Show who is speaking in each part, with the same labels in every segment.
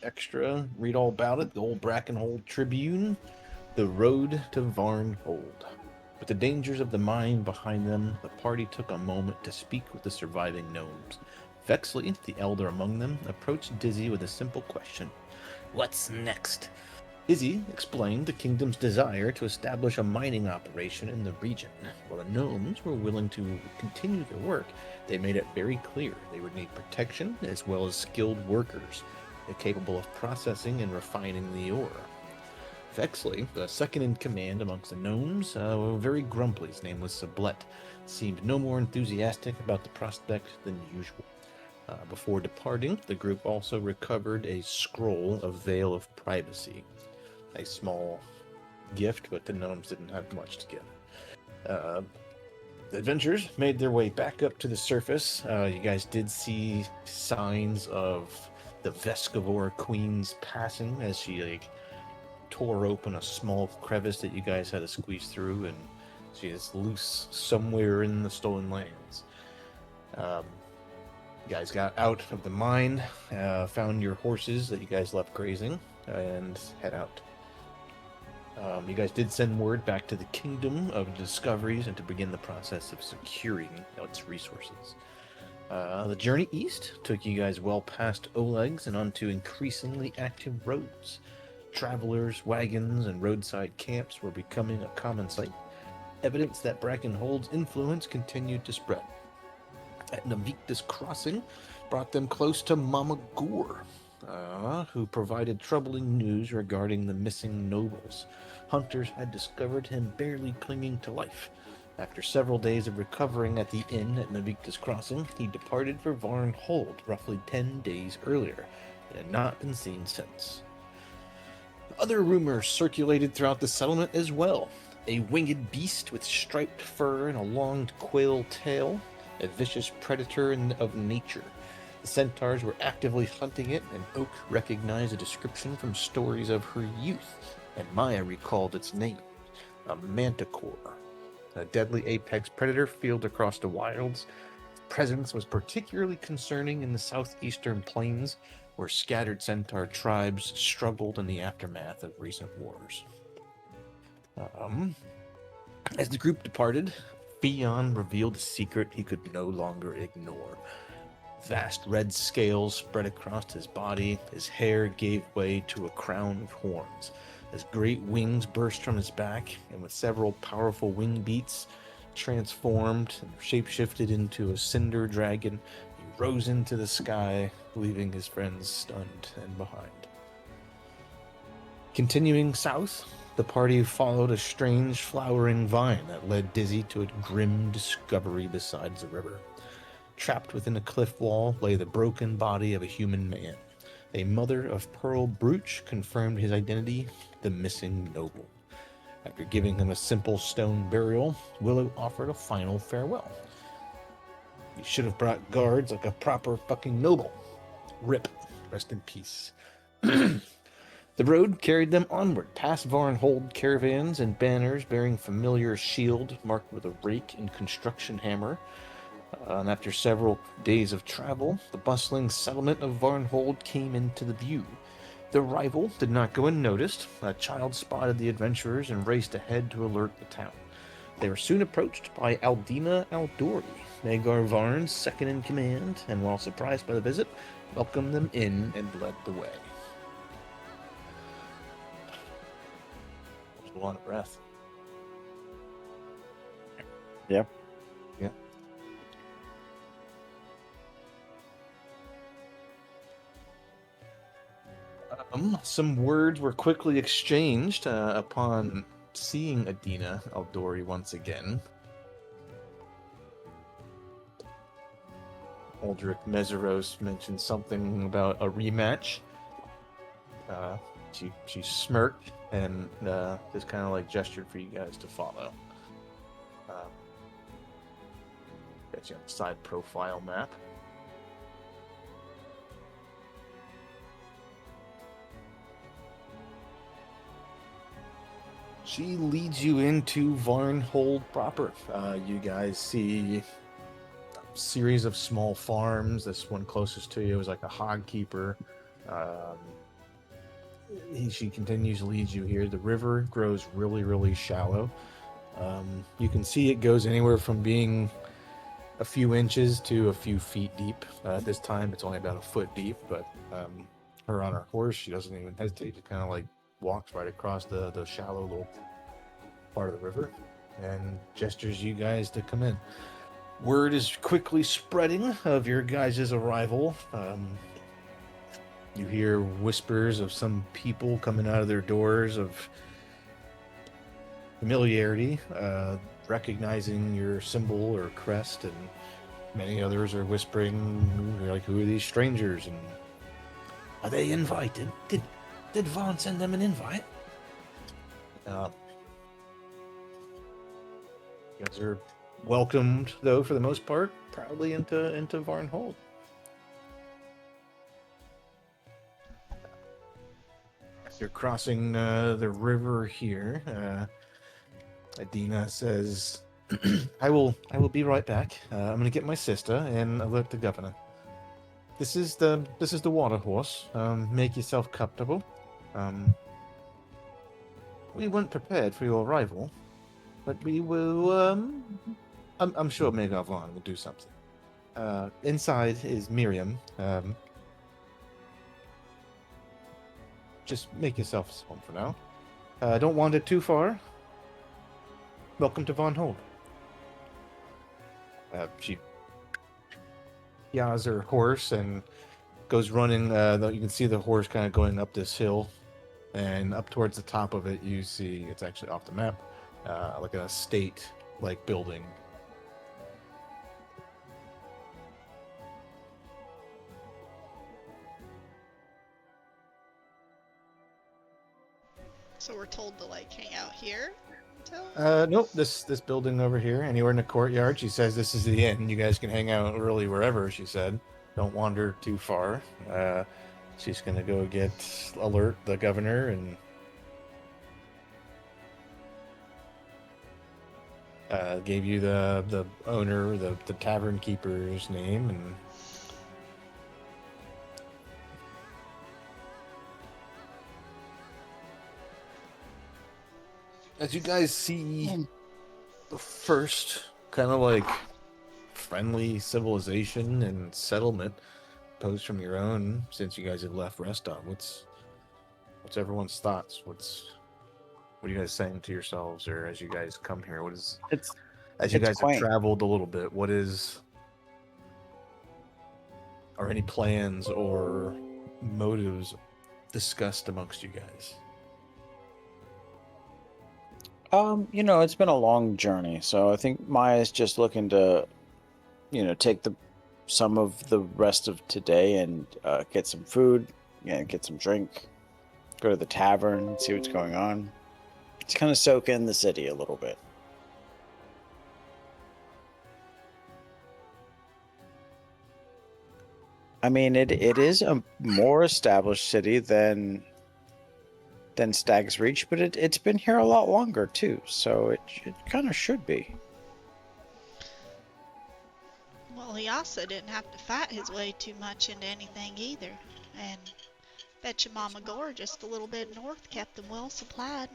Speaker 1: extra. Read all about it. The old Brackenhold Tribune, The Road to Varnhold. With the dangers of the mine behind them, the party took a moment to speak with the surviving gnomes. Vexley, the elder among them, approached Dizzy with a simple question. What's next? Dizzy explained the kingdom's desire to establish a mining operation in the region. While the gnomes were willing to continue their work, they made it very clear they would need protection as well as skilled workers capable of processing and refining the ore. Vexley, the second in command amongst the gnomes, very grumpy, his name was Sablet, seemed no more enthusiastic about the prospect than usual. Before departing, the group also recovered a scroll of Veil of Privacy, a small gift, but the gnomes didn't have much to give. The adventurers made their way back up to the surface. You guys did see signs of the Vescivore Queen's passing as she tore open a small crevice that you guys had to squeeze through, and she is loose somewhere in the Stolen Lands. You guys got out of the mine, found your horses that you guys left grazing, and head out. You guys did send word back to the Kingdom of Discoveries and to begin the process of securing its resources. The journey east took you guys well past Oleg's and onto increasingly active roads. Travelers, wagons, and roadside camps were becoming a common sight, evidence that Brackenhold's influence continued to spread. At Navictus Crossing brought them close to Mama Gore, who provided troubling news regarding the missing nobles. Hunters had discovered him barely clinging to life. After several days of recovering at the inn at Navictus Crossing, he departed for Varnhold roughly 10 days earlier and had not been seen since. Other rumors circulated throughout the settlement as well. A winged beast with striped fur and a long quail tail, a vicious predator of nature. The centaurs were actively hunting it, and Oak recognized a description from stories of her youth, and Maya recalled its name, a manticore. A deadly apex predator feared across the wilds. Its presence was particularly concerning in the southeastern plains, where scattered centaur tribes struggled in the aftermath of recent wars. As the group departed, Theon revealed a secret he could no longer ignore. Vast red scales spread across his body, his hair gave way to a crown of horns. As great wings burst from his back, and with several powerful wing beats, transformed and shapeshifted into a cinder dragon, he rose into the sky, leaving his friends stunned and behind. Continuing south, the party followed a strange flowering vine that led Dizzy to a grim discovery beside the river. Trapped within a cliff wall lay the broken body of a human man. A mother of pearl brooch confirmed his identity, the missing noble. After giving him a simple stone burial, Willow offered a final farewell. You should have brought guards like a proper fucking noble. Rip. Rest in peace. The road carried them onward, past Varnhold caravans and banners bearing familiar shield marked with a rake and construction hammer. And after several days of travel, the bustling settlement of Varnhold came into the view. Their arrival did not go unnoticed. A child spotted the adventurers and raced ahead to alert the town. They were soon approached by Aldina Aldori, Magar Varn's second in command, and while surprised by the visit, welcomed them in and led the way. There's a lot of breath.
Speaker 2: Yeah.
Speaker 1: Yeah. Some words were quickly exchanged upon seeing Adina Aldori once again. Aldrich Meseros mentioned something about a rematch. She smirked and just kind of gestured for you guys to follow. Got you on the side profile map. She leads you into Varnhold proper. You guys see a series of small farms. This one closest to you is like a hog keeper. Um, she continues to lead you here. The river grows really, really shallow. You can see it goes anywhere from being a few inches to a few feet deep. This time it's only about a foot deep, but her on her horse, she doesn't even hesitate. She kind of like walks right across the shallow little part of the river and gestures you guys to come in. Word is quickly spreading of your guys' arrival. You hear whispers of some people coming out of their doors of familiarity, recognizing your symbol or crest, and many others are whispering, like, who are these strangers? And are they invited? Did Vaughn send them an invite? You guys are welcomed, though, for the most part, proudly into Varnhold. You're crossing the river here. Adina says, I will be right back. I'm gonna get my sister and alert the governor. This is the water horse. Make yourself comfortable. We weren't prepared for your arrival, but we will. I'm sure Magar Vaughn will do something. Inside is Miriam. Just make yourself home for now. Don't wander too far. Welcome to Von Hold. She yaws her horse and goes running. You can see the horse kind of going up this hill, and up towards the top of it, you see it's actually off the map, like an estate-like building.
Speaker 2: So we're told to like hang out here until.
Speaker 1: Nope. This building over here, anywhere in the courtyard. She says this is the inn. You guys can hang out really wherever. She said, don't wander too far. She's gonna go alert the governor and gave you the owner, the tavern keeper's name, and as you guys see the first kind of like friendly civilization and settlement posed from your own since you guys have left Restov, what's everyone's thoughts? What are you guys saying to yourselves, or as you guys come here? As you guys
Speaker 3: quaint.
Speaker 1: have traveled a little bit, are any plans or motives discussed amongst you guys?
Speaker 3: It's been a long journey, so I think Maya's just looking to, take some of the rest of today and get some food, get some drink, go to the tavern, see what's going on. Just kind of soak in the city a little bit. I mean, it is a more established city than Stag's Reach, but it's been here a lot longer too, so it kind of should be.
Speaker 2: Well, he also didn't have to fight his way too much into anything either, and bet you Mama Gore just a little bit north kept them well supplied.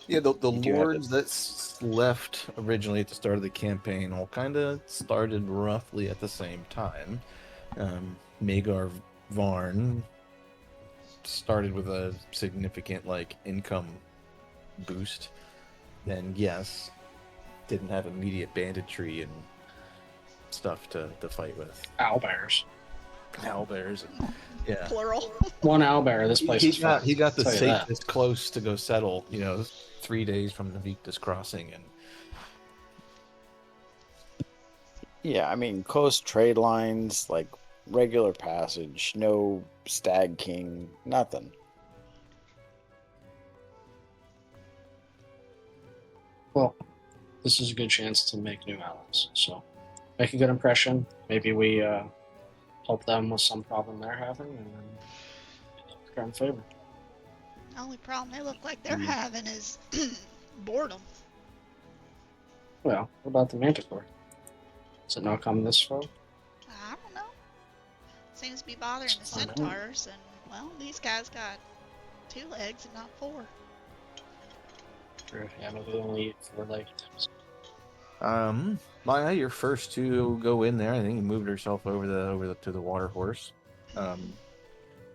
Speaker 1: Yeah, the lords that left originally at the start of the campaign all kind of started roughly at the same time. Magar Varn started with a significant income boost. Then yes, didn't have immediate banditry and stuff to fight with.
Speaker 4: Owlbears.
Speaker 1: Yeah.
Speaker 2: Plural.
Speaker 4: One owlbear. This place is fun.
Speaker 1: He got the
Speaker 4: I'll tell you that.
Speaker 1: safest close to go settle. 3 days from the Victus crossing, and
Speaker 3: Yeah, I mean, close trade lines, like regular passage, no Stag King, nothing.
Speaker 4: Well, this is a good chance to make new allies. So, make a good impression. Maybe we help them with some problem they're having, and then return favor.
Speaker 2: The only problem they look like they're having is boredom.
Speaker 4: Well, what about the Manticore? Does it not come this far?
Speaker 2: I don't know. seems to be bothering the
Speaker 4: Fine.
Speaker 2: centaurs, and, well, these guys got 2 legs and not 4.
Speaker 4: True. Yeah, maybe they only eat 4-legged things.
Speaker 1: Maya, you're first to go in there. I think you moved herself over to the water horse.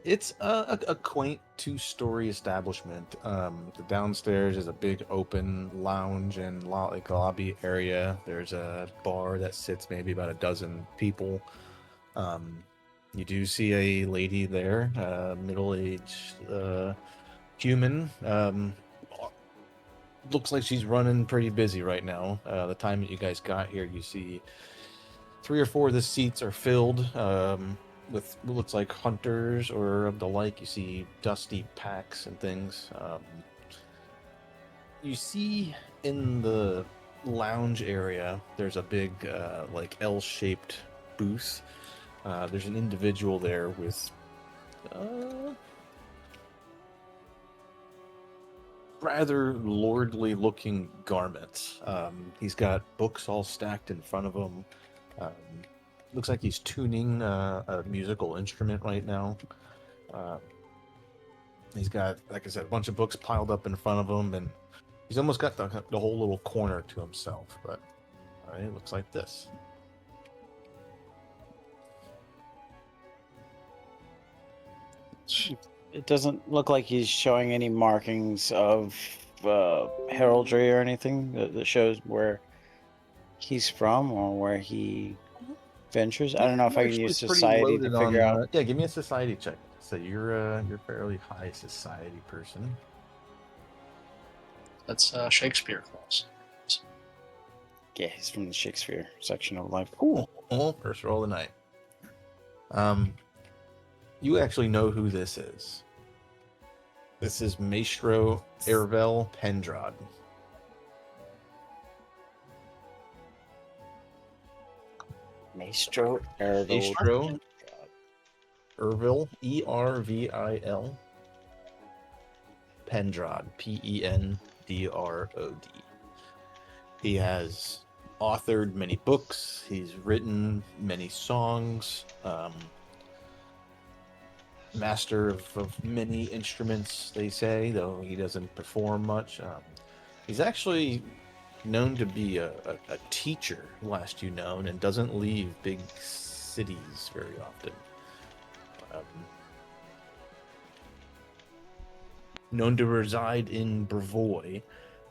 Speaker 1: It's a quaint 2-story establishment. The downstairs is a big open lounge and like lobby area. There's a bar that sits maybe about a dozen people. You do see a lady there, middle-aged human. Looks like she's running pretty busy right now. The time that you guys got here, you see 3 or 4 of the seats are filled with what looks like hunters or of the like. You see dusty packs and things. You see in the lounge area, there's a big like L-shaped booth. There's an individual there with rather lordly looking garments. He's got books all stacked in front of him. Looks like he's tuning a musical instrument right now. He's got, like I said, a bunch of books piled up in front of him, and he's almost got the whole little corner to himself. But it looks like this.
Speaker 3: It doesn't look like he's showing any markings of heraldry or anything that shows where he's from or where he ventures. I don't know if I can use society to figure out.
Speaker 1: Yeah, give me a society check. So you're fairly high society person.
Speaker 4: That's Shakespeare clause.
Speaker 3: Yeah, he's from the Shakespeare section of life.
Speaker 1: Cool. First roll of the night. You actually know who this is. This is Maestro Ervel Pendrad.
Speaker 3: Maestro Ervil.
Speaker 1: Maestro Ervil, Ervil Pendrad, Pendrod. He has authored many books. He's written many songs. Master of many instruments, they say, though he doesn't perform much. He's actually known to be a teacher, last you known, and doesn't leave big cities very often. Known to reside in Brevoy,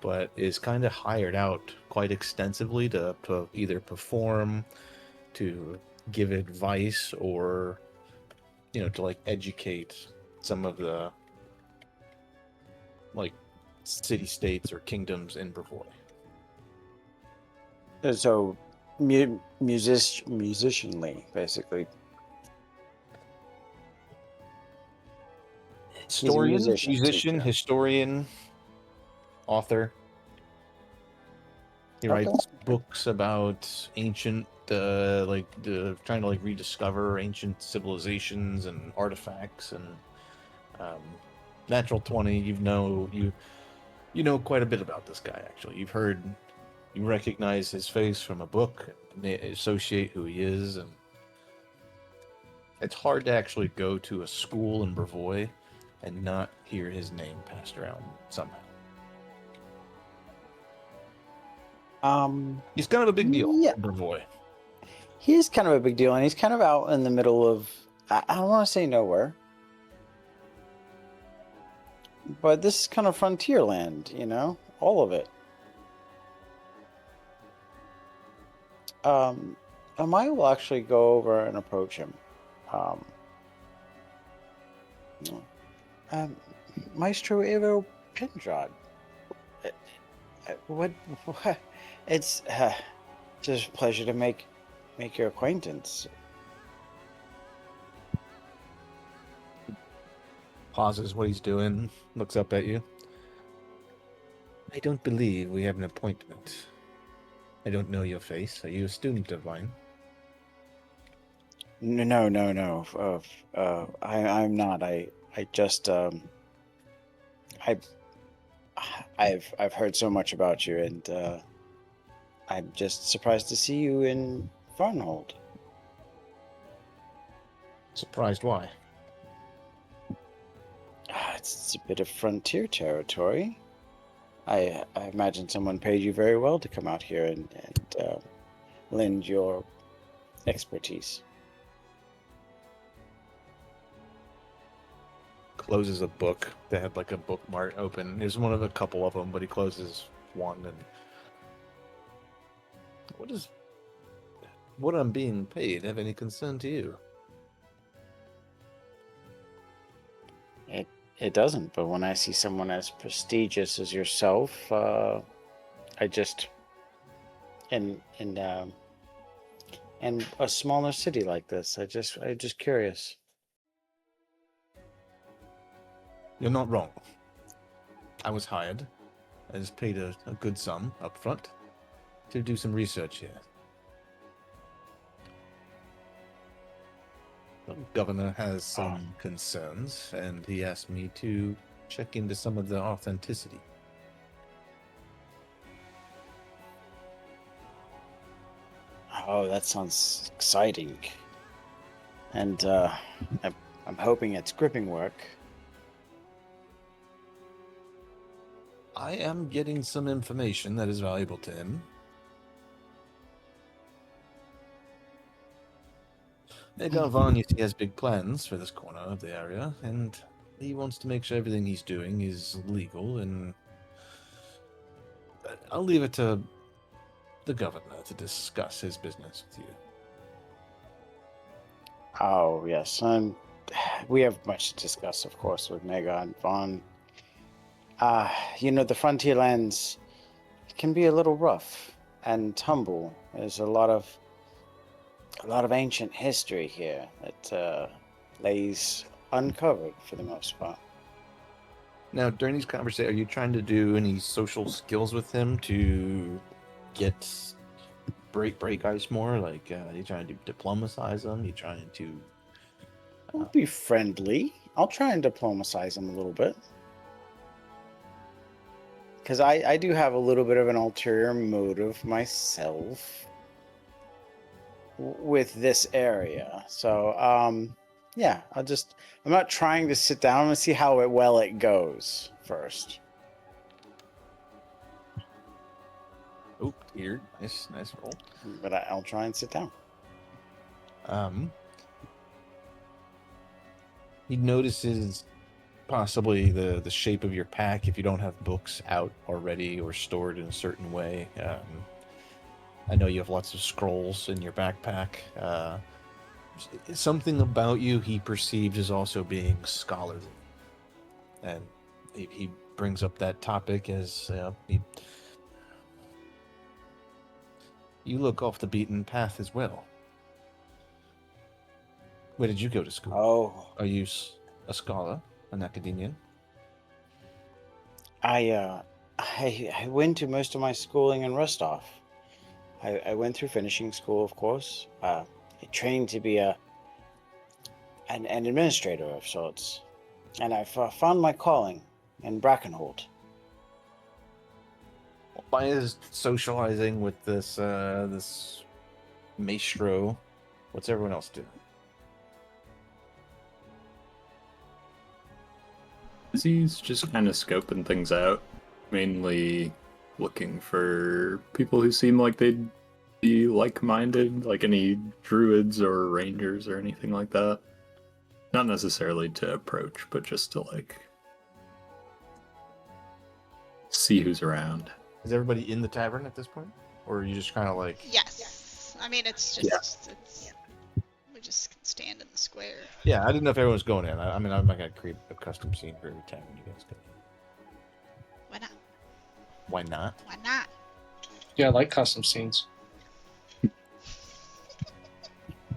Speaker 1: but is kind of hired out quite extensively to either perform, to give advice, or to like educate some of the like city-states or kingdoms in Brevoy.
Speaker 3: So, musicianly, basically.
Speaker 1: Historian, musician,
Speaker 3: teacher.
Speaker 1: historian, author. He writes books about ancient, trying to like rediscover ancient civilizations and artifacts. And Natural 20, you know quite a bit about this guy. Actually, you recognize his face from a book, and associate who he is, and it's hard to actually go to a school in Brevoy and not hear his name passed around somehow. He's kind of a big deal,
Speaker 3: yeah.
Speaker 1: in Brevoy.
Speaker 3: He is kind of a big deal, and he's kind of out in the middle of, I don't want to say nowhere, but this is kind of frontier land, all of it. Amaya will actually go over and approach him. Maestro Evo Pendrad. What? It's just a pleasure to make your acquaintance.
Speaker 1: Pauses what he's doing, looks up at you. I don't believe we have an appointment. I don't know your face. Are you a student of mine?
Speaker 3: No. I'm not. I just I've heard so much about you, and I'm just surprised to see you in Farnhold.
Speaker 1: Surprised why?
Speaker 3: It's a bit of frontier territory. I imagine someone paid you very well to come out here and lend your expertise.
Speaker 1: Closes a book. They had like a bookmark open. There's one of a couple of them, but he closes one. And what I'm being paid have any concern to you?
Speaker 3: It doesn't, but when I see someone as prestigious as yourself, I just in a smaller city like this, I'm just curious.
Speaker 1: You're not wrong. I was hired. I was paid a good sum up front to do some research here. The governor has some concerns, and he asked me to check into some of the authenticity.
Speaker 3: Oh, that sounds exciting. And I'm hoping it's gripping work.
Speaker 1: I am getting some information that is valuable to him. Edgar Von, you see, has big plans for this corner of the area, and he wants to make sure everything he's doing is legal, and I'll leave it to the governor to discuss his business with you.
Speaker 3: Oh, yes. We have much to discuss, of course, with Mega and Vaughn. The frontier lands can be a little rough and tumble. There's a lot of ancient history here that lays uncovered for the most part.
Speaker 1: Now, during these conversations, are you trying to do any social skills with him to break ice more? Like, are you trying to diplomatize him? Are you trying to...
Speaker 3: I'll be friendly. I'll try and diplomatize him a little bit. Because I do have a little bit of an ulterior motive myself with this area. So, yeah, I'm not trying to sit down and see how well it goes first.
Speaker 1: Oh, here. Nice roll.
Speaker 3: But I'll try and sit down.
Speaker 1: He notices possibly the shape of your pack if you don't have books out already or stored in a certain way. I know you have lots of scrolls in your backpack. Something about you he perceives as also being scholarly. And he brings up that topic as you look off the beaten path as well. Where did you go to school?
Speaker 3: Oh.
Speaker 1: Are you a scholar, an academician?
Speaker 3: I went to most of my schooling in Rostov. I went through finishing school, of course. I trained to be an administrator of sorts. And I found my calling in Brackenhold.
Speaker 1: Why is socializing with this maestro? What's everyone else doing?
Speaker 5: He's just kind of scoping things out, mainly looking for people who seem like they'd be like-minded, like any druids or rangers or anything like that. Not necessarily to approach, but just to see who's around.
Speaker 1: Is everybody in the tavern at this point? Or are you just kind of like...
Speaker 2: Yes. I mean, it's just, we just can stand in the square.
Speaker 1: Yeah, I didn't know if everyone was going in. I mean, I'm not going to create a custom scene for every tavern you guys go in.
Speaker 2: Why not?
Speaker 1: Why not?
Speaker 2: Why not?
Speaker 4: Yeah, I like custom scenes.
Speaker 3: You're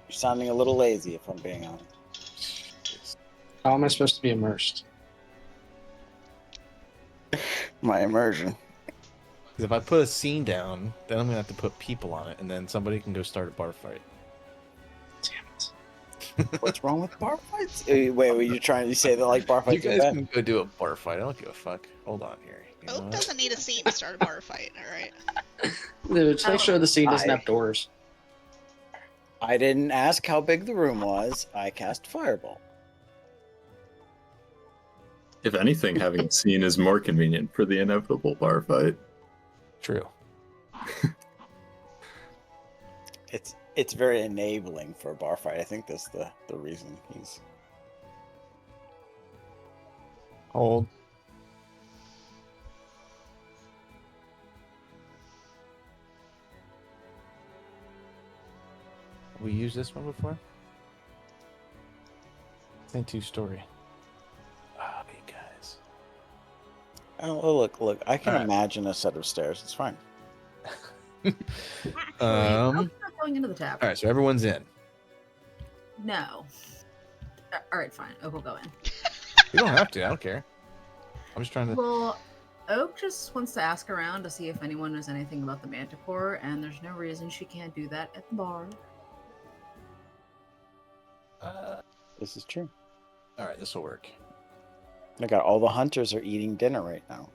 Speaker 3: sounding a little lazy, if I'm being honest.
Speaker 4: How am I supposed to be immersed?
Speaker 3: My immersion.
Speaker 1: Because if I put a scene down, then I'm going to have to put people on it, and then somebody can go start a bar fight.
Speaker 4: Damn it.
Speaker 3: What's wrong with bar fights? Wait, were you trying to say that like bar
Speaker 1: You
Speaker 3: fights are
Speaker 1: guys
Speaker 3: bad?
Speaker 1: can go do a bar fight. I don't give a fuck. Hold on here. You know
Speaker 2: Oak
Speaker 1: what?
Speaker 2: doesn't need a scene to start a bar fight, alright?
Speaker 4: Dude, just make sure the scene doesn't have doors.
Speaker 3: I didn't ask how big the room was. I cast Fireball.
Speaker 5: If anything, having seen is more convenient for the inevitable bar fight.
Speaker 1: True.
Speaker 3: It's very enabling for a bar fight. I think that's the reason he's.
Speaker 1: Hold. We used this one before? It's a two-story. Ah, you guys.
Speaker 3: Oh, look! I can
Speaker 1: All right.
Speaker 3: imagine a set of stairs. It's fine.
Speaker 6: Actually, I'm not going into the
Speaker 1: All
Speaker 6: tap.
Speaker 1: right, so everyone's in.
Speaker 6: No. All right, fine. Oak will go in.
Speaker 1: You don't have to. I don't care. I'm just trying to.
Speaker 6: Well, Oak just wants to ask around to see if anyone knows anything about the Manticore, and there's no reason she can't do that at the bar.
Speaker 3: This is true.
Speaker 1: All right, this will work.
Speaker 3: I got all the hunters are eating dinner right now.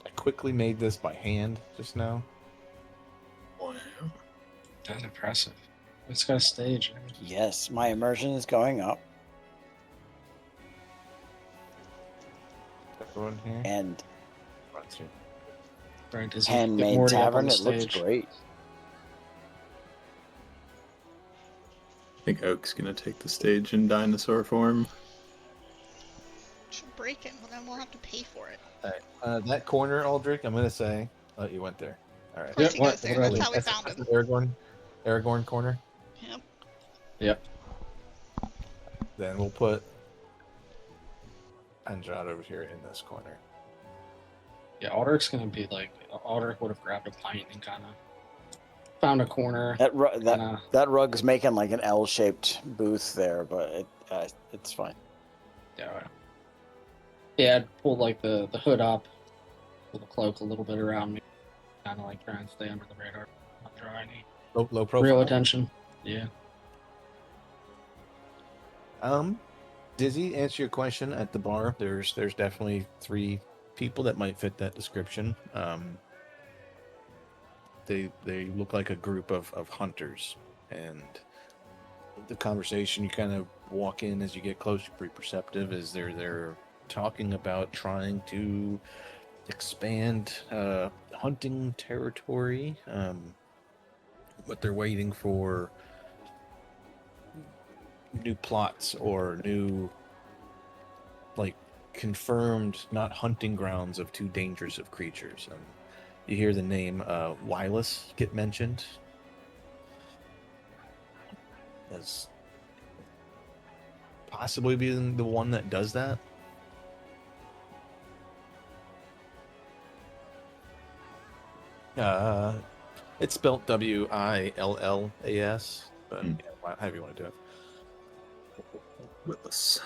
Speaker 1: I quickly made this by hand just now.
Speaker 5: Wow.
Speaker 4: That's impressive. It's got a stage.
Speaker 3: Yes, my immersion is going up,
Speaker 1: Everyone here.
Speaker 3: and
Speaker 1: Run through.
Speaker 4: Right, does he get
Speaker 3: handmade
Speaker 4: Morty up on
Speaker 3: tavern.
Speaker 4: the
Speaker 3: It looks
Speaker 4: stage?
Speaker 3: great.
Speaker 5: I think Oak's gonna take the stage in dinosaur form.
Speaker 2: Should break him, but then we'll have to pay for it.
Speaker 1: All right. That corner, Aldrich, I'm gonna say. Oh, you went there. All right.
Speaker 2: Of course
Speaker 4: Yeah,
Speaker 2: he
Speaker 4: what-
Speaker 2: goes there.
Speaker 4: what
Speaker 2: That's
Speaker 4: I
Speaker 2: how we found
Speaker 1: That's
Speaker 2: him.
Speaker 1: the Aragorn corner.
Speaker 2: Yep.
Speaker 4: Yep.
Speaker 1: Then we'll put Andrade over here in this corner.
Speaker 4: Yeah, Aldrich's gonna be like Aldrich would have grabbed a pint and kind of found a corner.
Speaker 3: That
Speaker 4: Kinda,
Speaker 3: that rug's making like an L-shaped booth there, but it's fine.
Speaker 4: yeah, I'd pull like the hood up, pull the cloak a little bit around me, kind of like trying to stay under the radar, not draw any
Speaker 1: Low profile.
Speaker 4: real attention. Yeah.
Speaker 1: Dizzy, answer your question at the bar. There's definitely 3 people that might fit that description. They look like a group of hunters, and the conversation you kind of walk in as you get close, you're pretty perceptive, is they're talking about trying to expand hunting territory, but they're waiting for new plots or new, like, confirmed not hunting grounds of too dangerous of creatures. You hear the name Wylus get mentioned as possibly being the one that does that. It's spelled Willas, but
Speaker 5: Hmm.
Speaker 1: yeah, however you want to do it.
Speaker 5: Willis.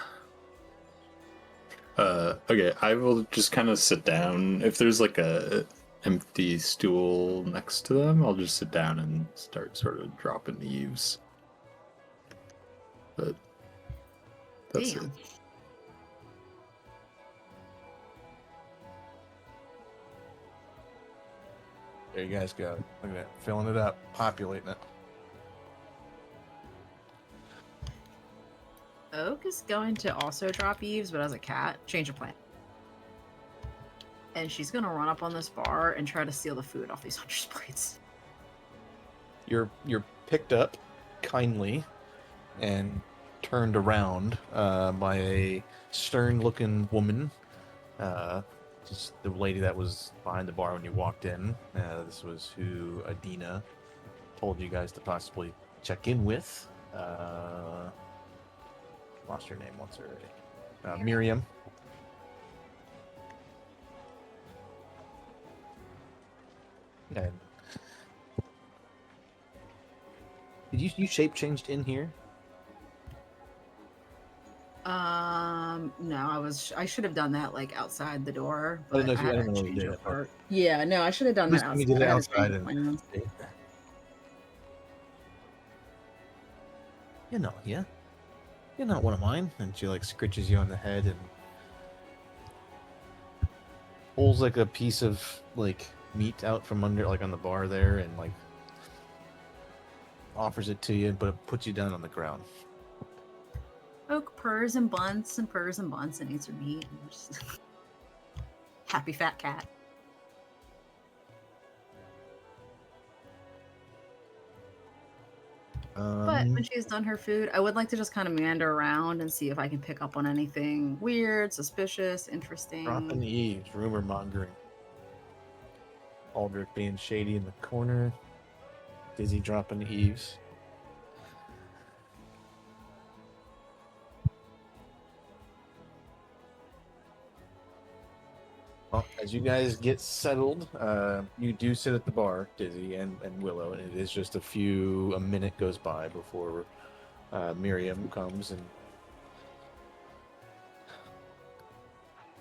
Speaker 5: Okay, I will just kind of sit down. If there's like a empty stool next to them, I'll just sit down and start sort of dropping eaves. But that's
Speaker 6: Damn.
Speaker 5: it.
Speaker 1: There you guys go. Look at that, filling it up, populating it.
Speaker 6: Oak is going to also drop Eves, but as a cat, change of plan. And she's gonna run up on this bar and try to steal the food off these hunters' plates.
Speaker 1: You're picked up kindly and turned around by a stern-looking woman. Just the lady that was behind the bar when you walked in. This was who Adina told you guys to possibly check in with. Lost her name once already. Miriam. And did you shape changed in here?
Speaker 6: No, I should have done that like outside the door.
Speaker 1: I didn't know if you- I
Speaker 6: had
Speaker 1: didn't
Speaker 6: a
Speaker 1: know you
Speaker 6: change
Speaker 1: did
Speaker 6: of
Speaker 1: it, but-
Speaker 6: heart. Yeah, no, I should have done that
Speaker 1: You
Speaker 6: outside.
Speaker 1: did it
Speaker 6: I had a
Speaker 1: outside
Speaker 6: change of
Speaker 1: and
Speaker 6: plans.
Speaker 1: you know, yeah. You're not one of mine. And she like scritches you on the head and pulls like a piece of like meat out from under, like on the bar there, and like offers it to you, but it puts you down on the ground.
Speaker 6: Oak purrs and bunts and eats her meat. And just... Happy fat cat. But when she's done her food, I would like to just kind of meander around and see if I can pick up on anything weird, suspicious, interesting.
Speaker 1: Dropping eaves, rumor mongering. Aldrich being shady in the corner. Dizzy dropping eaves. Well, as you guys get settled, you do sit at the bar, Dizzy and Willow, and it is just a minute goes by before Miriam comes and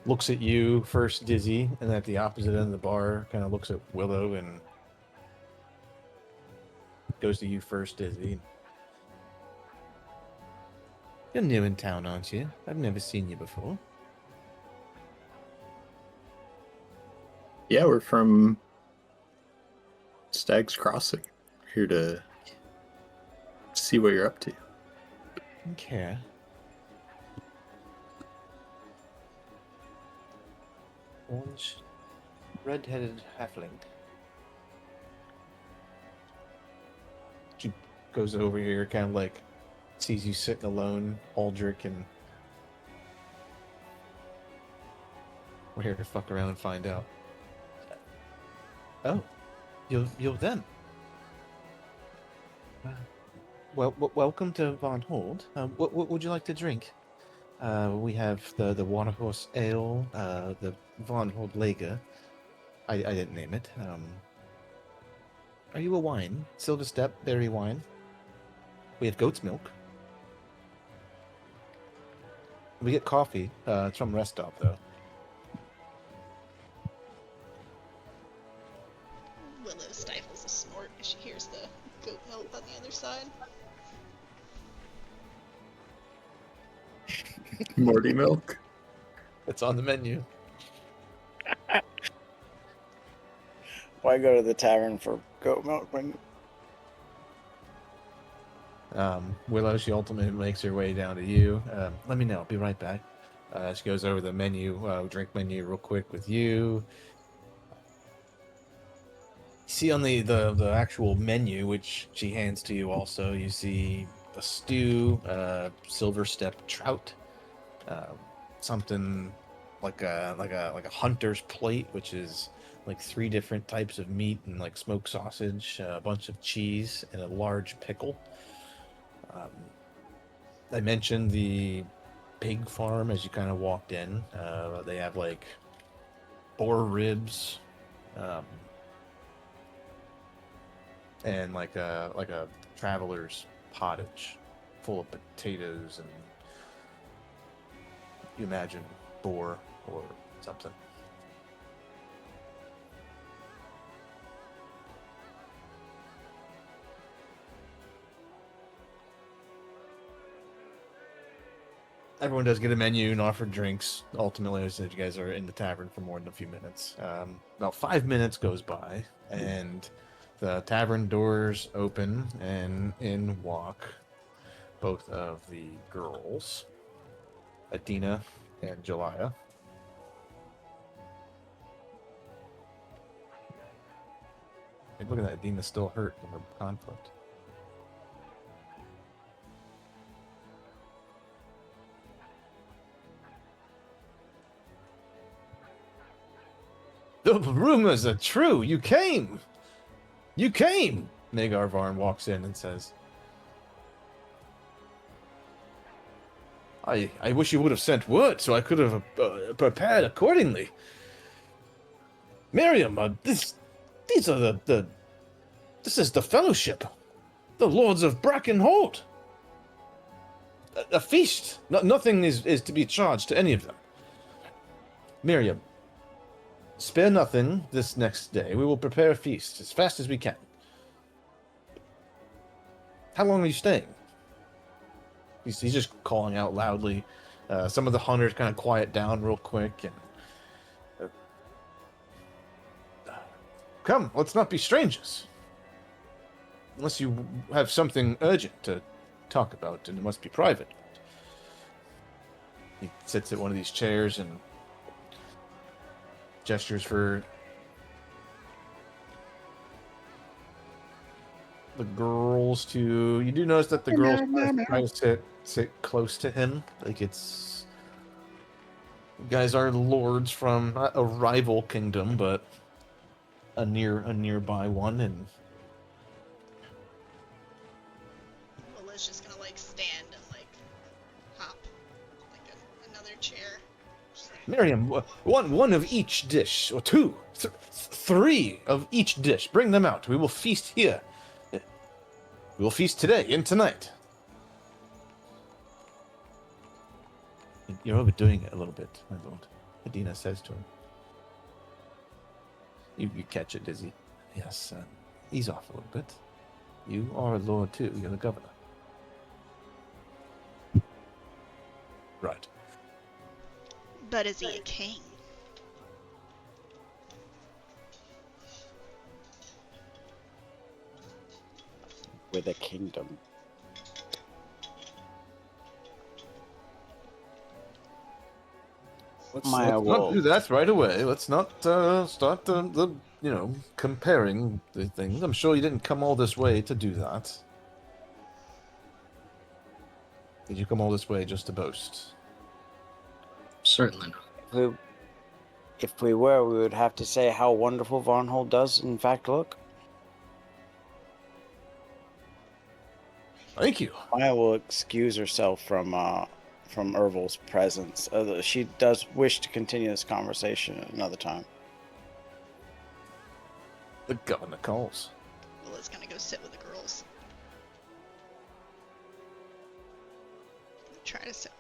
Speaker 1: looks at you first, Dizzy, and at the opposite end of the bar, kind of looks at Willow and goes to you first, Dizzy. You're new in town, aren't you? I've never seen you before.
Speaker 5: Yeah, we're from Stag's Crossing. Here to see what you're up to.
Speaker 1: Okay. Orange, red-headed halfling. She goes over here, kind of like sees you sitting alone, Aldrich, and we're here to fuck around and find out. Oh, you're them. Well, welcome to Von Hold. What would you like to drink? We have the Waterhorse Ale, the Von Hold Lager. I didn't name it. Are you a wine? Silver Step berry wine. We have goat's milk. We get coffee. It's from Rest Stop, though.
Speaker 2: Willow stifles a snort as she hears the goat milk on the other side.
Speaker 5: Morty milk.
Speaker 1: It's on the menu.
Speaker 3: Why go to the tavern for goat milk when...
Speaker 1: Willow, she ultimately makes her way down to you. Let me know. I'll be right back. She goes over the menu, drink menu real quick with you. See on the actual menu, which she hands to you also, you see a stew, silver step trout, something like a hunter's plate, which is like 3 different types of meat and like smoked sausage, a bunch of cheese, and a large pickle. I mentioned the pig farm as you kind of walked in. They have like boar ribs, and like a traveler's pottage full of potatoes and you imagine boar or something. Everyone does get a menu and offer drinks. Ultimately, I said you guys are in the tavern for more than a few minutes. About 5 minutes goes by, and the tavern doors open, and in walk both of the girls, Adina and Jelaya. Hey, look at that. Adina's still hurt from her conflict. The rumors are true. You came. You came. Nagar Varn walks in and says, I wish you would have sent word so I could have prepared accordingly. Miriam, this is the Fellowship, the Lords of Brackenhold. A feast. Nothing is to be charged to any of them. Miriam, spare nothing this next day. We will prepare a feast as fast as we can. How long are you staying? He's just calling out loudly. Some of the hunters kind of quiet down real quick. And come, let's not be strangers. Unless you have something urgent to talk about, and it must be private. He sits at one of these chairs and gestures for the girls to... You do notice that the girls try to sit close to him. Like it's... You guys are lords from not a rival kingdom, but a nearby one, and
Speaker 2: Liz just gonna like stand and like hop like another chair. Just like,
Speaker 1: Miriam, one of each dish, or two, three of each dish. Bring them out. We will feast here. We will feast today and tonight. You're overdoing it a little bit, my lord, Adina says to him. You catch it, Dizzy. Yes, ease off a little bit. You are a lord too. You're the governor. Right.
Speaker 2: but is he a king?
Speaker 3: With a kingdom.
Speaker 1: Let's
Speaker 3: Maya
Speaker 1: not
Speaker 3: will.
Speaker 1: do that right away. Let's not start the comparing the things. I'm sure you didn't come all this way to do that. Did you come all this way just to boast?
Speaker 4: Certainly not.
Speaker 3: If we were, we would have to say how wonderful Varnhold does, in fact, look.
Speaker 1: Thank you.
Speaker 3: Maya will excuse herself from Ervil's presence. She does wish to continue this conversation at another time.
Speaker 1: The governor calls.
Speaker 2: Liz gonna go sit with the girls. Try to sit.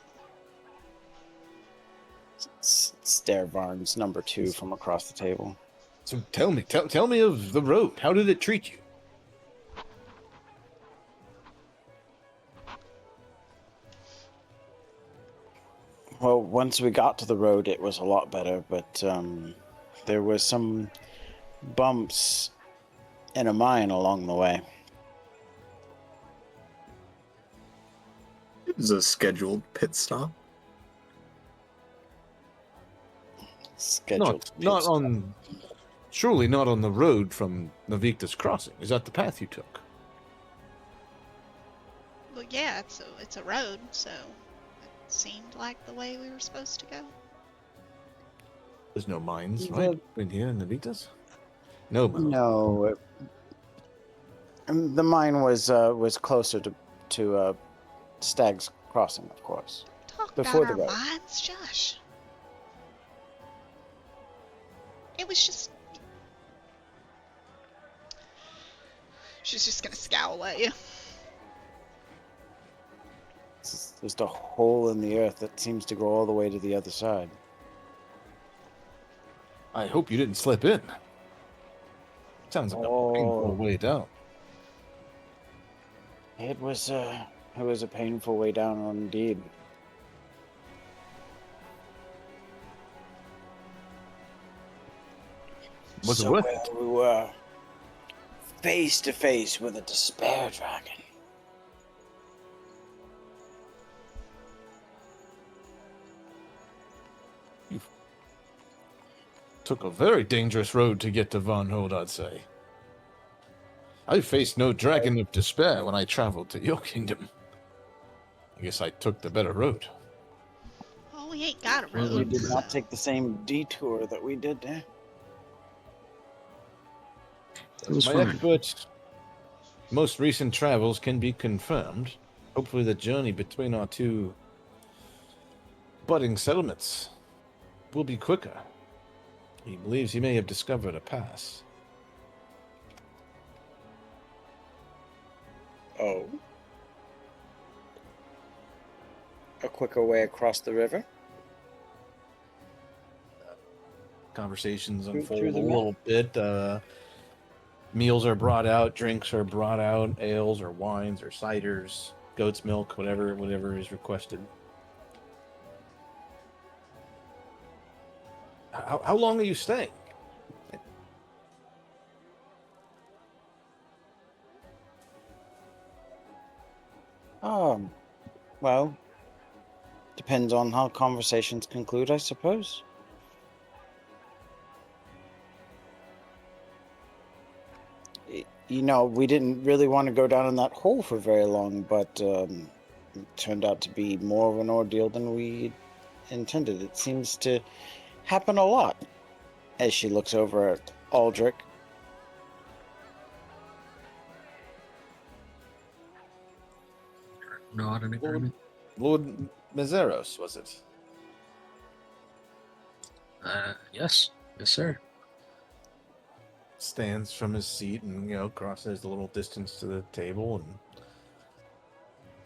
Speaker 3: Stare Varn's number 2 from across the table.
Speaker 1: So tell me of the road. How did it treat you?
Speaker 3: Well, once we got to the road, it was a lot better, but there was some bumps in a mine along the way.
Speaker 5: It was a scheduled pit stop.
Speaker 3: Scheduled.
Speaker 1: Not on... Surely not on the road from Navicta's Crossing. Is that the path you took?
Speaker 2: Well, yeah, it's a road, so it seemed like the way we were supposed to go.
Speaker 1: There's no mines,
Speaker 3: The-
Speaker 1: right? In here in Navicta's? No mines.
Speaker 3: No, the mine was closer to Stag's Crossing, of course.
Speaker 2: Talk
Speaker 3: Before
Speaker 2: about
Speaker 3: the
Speaker 2: our
Speaker 3: road.
Speaker 2: minds, Josh. It was just... She's just gonna scowl at you.
Speaker 3: It's just a hole in the earth that seems to go all the way to the other side.
Speaker 1: I hope you didn't slip in. Sounds like a painful way down.
Speaker 3: It was a painful way down, indeed.
Speaker 1: Was it
Speaker 3: So
Speaker 1: worth
Speaker 3: where
Speaker 1: it?
Speaker 3: we were face to face with a despair dragon.
Speaker 1: Took a very dangerous road to get to Varnhold, I'd say. I faced no dragon of despair when I traveled to your kingdom. I guess I took the better road.
Speaker 2: Oh, we ain't got a
Speaker 4: Well,
Speaker 3: We
Speaker 2: road.
Speaker 3: did not
Speaker 2: so-
Speaker 3: take the same detour that we did there.
Speaker 4: It was
Speaker 1: My
Speaker 4: fine.
Speaker 1: expert's most recent travels can be confirmed. Hopefully the journey between our two budding settlements will be quicker. He believes he may have discovered a pass.
Speaker 3: Oh. A quicker way across the river?
Speaker 1: Conversations
Speaker 3: Through
Speaker 1: unfold
Speaker 3: the
Speaker 1: a
Speaker 3: map?
Speaker 1: little bit. Meals are brought out, drinks are brought out, ales or wines or ciders, goat's milk, whatever is requested. How long are you staying?
Speaker 3: Um, well, depends on how conversations conclude, I suppose. You know, we didn't really want to go down in that hole for very long, but it turned out to be more of an ordeal than we intended. It seems to happen a lot. As she looks over at Aldrich.
Speaker 4: Nod in agreement.
Speaker 1: Lord Mezeros, was it?
Speaker 4: Yes. Yes, sir.
Speaker 1: Stands from his seat and, crosses a little distance to the table and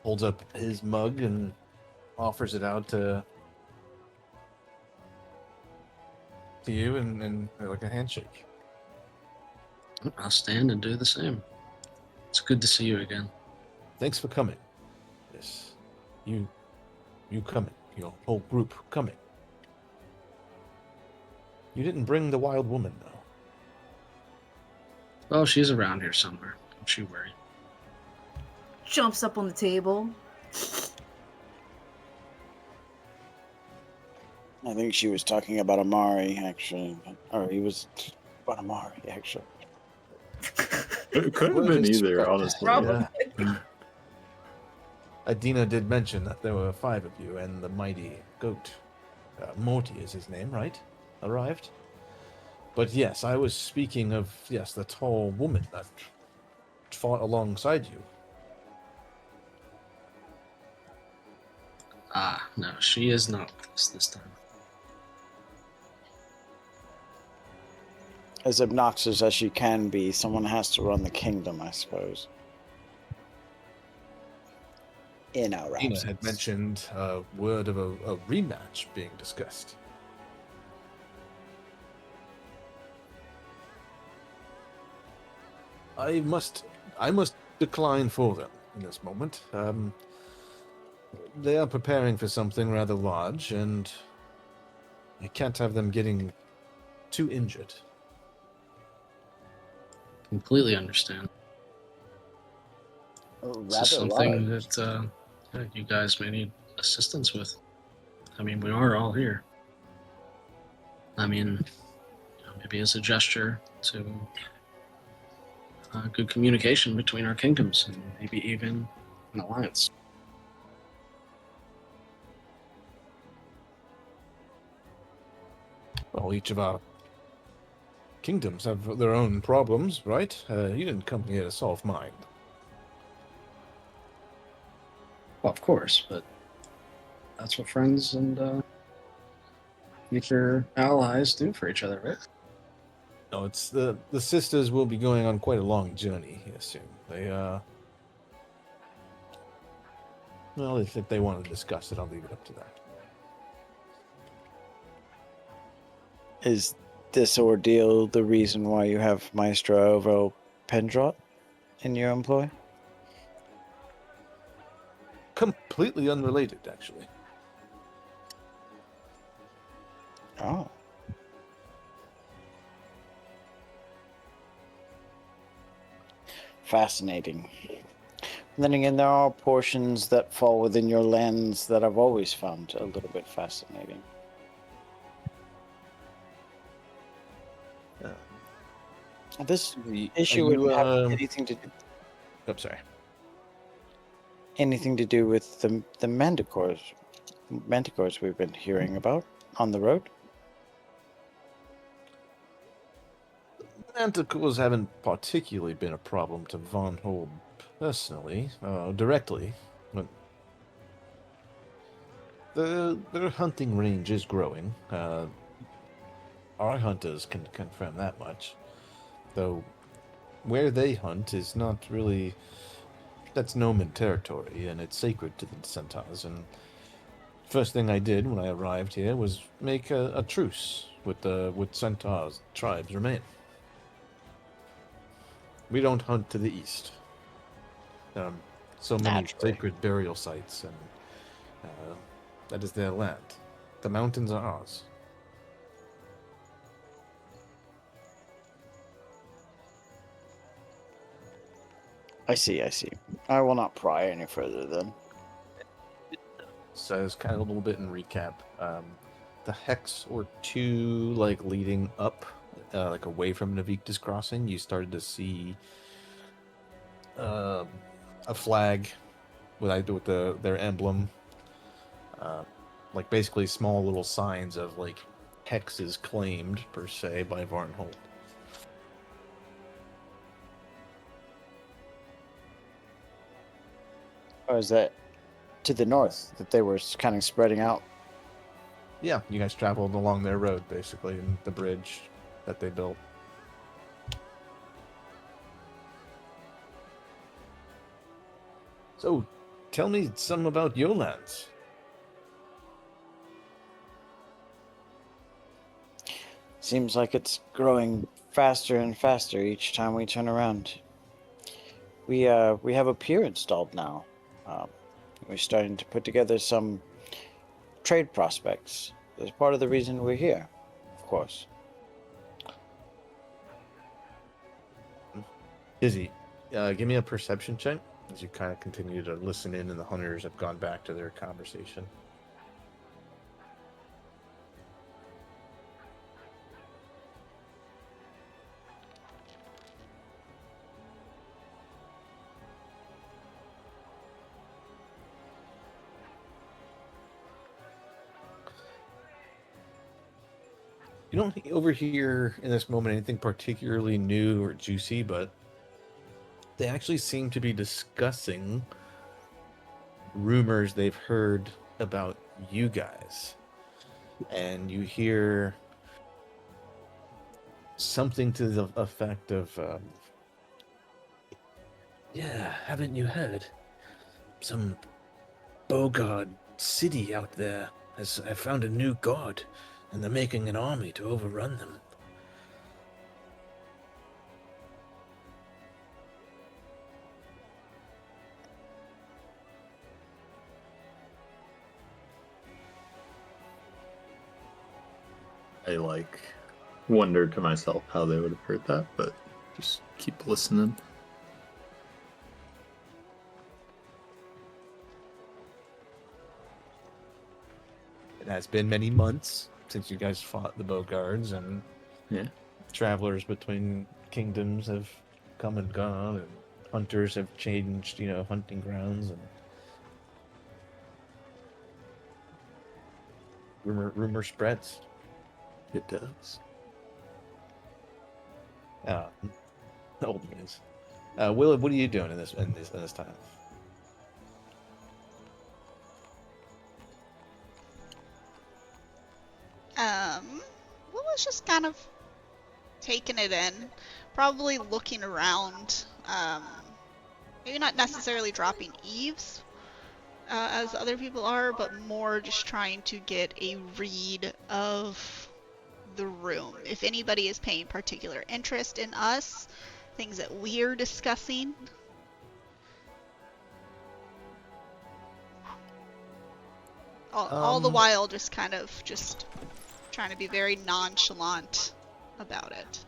Speaker 1: holds up his mug and offers it out to you and like a handshake.
Speaker 4: I'll stand and do the same. It's good to see you again.
Speaker 1: Thanks for coming. Yes. You coming. Your whole group coming. You didn't bring the wild woman, though.
Speaker 4: Oh, she's around here somewhere. Don't you worry.
Speaker 6: Jumps up on the table.
Speaker 3: I think she was talking about Amari, actually. Or he was about Amari, actually.
Speaker 5: It could have been either, honestly.
Speaker 6: Probably.
Speaker 1: Yeah. Adina did mention that there were 5 of you, and the mighty goat, Morty is his name, right? Arrived. But yes, I was speaking of, the tall woman that fought alongside you.
Speaker 4: Ah, no, she is not with us this time.
Speaker 3: As obnoxious as she can be, someone has to run the kingdom, I suppose. In our
Speaker 1: Adina
Speaker 3: absence.
Speaker 1: had mentioned a word of a rematch being discussed. I must decline for them in this moment. They are preparing for something rather large, and I can't have them getting too injured.
Speaker 4: Completely understand. This is something that you guys may need assistance with. I mean, we are all here. I mean, maybe as a gesture to good communication between our kingdoms, and maybe even an alliance.
Speaker 1: Well, each of our kingdoms have their own problems, right? You didn't come here to solve mine.
Speaker 4: Well, of course, but that's what friends and future allies do for each other, right?
Speaker 1: No, it's the sisters will be going on quite a long journey here soon. They well, if they want to discuss it, I'll leave it up to that.
Speaker 3: Is this ordeal the reason why you have Maestro Ovo Pendrot in your employ?
Speaker 1: Completely unrelated, actually.
Speaker 3: Oh. Fascinating. Then again, there are portions that fall within your lens that I've always found a little bit fascinating. This issue wouldn't have anything to do.
Speaker 1: I'm sorry.
Speaker 3: Anything to do with the manticores we've been hearing about on the road?
Speaker 1: Manticores haven't particularly been a problem to Von Holm personally, directly, but their hunting range is growing. Our hunters can confirm that much. Though, where they hunt is not really... That's Noman territory, and it's sacred to the centaurs, and first thing I did when I arrived here was make a truce with centaurs tribes remain. We don't hunt to the east. So many sacred burial sites, and that is their land. The mountains are ours.
Speaker 3: I see. I will not pry any further then.
Speaker 1: So it's kind of a little bit in recap. The hex or two, like leading up, like away from Navictus Crossing, you started to see a flag with their emblem, like basically small little signs of like hexes claimed per se by Varnhold.
Speaker 3: Or is that to the north that they were kind of spreading out?
Speaker 1: Yeah, you guys traveled along their road basically, and the bridge that they built. So, tell me some about your lands.
Speaker 3: Seems like it's growing faster and faster each time we turn around. We have a pier installed now. We're starting to put together some trade prospects. That's part of the reason we're here, of course.
Speaker 1: Izzy, give me a perception check as you kind of continue to listen in, and the hunters have gone back to their conversation. You don't overhear in this moment anything particularly new or juicy, but they actually seem to be discussing rumors they've heard about you guys. And you hear something to the effect of, yeah, haven't you heard? Some Bogard city out there has found a new god, and they're making an army to overrun them.
Speaker 5: I wonder to myself how they would have heard that, but just keep listening.
Speaker 1: It has been many months since you guys fought the Bogards, and
Speaker 5: Yeah.
Speaker 1: travelers between kingdoms have come and gone, and hunters have changed, hunting grounds, and rumor spreads.
Speaker 5: It does.
Speaker 1: Old news. Will, what are you doing in this time?
Speaker 2: Well, it's just kind of taking it in, probably looking around. Maybe not necessarily dropping eaves, as other people are, but more just trying to get a read of the room. If anybody is paying particular interest in us, things that we're discussing. All the while just kind of just trying to be very nonchalant about it.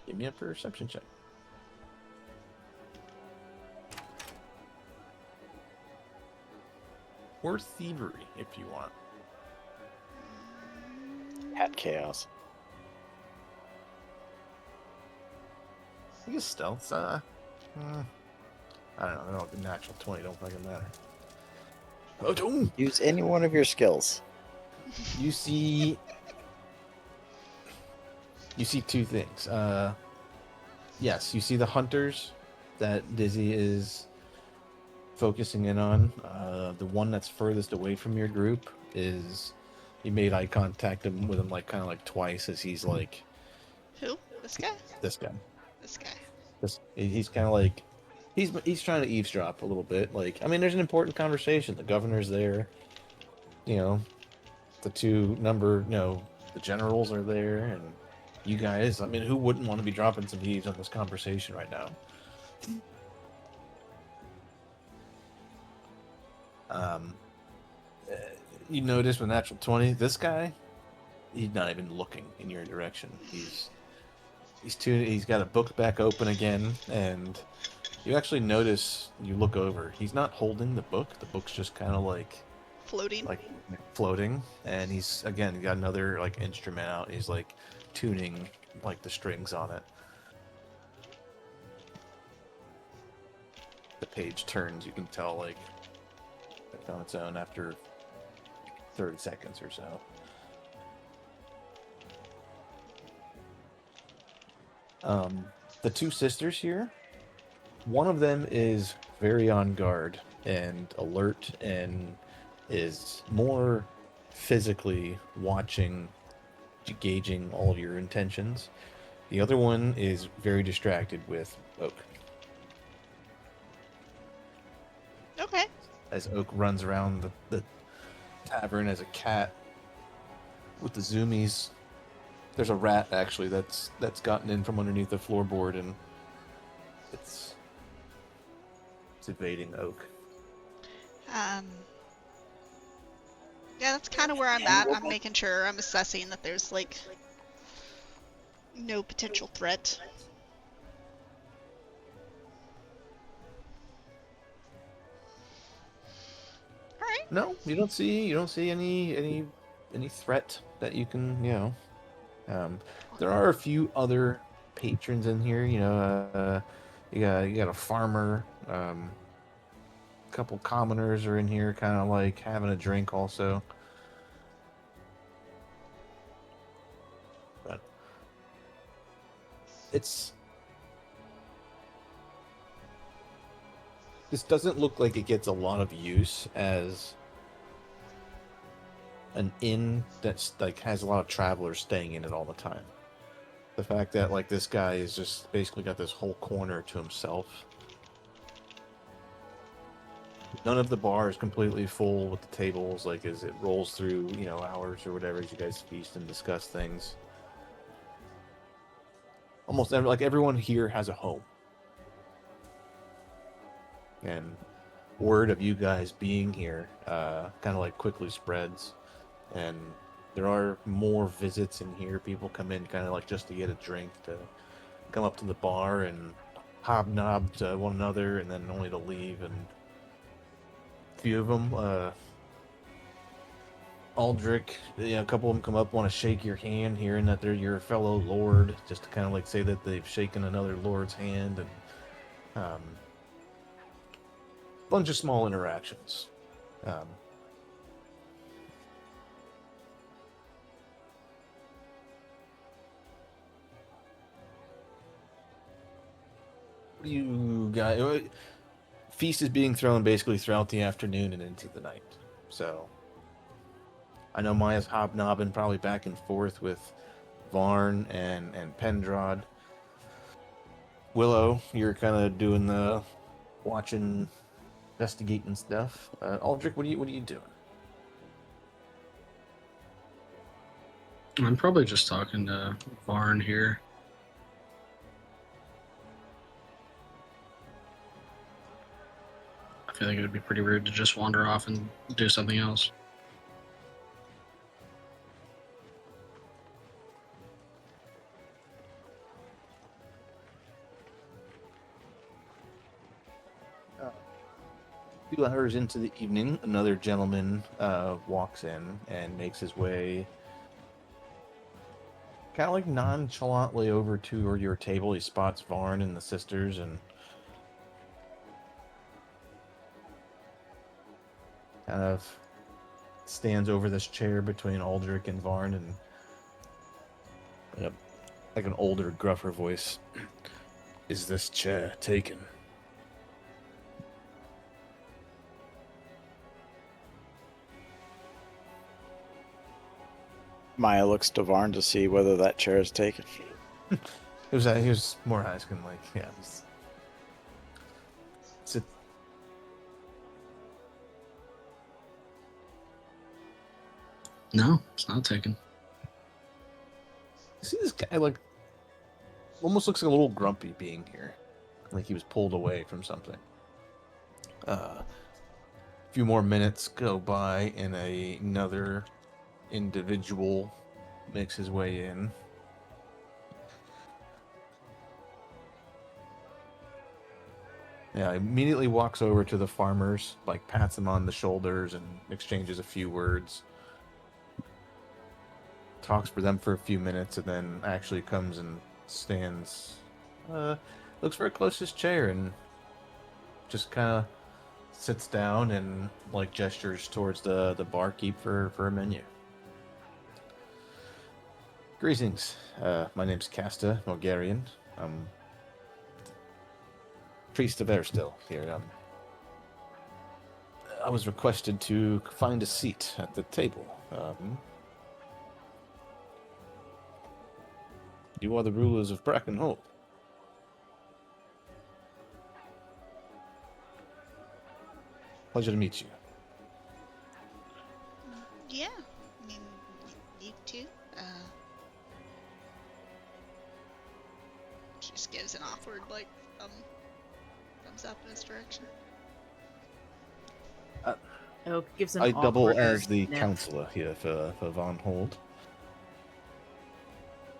Speaker 1: Give me a perception check. Or thievery, if you want.
Speaker 3: Hat chaos.
Speaker 1: I guess stealth. I don't know. The natural 20 don't fucking matter. Oh, don't!
Speaker 3: Use any one of your skills.
Speaker 1: You see two things. Yes, you see the hunters that Dizzy is focusing in on. The one that's furthest away from your group is, you made eye contact with him kind of twice as he's like,
Speaker 2: Who? This guy?
Speaker 1: this guy.
Speaker 2: This guy.
Speaker 1: He's kind of he's trying to eavesdrop a little bit. There's an important conversation. The governor's there. The the generals are there, and you guys. Who wouldn't want to be dropping some eaves on this conversation right now? You notice with natural 20, this guy, he's not even looking in your direction. He's got a book back open again, and You actually notice, you look over, he's not holding the book. The book's just kind of
Speaker 2: Floating.
Speaker 1: like floating, and he's again got another like instrument out. He's like tuning like the strings on it. The page turns, you can tell like it's on its own after 30 seconds or so. The two sisters here, one of them is very on guard and alert and is more physically watching, gauging all of your intentions. The other one is very distracted with Oak.
Speaker 2: Okay.
Speaker 1: As Oak runs around the tavern as a cat with the zoomies. There's a rat actually that's gotten in from underneath the floorboard, and it's evading Oak.
Speaker 2: Yeah, that's kind of where I'm at. I'm making sure I'm assessing that there's like no potential threat. All right.
Speaker 1: No, you don't see any threat that you can, there are a few other patrons in here, you got a farmer, a couple commoners are in here kind of like having a drink also. But this doesn't look like it gets a lot of use as an inn that's like has a lot of travelers staying in it all the time. The fact that like this guy is just basically got this whole corner to himself. None of the bar is completely full with the tables, like as it rolls through, hours or whatever as you guys feast and discuss things. Almost like everyone here has a home. And word of you guys being here kind of like quickly spreads. And there are more visits in here. People come in kind of like just to get a drink, to come up to the bar and hobnob to one another, and then only to leave. And a few of them, Aldrich, a couple of them come up, want to shake your hand, hearing that they're your fellow lord, just to kind of like say that they've shaken another lord's hand, and bunch of small interactions. What do you guys? Feast is being thrown basically throughout the afternoon and into the night. So I know Maya's hobnobbing probably back and forth with Varn and Pendrad. Willow, you're kind of doing the watching, investigating stuff. Aldrich, what are you doing?
Speaker 4: I'm probably just talking to Varn here. I feel like it would be pretty rude to just wander off and do something else.
Speaker 1: A few hours into the evening, another gentleman walks in and makes his way kind of like nonchalantly over to your table. He spots Varn and the sisters and kind of stands over this chair between Aldrich and Varn, and like an older, gruffer voice. Is this chair taken?
Speaker 3: Maya looks to Varn to see whether that chair is taken.
Speaker 1: He was more asking like, yeah. Sit.
Speaker 4: No, it's not taken.
Speaker 1: See this guy like almost looks like a little grumpy being here, like he was pulled away from something. A few more minutes go by, and another individual makes his way in. Yeah, immediately walks over to the farmers, like pats them on the shoulders and exchanges a few words. Talks for them for a few minutes, and then actually comes and stands, looks very close to his chair and just kind of sits down and like gestures towards the barkeep for a menu. Greetings. My name's Casta Norgarian. I'm priest of Airstil here. I was requested to find a seat at the table. You are the rulers of Brackenhold. Pleasure to meet you.
Speaker 2: Yeah, I mean, you too. She just gives an awkward, like, thumbs up in his direction.
Speaker 6: Oak gives an
Speaker 1: I double
Speaker 6: awkward
Speaker 1: as the
Speaker 6: sniff.
Speaker 1: counselor here for Von Hold.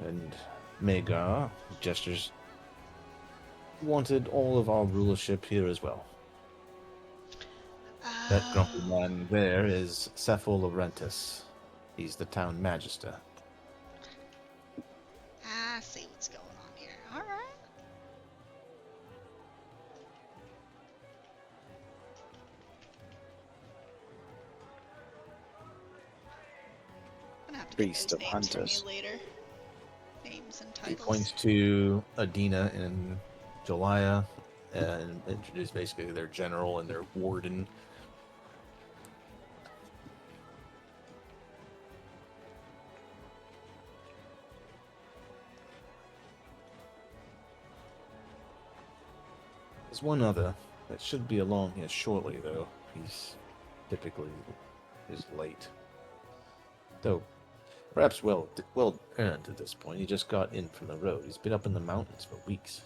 Speaker 1: And Magar gestures. Wanted all of our rulership here as well. That grumpy man there is Cephal Laurentis. He's the town magister.
Speaker 2: I see what's going on here. All right. I'm gonna have to get
Speaker 3: Priest
Speaker 2: those
Speaker 3: of
Speaker 2: names from
Speaker 3: Hunters.
Speaker 2: you later. Names and
Speaker 1: He
Speaker 2: titles.
Speaker 1: points to Adina and Joliah and introduces basically their general and their warden. There's one other that should be along here shortly, though. He's typically is late. Though, perhaps well earned at this point. He just got in from the road. He's been up in the mountains for weeks.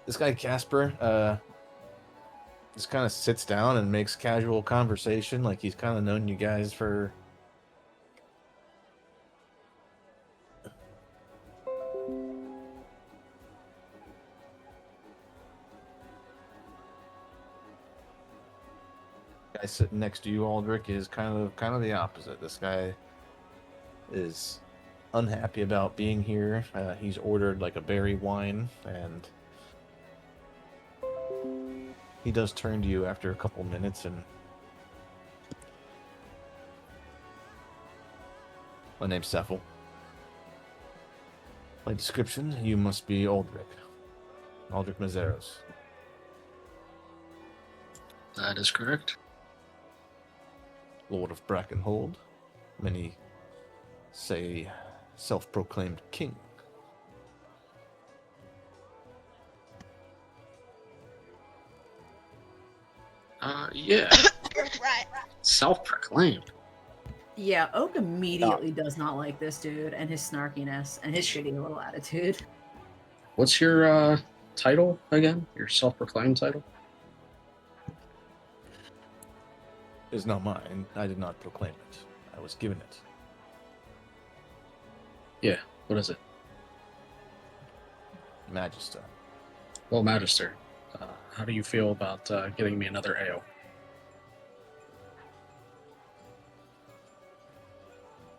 Speaker 1: This guy Casper, just kind of sits down and makes casual conversation, like he's kind of known you guys for. Guy sitting next to you, Aldrich, is kind of the opposite. This guy is unhappy about being here. He's ordered like a berry wine, and he does turn to you after a couple minutes and. My name's Cephal. By description, you must be Aldrich. Aldrich Mazeros.
Speaker 4: That is correct.
Speaker 1: Lord of Brackenhold. Many say self-proclaimed king.
Speaker 4: Yeah.
Speaker 2: Right.
Speaker 4: Self-proclaimed.
Speaker 6: Yeah, Oak immediately does not like this dude and his snarkiness and his shitty little attitude.
Speaker 4: What's your title again? Your self-proclaimed title?
Speaker 1: It is not mine. I did not proclaim it. I was given it.
Speaker 4: Yeah. What is it?
Speaker 1: Magister.
Speaker 4: Well, Magister, how do you feel about getting me another ale?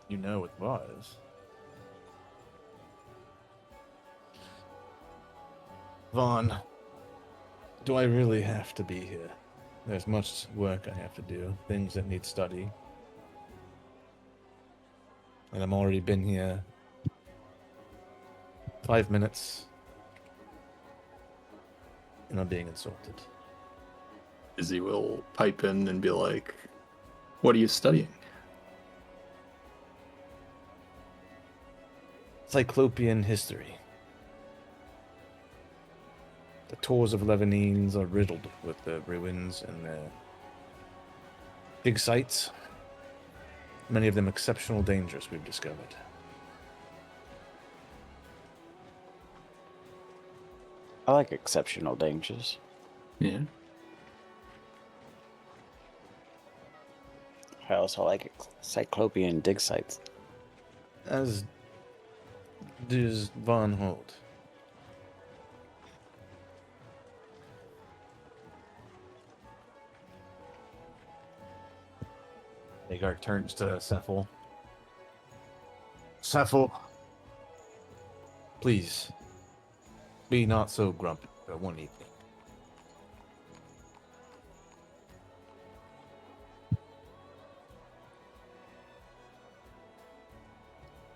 Speaker 1: You know it was. Vaughn, do I really have to be here? There's much work I have to do, things that need study. And I've already been here 5 minutes, and I'm being insulted.
Speaker 5: Izzy will pipe in and be like, "What are you studying?"
Speaker 1: Cyclopean history. The tours of Levanines are riddled with the ruins and the dig sites. Many of them exceptional dangers we've discovered.
Speaker 3: I like exceptional dangers.
Speaker 5: Yeah.
Speaker 3: I also like cyclopean dig sites.
Speaker 1: As does Von hold? Agar turns to Cephal. Cephal, please, be not so grumpy for one evening.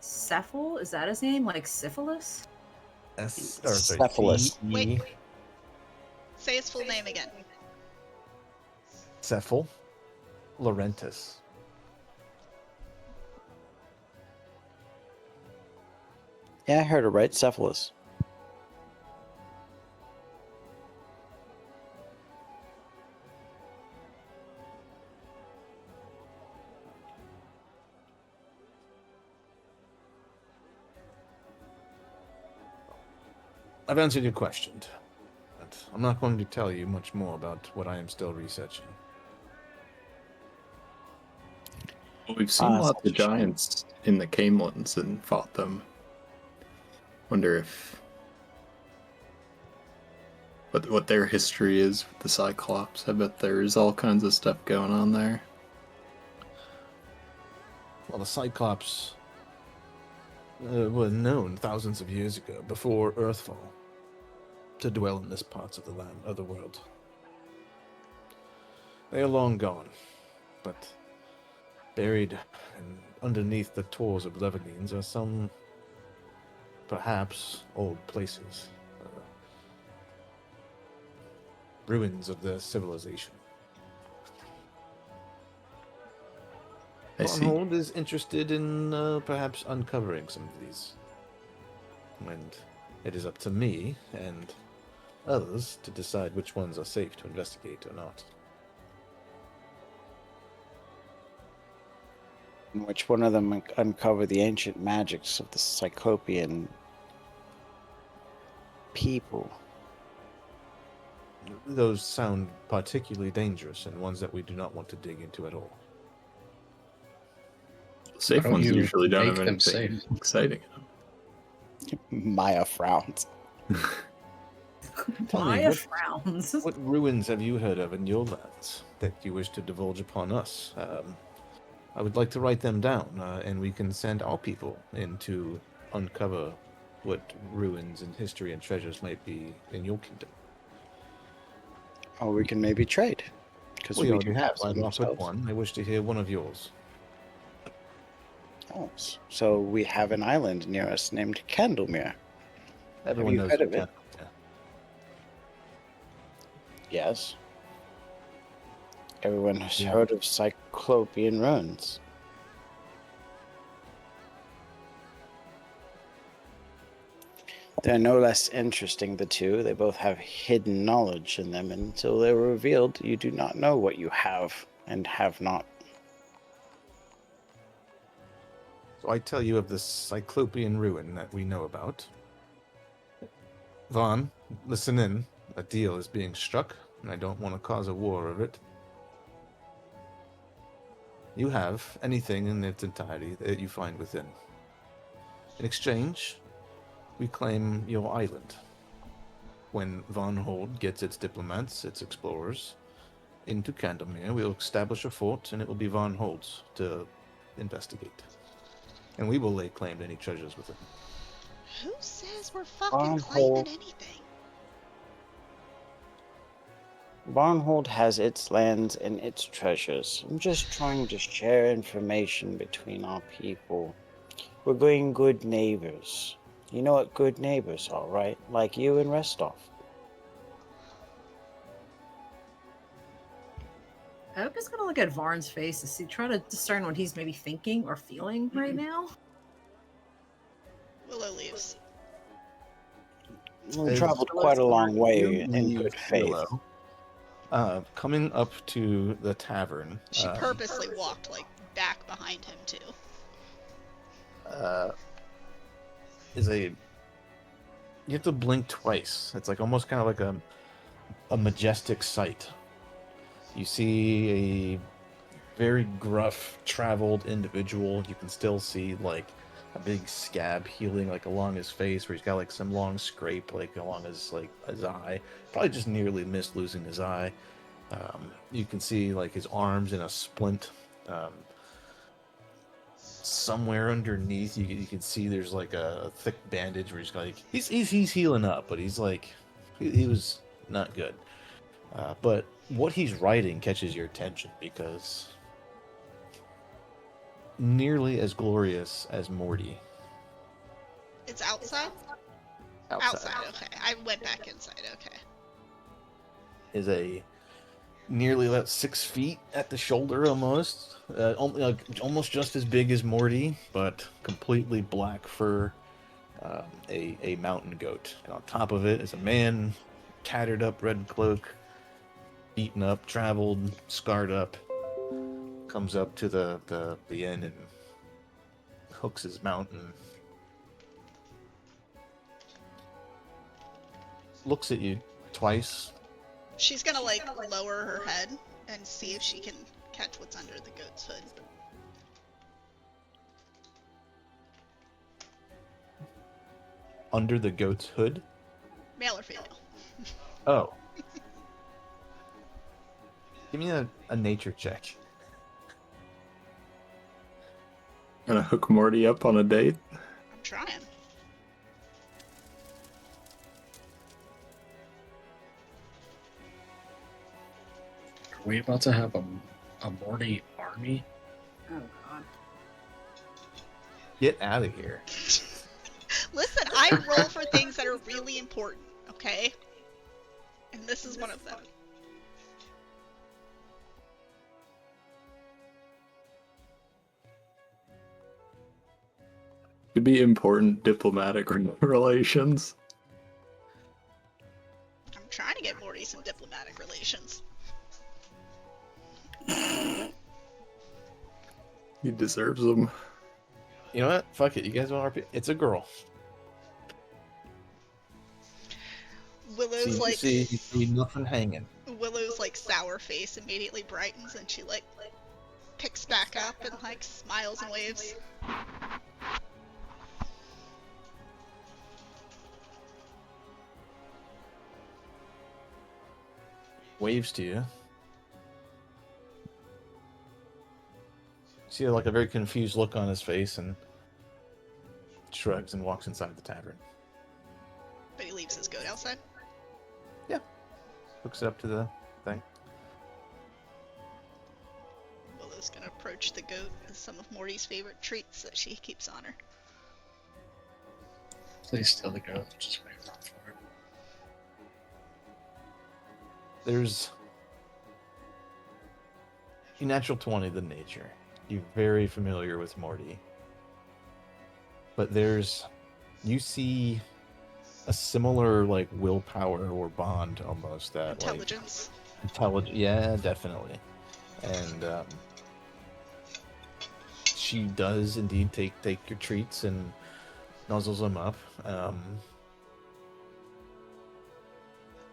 Speaker 6: Cephal? Is that his name? Like syphilis?
Speaker 3: Cephalus.
Speaker 2: Wait. Say his full name again.
Speaker 1: Cephal Laurentis.
Speaker 3: Yeah, I heard it right. Cephalus.
Speaker 1: I've answered your question, but I'm not going to tell you much more about what I am still researching.
Speaker 5: Well, we've seen lots of
Speaker 3: such a shame.
Speaker 5: giants in the Camelins and fought them. Wonder if what their history is with the Cyclops. I bet there's all kinds of stuff going on there.
Speaker 1: Well, the Cyclops were known thousands of years ago, before Earthfall, to dwell in this parts of the land, of the world. They are long gone, but buried and underneath the tors of Levagines are some, perhaps, old places. Ruins of their civilization.
Speaker 5: I see.
Speaker 1: Hold is interested in perhaps uncovering some of these. And it is up to me and others to decide which ones are safe to investigate or not.
Speaker 3: In which one of them uncover the ancient magics of the Cyclopean people.
Speaker 1: Those sound particularly dangerous and ones that we do not want to dig into at all.
Speaker 5: Safe
Speaker 4: How
Speaker 5: ones
Speaker 4: you
Speaker 5: usually don't
Speaker 4: make
Speaker 5: have
Speaker 4: them
Speaker 5: anything
Speaker 4: safe?
Speaker 5: exciting in
Speaker 3: Maya frowns.
Speaker 5: them.
Speaker 1: Tell me,
Speaker 6: Maya
Speaker 1: what-
Speaker 6: frowns.
Speaker 1: What ruins have you heard of in your lands that you wish to divulge upon us? I would like to write them down, and we can send our people in to uncover what ruins and history and treasures might be in your kingdom.
Speaker 3: Or we can maybe trade. Because we
Speaker 1: already
Speaker 3: do have
Speaker 1: I'd
Speaker 3: some
Speaker 1: offered
Speaker 3: ourselves.
Speaker 1: one. I wish to hear one of yours.
Speaker 3: Oh, so we have an island near us named Candlemere.
Speaker 1: Everyone
Speaker 3: you
Speaker 1: knows
Speaker 3: heard
Speaker 1: you
Speaker 3: of it?
Speaker 1: can't. Yeah.
Speaker 3: Yes. Everyone has
Speaker 1: Yeah.
Speaker 3: heard of Cyclopean ruins. They're no less interesting, the two. They both have hidden knowledge in them, and until they're revealed, you do not know what you have and have not.
Speaker 1: So I tell you of this Cyclopean ruin that we know about. Vaughn, listen in. A deal is being struck, and I don't want to cause a war of it. You have anything in its entirety that you find within. In exchange, we claim your island. When Von Hold gets its diplomats, its explorers, into Candlemere, we'll establish a fort, and it will be Von Hold's to investigate. And we will lay claim to any treasures within.
Speaker 2: Who says we're fucking
Speaker 3: Barnhole.
Speaker 2: claiming anything?
Speaker 3: Barnhold has its lands and its treasures. I'm just trying to share information between our people. We're being good neighbors. You know what good neighbors are, right? Like you and Restov.
Speaker 6: I hope he's gonna look at Varn's face to see, try to discern what he's maybe thinking or feeling right now.
Speaker 2: Willow leaves.
Speaker 3: We
Speaker 1: As
Speaker 3: traveled quite a long way
Speaker 1: You
Speaker 3: in
Speaker 1: leave
Speaker 3: good faith.
Speaker 1: Willow. Coming up to the tavern,
Speaker 2: She purposely walked like back behind him too.
Speaker 1: is a. You have to blink twice. It's like almost kind of like a majestic sight. You see a very gruff, traveled individual. You can still see like a big scab healing like along his face, where he's got like some long scrape like along his eye. Probably just nearly missed losing his eye. You can see like his arms in a splint. Somewhere underneath, you can see there's like a thick bandage where he's healing up, but he's like he was not good. But what he's writing catches your attention because nearly as glorious as Morty.
Speaker 2: It's outside?
Speaker 1: Outside.
Speaker 2: Okay. I went back inside. Okay.
Speaker 1: Is a nearly about 6 feet at the shoulder, almost almost just as big as Morty, but completely black fur. A mountain goat, and on top of it is a man, tattered up red cloak, beaten up, traveled, scarred up. Comes up to the inn and hooks his mount and looks at you twice.
Speaker 2: She's gonna like lower her head and see if she can catch what's under the goat's hood.
Speaker 1: Under the goat's hood?
Speaker 2: Male or female?
Speaker 1: Oh. Give me a nature check.
Speaker 5: Gonna hook Morty up on a date?
Speaker 2: I'm trying.
Speaker 4: Are we about to have a Morty army?
Speaker 6: Oh god.
Speaker 1: Get out of here.
Speaker 2: Listen, I roll for things that are really important, okay? And this is one of them.
Speaker 5: Could be important diplomatic relations.
Speaker 2: I'm trying to get Morty some diplomatic relations.
Speaker 5: He deserves them.
Speaker 1: You know what? Fuck it. You guys want RP? It's a girl.
Speaker 2: Willow's
Speaker 1: You see nothing hanging.
Speaker 2: Willow's like sour face immediately brightens and she like picks back up and like smiles and waves.
Speaker 1: Waves to you. See like a very confused look on his face and shrugs and walks inside the tavern.
Speaker 2: But he leaves his goat outside.
Speaker 1: Hooks it up to the thing.
Speaker 2: Willow's gonna approach the goat with some of Morty's favorite treats that she keeps on her.
Speaker 4: Please steal the goat. Just wait around for it.
Speaker 1: There's a natural 20 the nature. You're very familiar with Morty. But you see a similar like willpower or bond almost that
Speaker 2: Intelligence.
Speaker 1: Yeah, definitely. And she does indeed take your treats and nuzzles them up.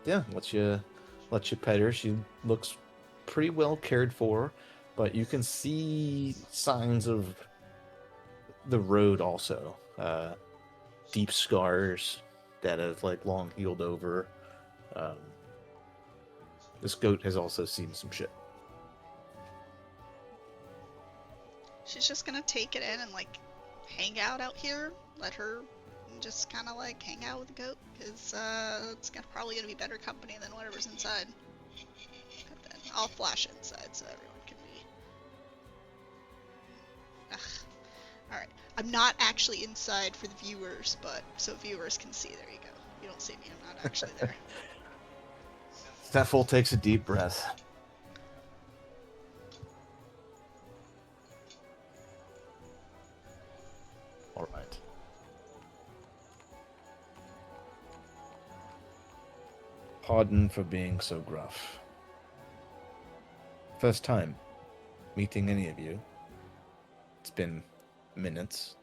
Speaker 1: Yeah, let you pet her. She looks pretty well cared for, but you can see signs of the road also. Deep scars that have like long healed over. This goat has also seen some shit.
Speaker 2: She's just gonna take it in and like hang out here. Let her just kind of like hang out with the goat, because it's probably gonna be better company than whatever's inside. And then I'll flash inside so everyone can be. Ugh. All right. I'm not actually inside for the viewers, but so viewers can see. There you go. You don't see me. I'm not actually there.
Speaker 1: Steffel takes a deep breath. All right. Pardon for being so gruff. First time meeting any of you. It's been minutes.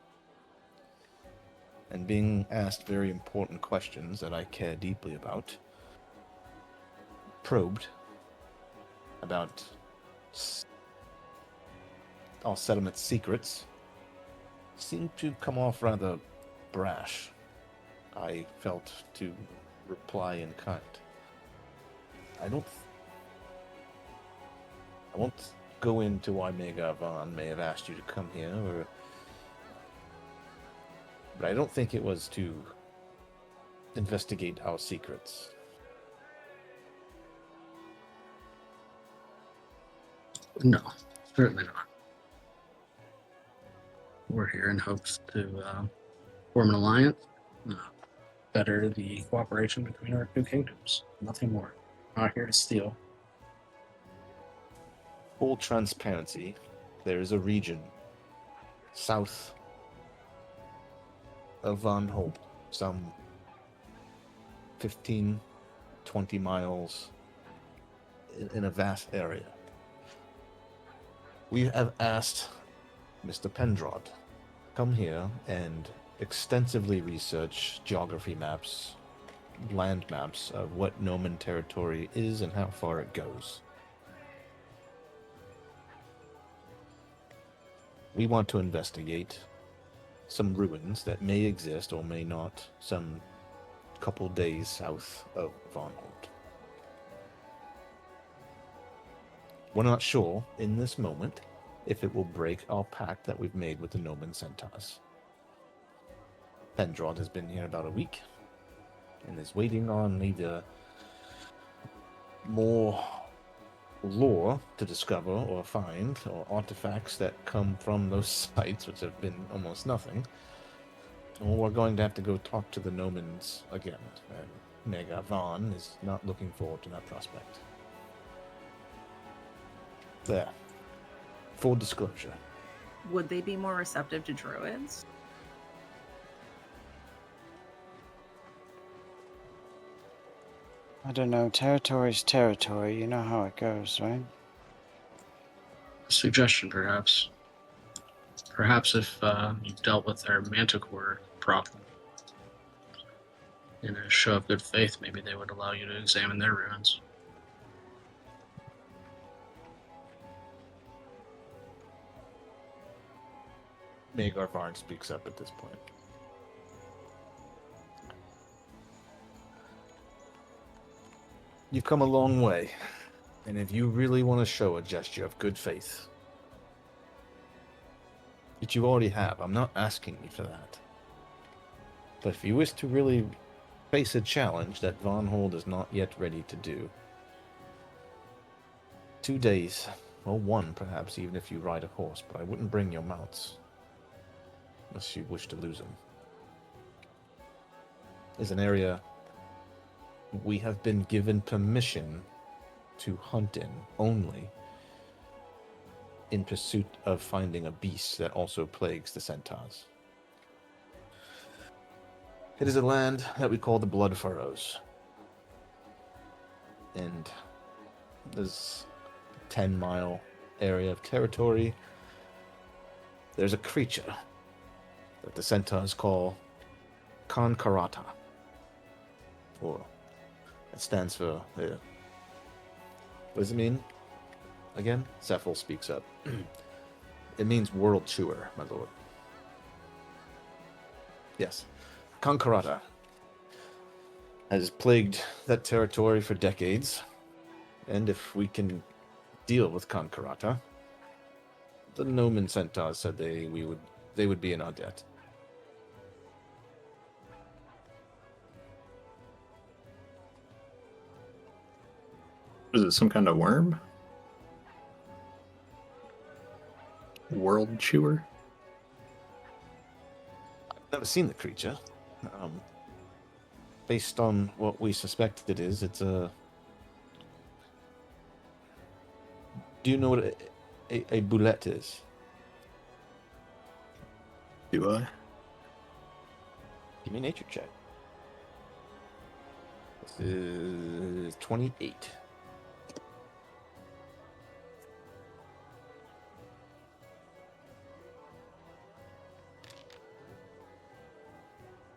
Speaker 1: And being asked very important questions that I care deeply about. Probed about all settlement secrets. seemed to come off rather brash. I felt to reply in kind. I won't go into why Magar Von may have asked you to come here, but I don't think it was to investigate our secrets.
Speaker 4: No, certainly not. We're here in hopes to form an alliance, better the cooperation between our two kingdoms. Nothing more. Not here to steal.
Speaker 1: Full transparency, there is a region south of Von Hope, some 15, 20 miles in a vast area. We have asked Mr. Pendraud come here and extensively research geography maps, land maps of what Noman territory is and how far it goes. We want to investigate some ruins that may exist or may not some couple days south of Von Holt. We're not sure in this moment if it will break our pact that we've made with the Noman Centaurs. Pendraud has been here about a week and is waiting on either more lore to discover or find, or artifacts that come from those sites, which have been almost nothing, or we're going to have to go talk to the Nomans again, and Magar Von is not looking forward to that prospect. There. Full disclosure.
Speaker 6: Would they be more receptive to druids?
Speaker 3: I don't know. Territory's territory. You know how it goes, right?
Speaker 4: Suggestion, perhaps. Perhaps if you've dealt with their manticore problem in a show of good faith, maybe they would allow you to examine their ruins.
Speaker 1: Magar Varn speaks up at this point. You've come a long way, and if you really want to show a gesture of good faith, which you already have, I'm not asking you for that. But if you wish to really face a challenge that Von Hold is not yet ready to do, 2 days, or one perhaps, even if you ride a horse, but I wouldn't bring your mounts, unless you wish to lose them, is an area we have been given permission to hunt in only in pursuit of finding a beast that also plagues the centaurs. It is a land that we call the Blood Furrows. And there's a 10-mile area of territory. There's a creature that the centaurs call Konkarata. Or it stands for... what does it mean? Again? Cephal speaks up. It means world chewer, my lord. Yes. Konkarata has plagued that territory for decades, and if we can deal with Konkarata, the Noman Centaurs said they would be in our debt.
Speaker 5: Is it some kind of worm? World chewer?
Speaker 1: I've never seen the creature. Based on what we suspect it is, it's a... Do you know what a boulette is?
Speaker 5: Do I?
Speaker 1: Give me a nature check. This is 28.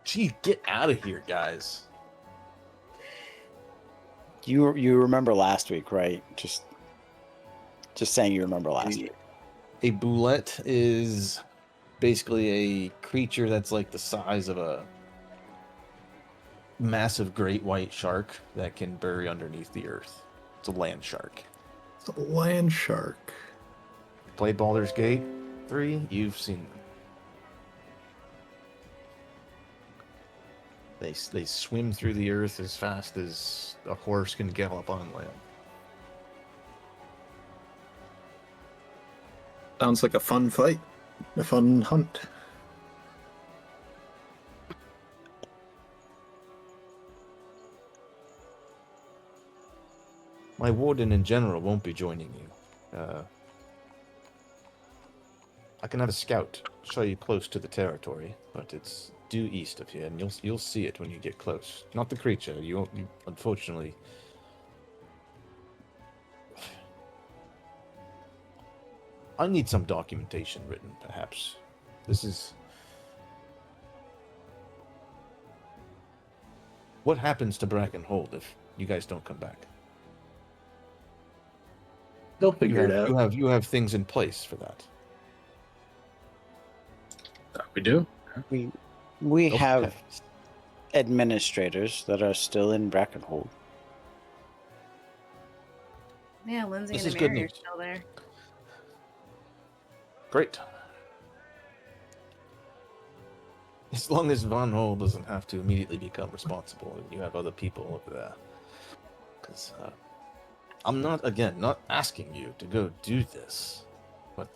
Speaker 1: Gee, get out of here, guys.
Speaker 3: You remember last week, right? Just saying you remember last week.
Speaker 1: A boulette is basically a creature that's like the size of a massive great white shark that can bury underneath the earth. It's a land shark.
Speaker 5: It's a land shark.
Speaker 1: Played Baldur's Gate 3, you've seen them. They swim through the earth as fast as a horse can gallop on land.
Speaker 5: Sounds like a fun fight. A fun hunt.
Speaker 1: My warden in general won't be joining you. I can have a scout show you close to the territory, but it's due east of here, and you'll see it when you get close. Not the creature. You unfortunately. I need some documentation written, perhaps. This is. What happens to Brackenhold if you guys don't come back?
Speaker 5: They'll figure it out.
Speaker 1: You have things in place for that.
Speaker 4: We do.
Speaker 3: We
Speaker 1: Okay.
Speaker 3: have administrators that are still in Brackenhold.
Speaker 6: Yeah, Lindsay
Speaker 1: This
Speaker 6: and
Speaker 1: is good
Speaker 6: Mary are
Speaker 1: news.
Speaker 6: still there.
Speaker 1: Great. As long as Von Hole doesn't have to immediately become responsible, and you have other people over there. Because I'm not asking you to go do this, but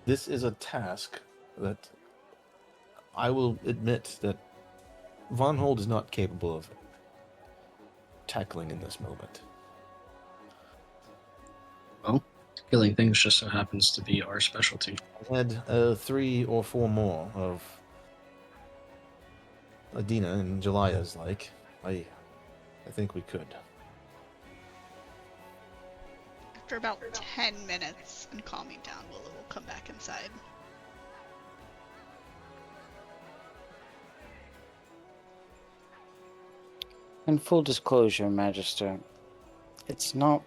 Speaker 1: this is a task that I will admit that Von Hold is not capable of tackling in this moment.
Speaker 4: Well, killing things just so happens to be our specialty.
Speaker 1: I had 3 or 4 more of Adina and Jelia's like. I think we could.
Speaker 2: After about 10 minutes and calming down, we'll come back inside.
Speaker 3: In full disclosure, Magister, it's not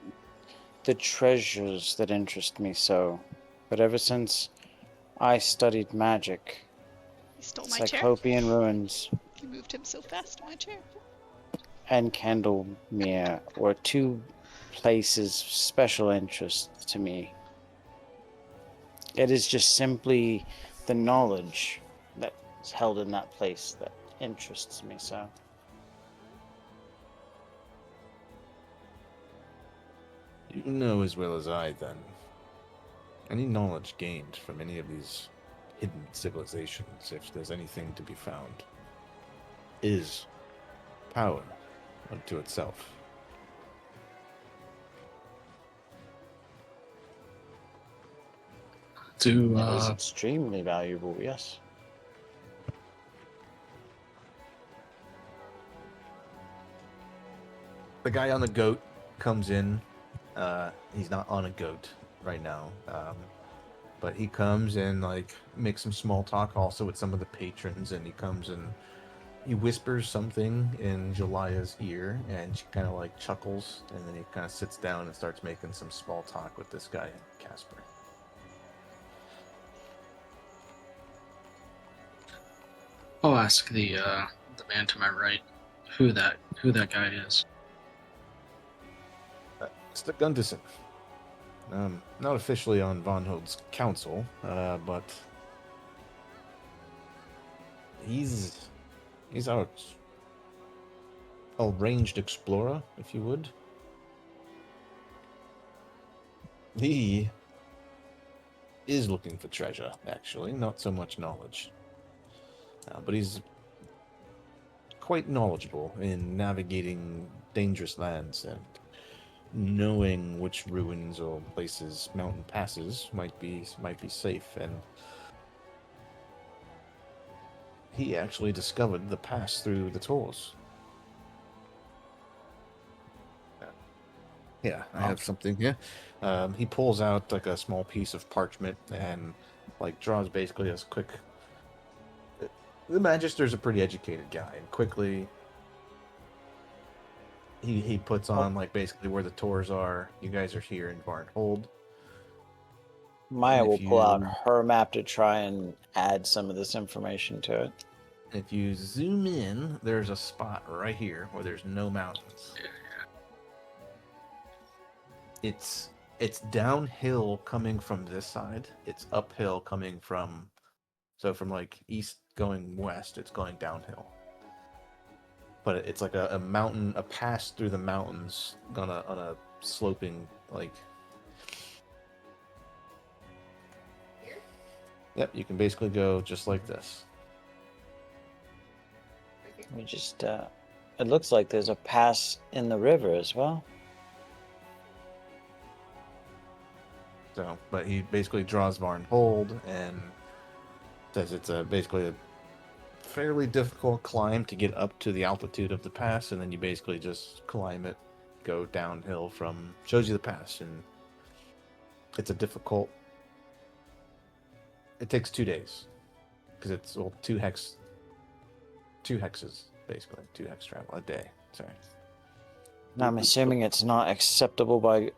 Speaker 3: the treasures that interest me so, but ever since I studied magic,
Speaker 2: He stole my chair.
Speaker 3: Cyclopean ruins
Speaker 2: He moved him so fast to my chair.
Speaker 3: and Candlemere were two places of special interest to me. It is just simply the knowledge that is held in that place that interests me so.
Speaker 1: You know as well as I, then. Any knowledge gained from any of these hidden civilizations, if there's anything to be found, is power unto itself.
Speaker 3: It is extremely valuable, yes.
Speaker 1: The guy on the goat comes in. He's not on a goat right now, but he comes and like makes some small talk also with some of the patrons, and he comes and he whispers something in Jelia's ear, and she kind of like chuckles, and then he kind of sits down and starts making some small talk with this guy, Casper.
Speaker 4: I'll ask the man to my right who that guy is.
Speaker 1: Mr. Gunderson. Not officially on Von Hold's council, but he's our ranged explorer, if you would. He is looking for treasure, actually, not so much knowledge. But he's quite knowledgeable in navigating dangerous lands and knowing which ruins or places, mountain passes might be safe, and he actually discovered the pass through the Tors. Yeah, I have something here. He pulls out like a small piece of parchment and like draws basically as quick. The Magister's a pretty educated guy, and quickly he puts on like basically where the Tors are. You guys are here in Varnhold.
Speaker 3: Maya
Speaker 1: And
Speaker 3: will
Speaker 1: if
Speaker 3: pull out
Speaker 1: you-
Speaker 3: her map to try and add some of this information to it.
Speaker 1: If you zoom in, there's a spot right here where there's no mountains. It's downhill coming from this side. It's uphill coming from, so from like east going west, it's going downhill. But it's like a mountain, a pass through the mountains on a sloping like. Yep, you can basically go just like this.
Speaker 3: We just, it looks like there's a pass in the river as well.
Speaker 1: So, but he basically draws Varnhold and says it's basically a fairly difficult climb to get up to the altitude of the pass, and then you basically just climb it, go downhill from, shows you the pass, and it's a difficult. It takes 2 days because it's two hexes basically, 2 hex travel a day. Sorry.
Speaker 3: Now I'm assuming it's not accessible by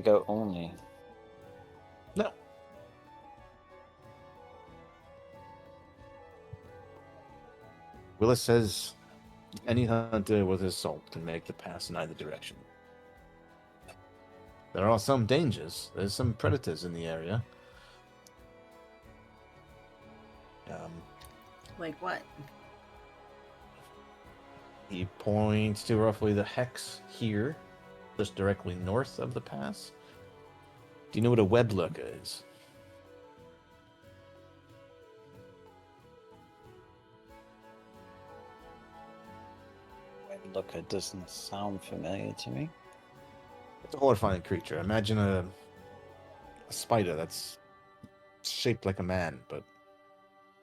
Speaker 3: goat only.
Speaker 1: No. Willis says any hunter with his salt can make the pass in either direction. There are some dangers. There's some predators in the area.
Speaker 6: Like what?
Speaker 1: He points to roughly the hex here, just directly north of the pass. Do you know what a web lurker is?
Speaker 3: Look, it doesn't sound familiar to me.
Speaker 1: It's a horrifying creature. Imagine a spider that's shaped like a man, but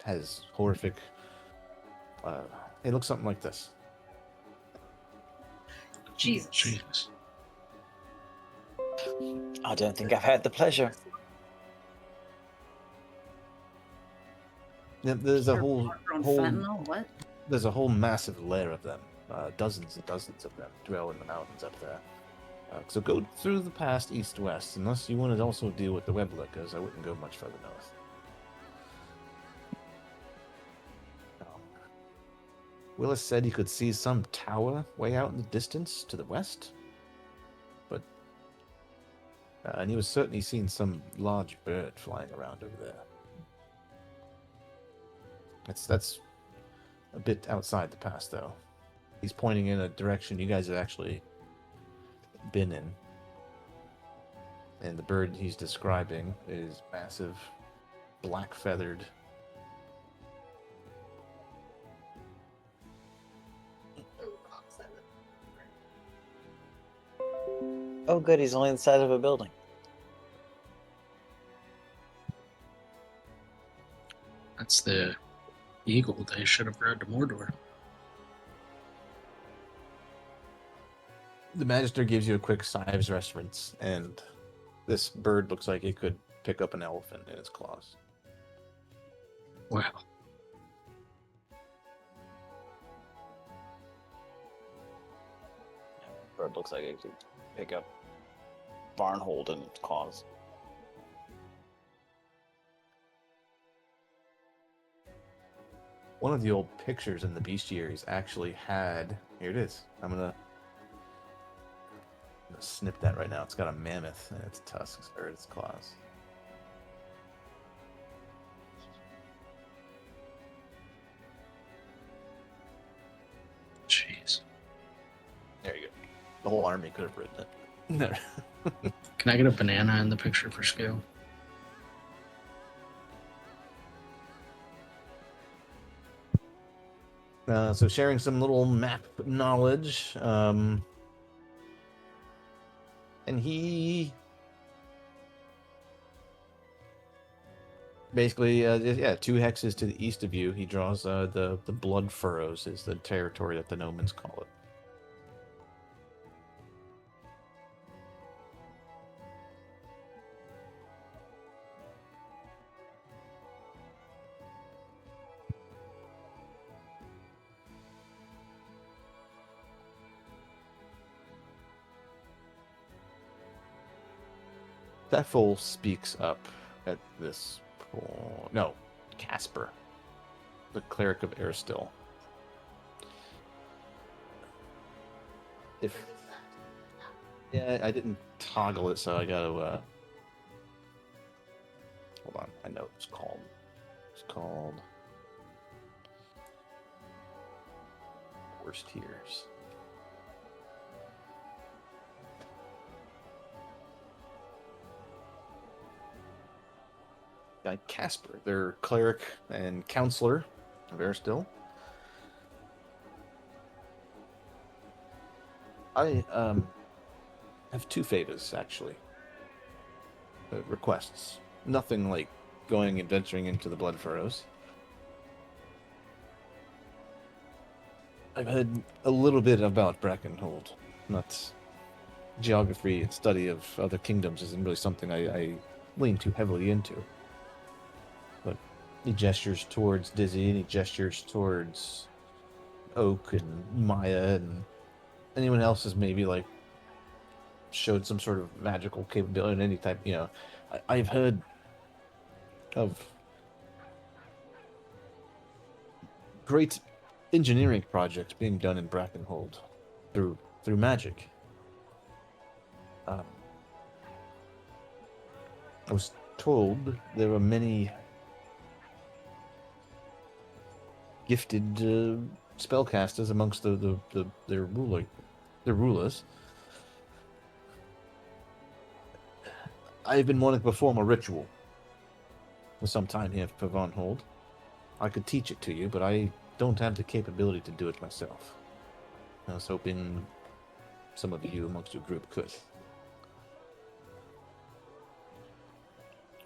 Speaker 1: has horrific. It looks something like this.
Speaker 6: Jesus.
Speaker 4: Jesus.
Speaker 3: I don't think I've had the pleasure.
Speaker 1: There's a
Speaker 6: Sure,
Speaker 1: whole
Speaker 6: on fentanyl? What?
Speaker 1: there's a whole massive layer of them. Dozens and dozens of them dwell in the mountains up there. So go through the pass east-west. Unless you want to also deal with the web lurkers, I wouldn't go much further north. Willis said he could see some tower way out in the distance to the west, but and he was certainly seeing some large bird flying around over there. That's a bit outside the pass, though. He's pointing in a direction you guys have actually been in, and the bird he's describing is massive, black-feathered.
Speaker 3: Oh, good, he's only the size of a building.
Speaker 4: That's the eagle they should have bred to Mordor.
Speaker 1: The Magister gives you a quick Sives reference, and this bird looks like it could pick up an elephant in its claws.
Speaker 4: Wow.
Speaker 3: Bird looks like it could pick up Varnhold in its claws.
Speaker 1: One of the old pictures in the bestiaries actually had. Here it is. I'm gonna snip that right now. It's got a mammoth in its tusks or its claws.
Speaker 4: Jeez.
Speaker 1: There you go. The whole army could have written it. No.
Speaker 4: Can I get a banana in the picture for scale?
Speaker 1: So sharing some little map knowledge. And he basically, 2 hexes to the east of you, he draws the blood furrows is the territory that the Nomans call it. Thefel speaks up at this point. No, Casper, the cleric of Airstill. Yeah, I didn't toggle it, so I gotta, hold on, I know it's called. It's called Worst Tears. Guy Casper, their cleric and counselor of Airstill. I have two favors, actually. Requests. Nothing like going and venturing into the Blood Furrows. I've heard a little bit about Brackenhold. Not geography and study of other kingdoms isn't really something I lean too heavily into. But he gestures towards Dizzy, and he gestures towards Oak and Maya, and anyone else has maybe like showed some sort of magical capability in any type. I've heard of great engineering projects being done in Brackenhold through magic. I was told there were many gifted spellcasters amongst their rulers. I've been wanting to perform a ritual for some time here for Von Hold. I could teach it to you, but I don't have the capability to do it myself. I was hoping some of you amongst your group could.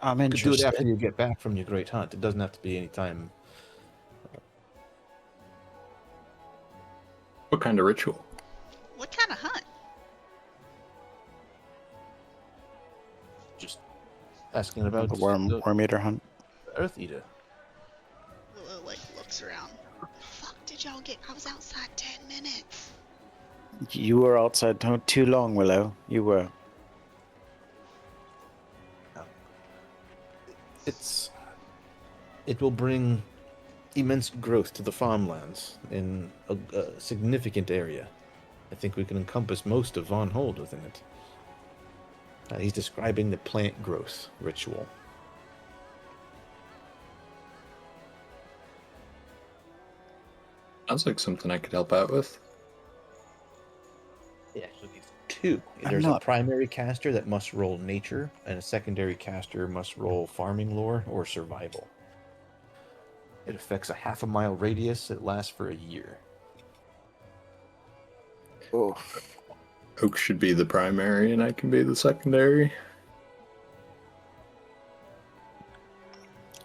Speaker 3: I'm
Speaker 1: You could do it
Speaker 3: interested.
Speaker 1: after you get back from your great hunt. It doesn't have to be any time.
Speaker 5: What kind of ritual?
Speaker 2: What kind of hunt?
Speaker 1: Just asking about
Speaker 3: The worm eater hunt.
Speaker 1: Earth Eater.
Speaker 2: Willow like looks around. The fuck did y'all get? I was outside 10 minutes.
Speaker 3: You were outside too long, Willow. You were.
Speaker 1: It will bring immense growth to the farmlands in a significant area. I think we can encompass most of Von Hold within it. He's describing the plant growth ritual.
Speaker 5: Sounds like something I could help out with.
Speaker 1: Yeah, so these two. There's a primary caster that must roll nature, and a secondary caster must roll farming lore or survival. It affects a half-a-mile radius. It lasts for a year.
Speaker 3: Oh.
Speaker 5: Oak should be the primary, and I can be the secondary.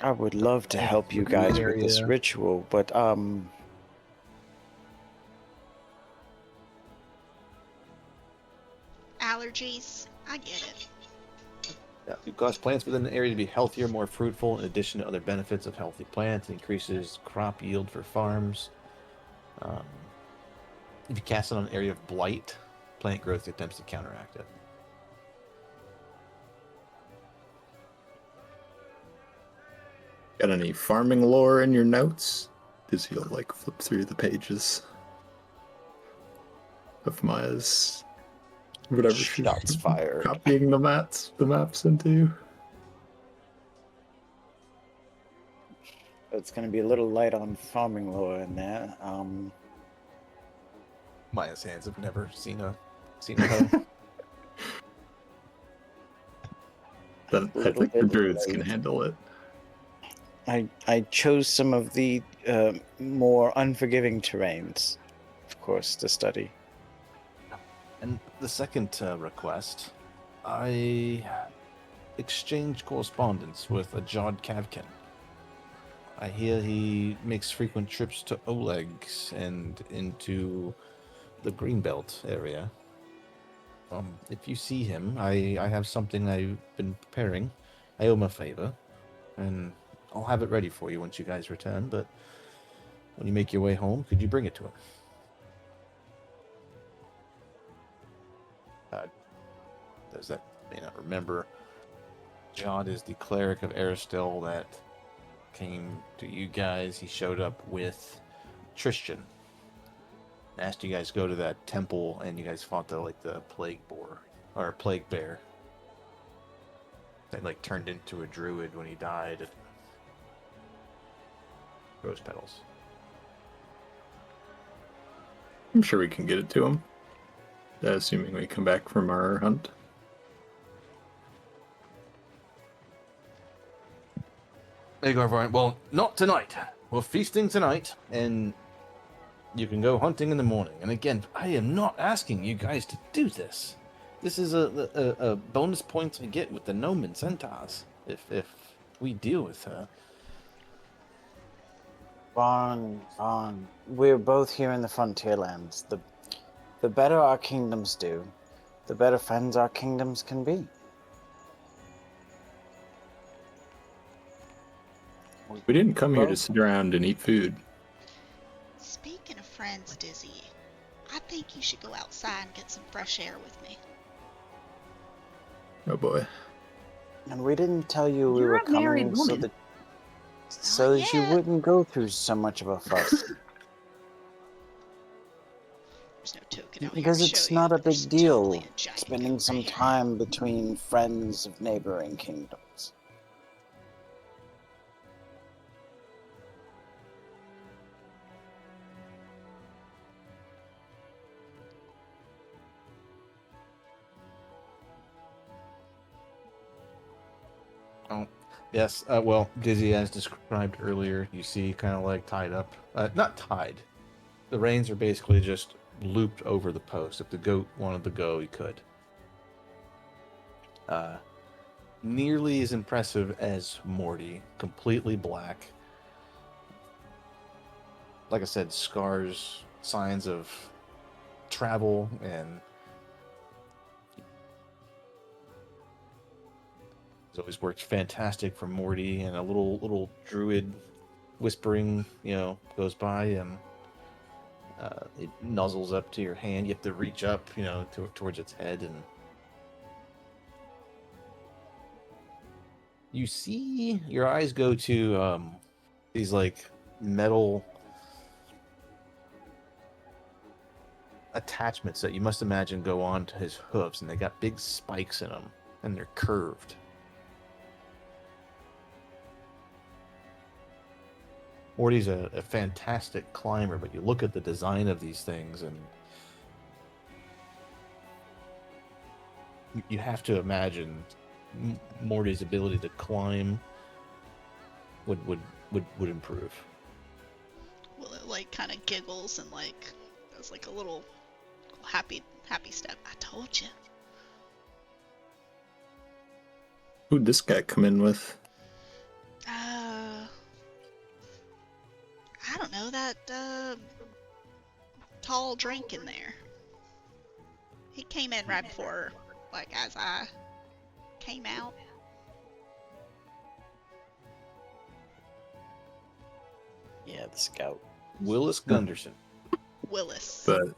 Speaker 3: I would love to help you guys with this ritual, but
Speaker 2: Allergies. I get it.
Speaker 1: Yeah, you cause plants within the area to be healthier, more fruitful, in addition to other benefits of healthy plants. It increases crop yield for farms. If you cast it on an area of blight, plant growth attempts to counteract it.
Speaker 5: Got any farming lore in your notes? Does he'll like flip through the pages of Maya's whatever
Speaker 3: shots
Speaker 5: she's
Speaker 3: fired.
Speaker 5: copying the maps into?
Speaker 3: It's going to be a little light on farming lore in there.
Speaker 1: Maya's hands have never seen a hoe.
Speaker 5: But I think the druids can handle it.
Speaker 3: I chose some of the more unforgiving terrains, of course, to study.
Speaker 1: And the second request, I exchanged correspondence with a Jod Kavkin. I hear he makes frequent trips to Oleg's and into the Greenbelt area. If you see him, I have something I've been preparing. I owe him a favor, and I'll have it ready for you once you guys return, but when you make your way home, could you bring it to him? Those that may not remember, Jod is the cleric of Aristil that came to you guys. He showed up with Tristan. Asked you guys to go to that temple, and you guys fought the plague boar or plague bear. That turned into a druid when he died. At Rose petals.
Speaker 5: I'm sure we can get it to him. Assuming we come back from our hunt.
Speaker 1: There you go, everyone. Well, not tonight. We're feasting tonight, and you can go hunting in the morning. And again, I am not asking you guys to do this. This is a bonus point to get with the Gnomon Centaurs if we deal with her.
Speaker 3: Vaughn, we're both here in the Frontierlands. The better our kingdoms do, the better friends our kingdoms can be.
Speaker 5: We didn't come here to sit around and eat food.
Speaker 2: Speaking of friends, Dizzy, I think you should go outside and get some fresh air with me.
Speaker 5: Oh boy.
Speaker 3: And we didn't tell you we
Speaker 6: You're
Speaker 3: were
Speaker 6: a married
Speaker 3: coming
Speaker 6: woman.
Speaker 3: so that you
Speaker 2: Yeah.
Speaker 3: wouldn't go through so much of a fuss.
Speaker 2: There's no token out
Speaker 3: Because
Speaker 2: here to
Speaker 3: it's
Speaker 2: show
Speaker 3: not
Speaker 2: you,
Speaker 3: a
Speaker 2: but there's
Speaker 3: big deal
Speaker 2: totally a giant
Speaker 3: spending
Speaker 2: goat
Speaker 3: some
Speaker 2: right here.
Speaker 3: time between friends of neighboring kingdoms.
Speaker 1: Oh, yes. Well, Dizzy, as described earlier, you see kind of tied up. Not tied. The reins are basically just looped over the post. If the goat wanted to go, he could. Nearly as impressive as Morty. Completely black. Like I said, scars, signs of travel, and it's always worked fantastic for Morty. And a little druid whispering, goes by, and it nuzzles up to your hand. You have to reach up, towards its head, and you see your eyes go to these metal attachments that you must imagine go on to his hooves, and they got big spikes in them, and they're curved. Morty's a fantastic climber, but you look at the design of these things, and you have to imagine Morty's ability to climb would improve.
Speaker 2: Well, it kind of giggles and does a little happy step. I told you.
Speaker 5: Who'd this guy come in with?
Speaker 2: I don't know, that tall drink in there. He came in right before, as I came out.
Speaker 3: Yeah, the scout.
Speaker 1: Willis Gunderson.
Speaker 2: Willis.
Speaker 5: But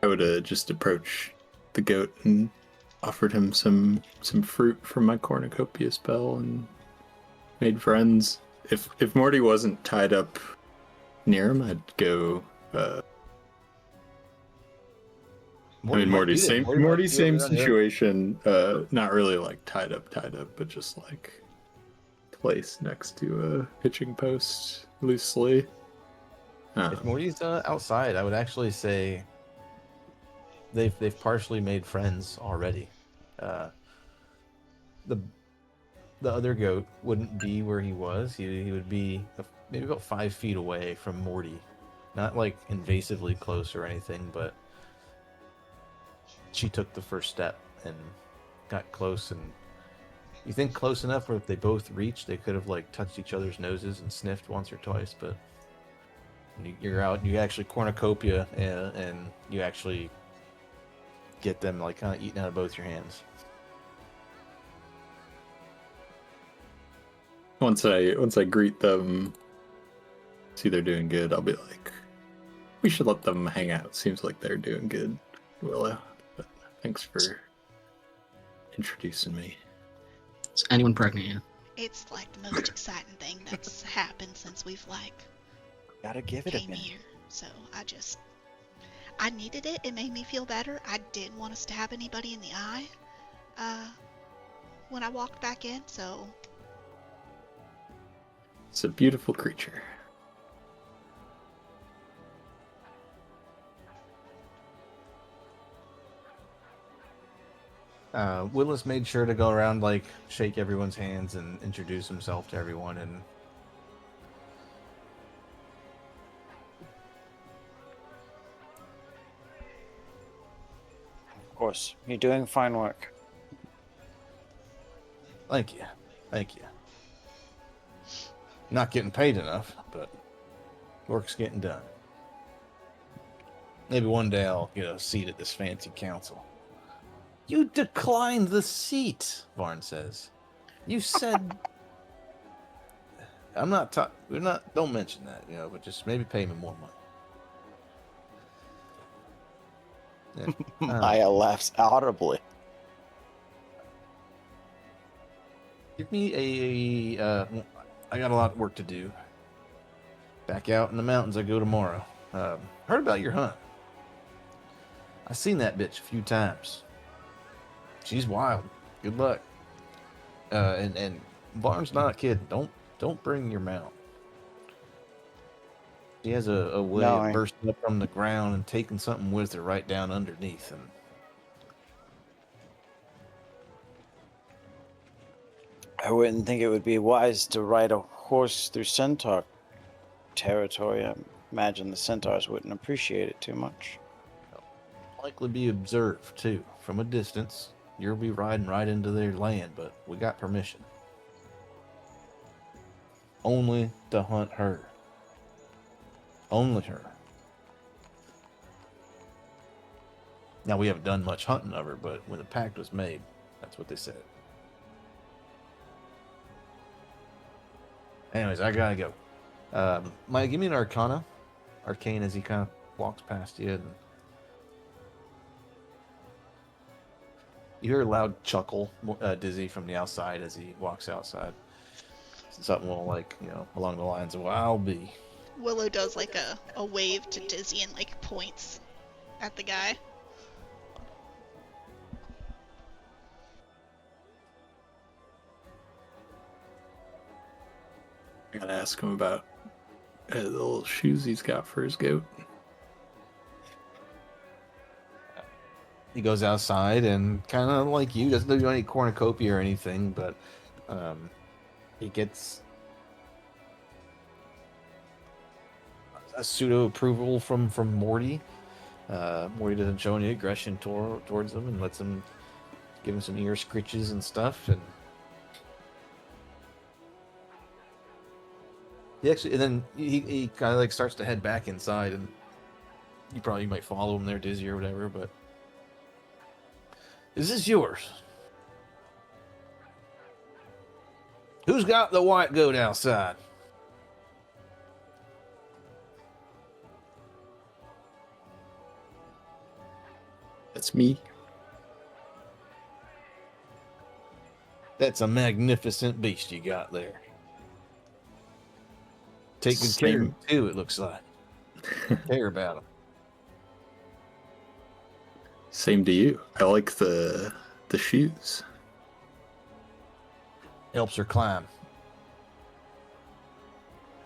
Speaker 5: I would just approach the goat and offered him some fruit from my cornucopia spell and made friends. If Morty wasn't tied up near him, I'd go. Morty's same situation. Not really tied up, but just placed next to a hitching post loosely.
Speaker 1: If Morty's outside, I would actually say they've partially made friends already. The other goat wouldn't be where he was. He would be maybe about 5 feet away from Morty, not invasively close or anything, but she took the first step and got close. And you think close enough where if they both reached, they could have touched each other's noses and sniffed once or twice, but you're out, you actually cornucopia, and you actually get them kind of eaten out of both your hands.
Speaker 5: Once I greet them, see they're doing good, I'll be like, we should let them hang out. Seems like they're doing good, Willow. But Thanks for introducing me.
Speaker 4: Is anyone pregnant yet?
Speaker 2: It's like the most exciting thing that's happened since we've like
Speaker 3: Gotta give it a
Speaker 2: came
Speaker 3: minute.
Speaker 2: here. So I needed it. It made me feel better. I didn't want to stab anybody in the eye when I walked back in, so
Speaker 5: It's a beautiful creature.
Speaker 1: Willis made sure to go around, like, shake everyone's hands and introduce himself to everyone, and
Speaker 3: Of course, you're doing fine work.
Speaker 1: thank you. Thank you. Not getting paid enough, but work's getting done. Maybe one day I'll get a seat at this fancy council. You declined the seat, Varn says. You said... I'm not talking... We're not... Don't mention that, but just maybe pay me more money. Yeah.
Speaker 3: Maya laughs audibly.
Speaker 1: Give me I got a lot of work to do. Back out in the mountains I go tomorrow. Heard about your hunt. I seen that bitch a few times. She's wild. Good luck. And Varn's not kidding. Don't bring your mount. She has a way of bursting up from the ground and taking something with her right down underneath. And
Speaker 3: I wouldn't think it would be wise to ride a horse through centaur territory. I imagine the centaurs wouldn't appreciate it too much.
Speaker 1: likely be observed, too. From a distance, you'll be riding right into their land, but we got permission. Only to hunt her. Only her. Now, we haven't done much hunting of her, but when the pact was made, that's what they said. Anyways, I gotta go. Mike, give me an Arcana. Arcane as he kind of walks past you. And you hear a loud chuckle, Dizzy, from the outside as he walks outside. Something like, along the lines of, well, I'll be.
Speaker 2: Willow does like a wave to Dizzy and like points at the guy.
Speaker 5: I gotta ask him about the little shoes he's got for his goat.
Speaker 1: He goes outside and kind of like you, doesn't do any cornucopia or anything, but he gets a pseudo approval from Morty. Morty doesn't show any aggression towards him and lets him give him some ear scritches and stuff. And then he kind of like starts to head back inside, and you probably might follow him there, Dizzy or whatever. But is this yours? Who's got the white goat outside?
Speaker 5: That's me.
Speaker 1: That's a magnificent beast you got there. Take good care of him too, it looks like. Care about him.
Speaker 5: Same to you. I like the shoes.
Speaker 1: Helps her climb.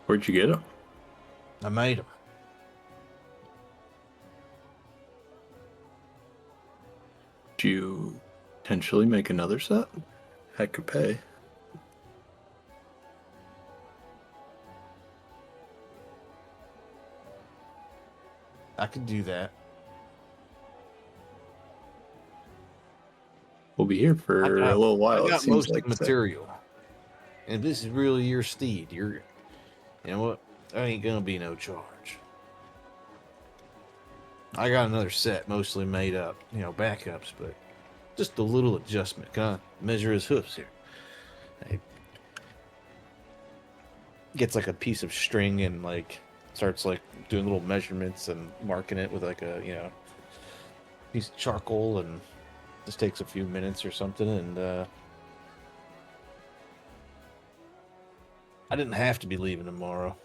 Speaker 5: Where'd you get them?
Speaker 1: I made him.
Speaker 5: Do you potentially make another set? I could pay.
Speaker 1: I could do that.
Speaker 5: We'll be here for a little while.
Speaker 1: I
Speaker 5: it
Speaker 1: got
Speaker 5: seems
Speaker 1: most
Speaker 5: like
Speaker 1: of the material. And if this is really your steed, you know what? That ain't gonna be no charge. I got another set, mostly made up, backups, but just a little adjustment. Kind of measure his hoofs here. He gets like a piece of string and starts doing little measurements and marking it with a piece of charcoal, and This takes a few minutes or something, and I didn't have to be leaving tomorrow.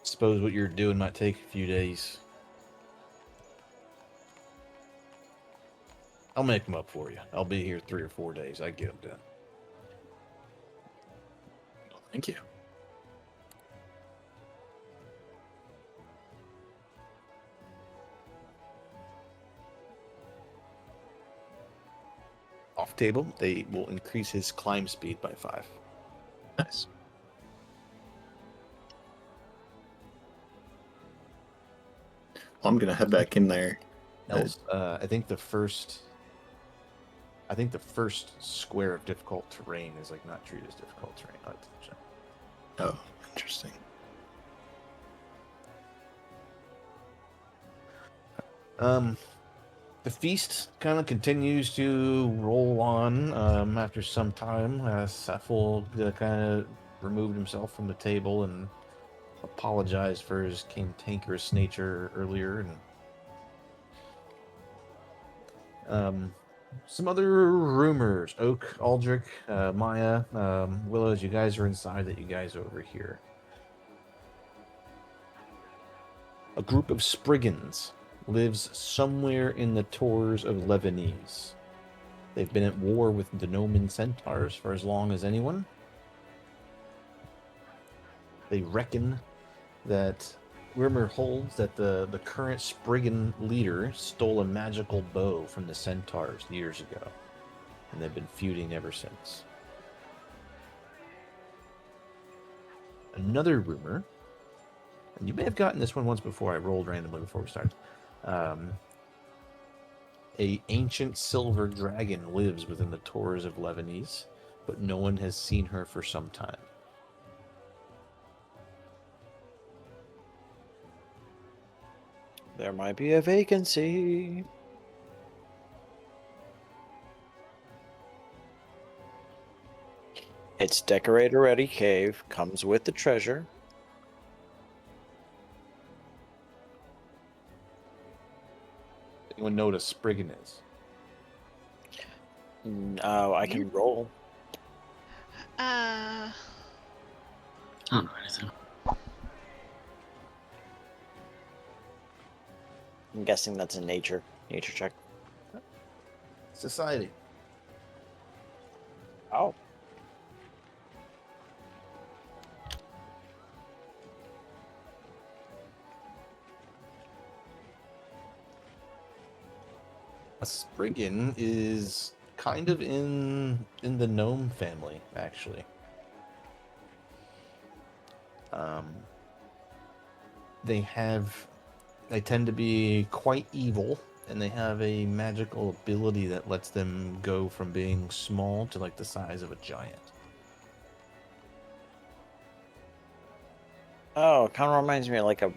Speaker 1: Suppose what you're doing might take a few days. I'll make them up for you. I'll be here 3 or 4 days. I get them done.
Speaker 5: Thank you.
Speaker 1: Off table, they will increase his climb speed by 5.
Speaker 5: Nice. Well, I'm gonna head back in there.
Speaker 1: Else, I think the first square of difficult terrain is like not treated as difficult terrain. I'll have to check.
Speaker 5: Oh, interesting.
Speaker 1: The feast kind of continues to roll on after some time. Sefel kind of removed himself from the table and apologized for his cantankerous nature earlier. And some other rumors. Oak, Aldrich, Maya, Willows, you guys are inside, that you guys are over here. A group of Spriggans lives somewhere in the tors of Lebanese. They've been at war with the Gnomon centaurs for as long as anyone. They reckon that rumor holds that the current Spriggan leader stole a magical bow from the centaurs years ago, and they've been feuding ever since. Another rumor, and you may have gotten this one once before, I rolled randomly before we started. A ancient silver dragon lives within the tors of Lebanese, but no one has seen her for some time.
Speaker 3: There might be a vacancy. It's decorator ready cave, comes with the treasure.
Speaker 1: Anyone know what a Spriggan is?
Speaker 3: I can roll.
Speaker 2: Uh,
Speaker 4: I don't know anything.
Speaker 3: I'm guessing that's a nature check.
Speaker 1: Society.
Speaker 3: Oh.
Speaker 1: A Spriggan is kind of in the gnome family, actually. They tend to be quite evil, and they have a magical ability that lets them go from being small to like the size of a giant.
Speaker 3: Oh, it kind of reminds me of like a...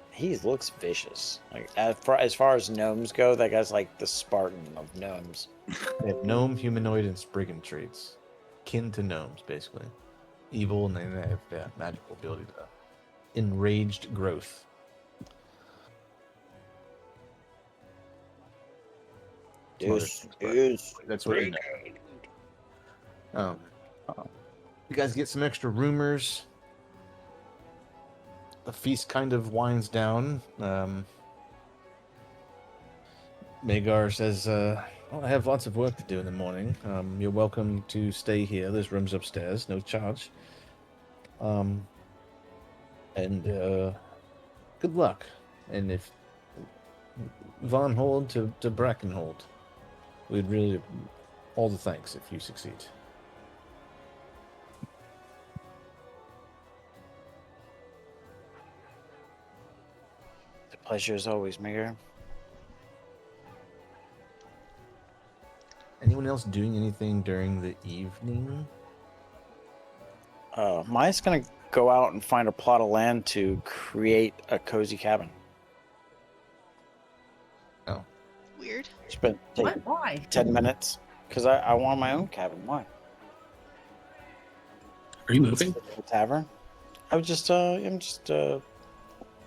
Speaker 3: He looks vicious. Like as far as gnomes go, that guy's like the Spartan of gnomes.
Speaker 1: They have gnome, humanoid, and Spriggan traits, kin to gnomes, basically. Evil, and then they have magical ability to enraged growth. That's what you know. You guys get some extra rumors. The feast kind of winds down. Magar says, well, I have lots of work to do in the morning. You're welcome to stay here. There's rooms upstairs, no charge. And good luck. And if Von Hold to Brackenhold, we'd really all the thanks if you succeed.
Speaker 3: The pleasure is always, Mayor.
Speaker 1: Anyone else doing anything during the evening?
Speaker 3: Maya's gonna go out and find a plot of land to create a cozy cabin.
Speaker 1: Oh.
Speaker 2: weird.
Speaker 3: Spend
Speaker 6: What? Why?
Speaker 3: 10 minutes because I want my own cabin. Why?
Speaker 4: Are you moving?
Speaker 3: The tavern. I'm just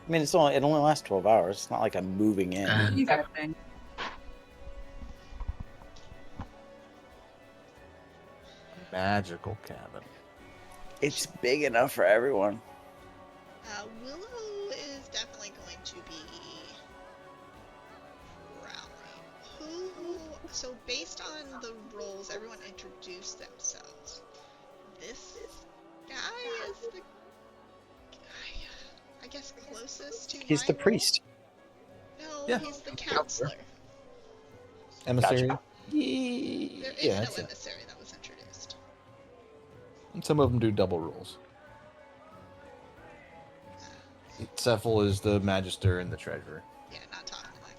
Speaker 3: I mean, it only lasts 12 hours. It's not like I'm moving in.
Speaker 6: Interesting.
Speaker 1: Magical cabin.
Speaker 3: It's big enough for everyone.
Speaker 2: Willow is definitely going to be Rowling. So based on the roles, everyone introduced themselves. This guy is the guy, I guess, closest to
Speaker 3: He's
Speaker 2: my
Speaker 3: the
Speaker 2: role?
Speaker 3: priest.
Speaker 2: No,
Speaker 1: Yeah.
Speaker 2: he's the counselor.
Speaker 1: Emissary?
Speaker 3: Gotcha.
Speaker 2: There is
Speaker 1: Yeah,
Speaker 2: no
Speaker 1: that's it.
Speaker 2: emissary that was introduced.
Speaker 1: And some of them do double roles. Cephal is the magister and the treasurer.
Speaker 2: Yeah, not talking to that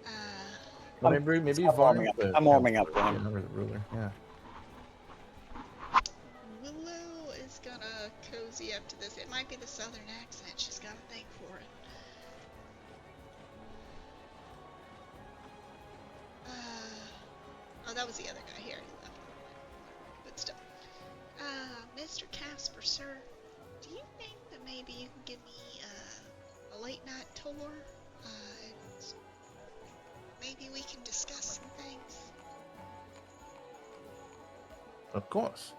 Speaker 2: guy.
Speaker 1: But maybe
Speaker 3: I'm warming
Speaker 1: Varn's
Speaker 3: up.
Speaker 1: the
Speaker 3: I'm warming up
Speaker 1: counselor,
Speaker 3: to him.
Speaker 1: or the ruler. Yeah.
Speaker 2: Willow is gonna cozy up to this. It might be the southern accent. She's got a thing for it. Oh, that was the other guy here. He left. But still. Mr. Casper, sir, do you think that maybe you can give me a late night tour? And maybe we can discuss some things?
Speaker 1: Of course.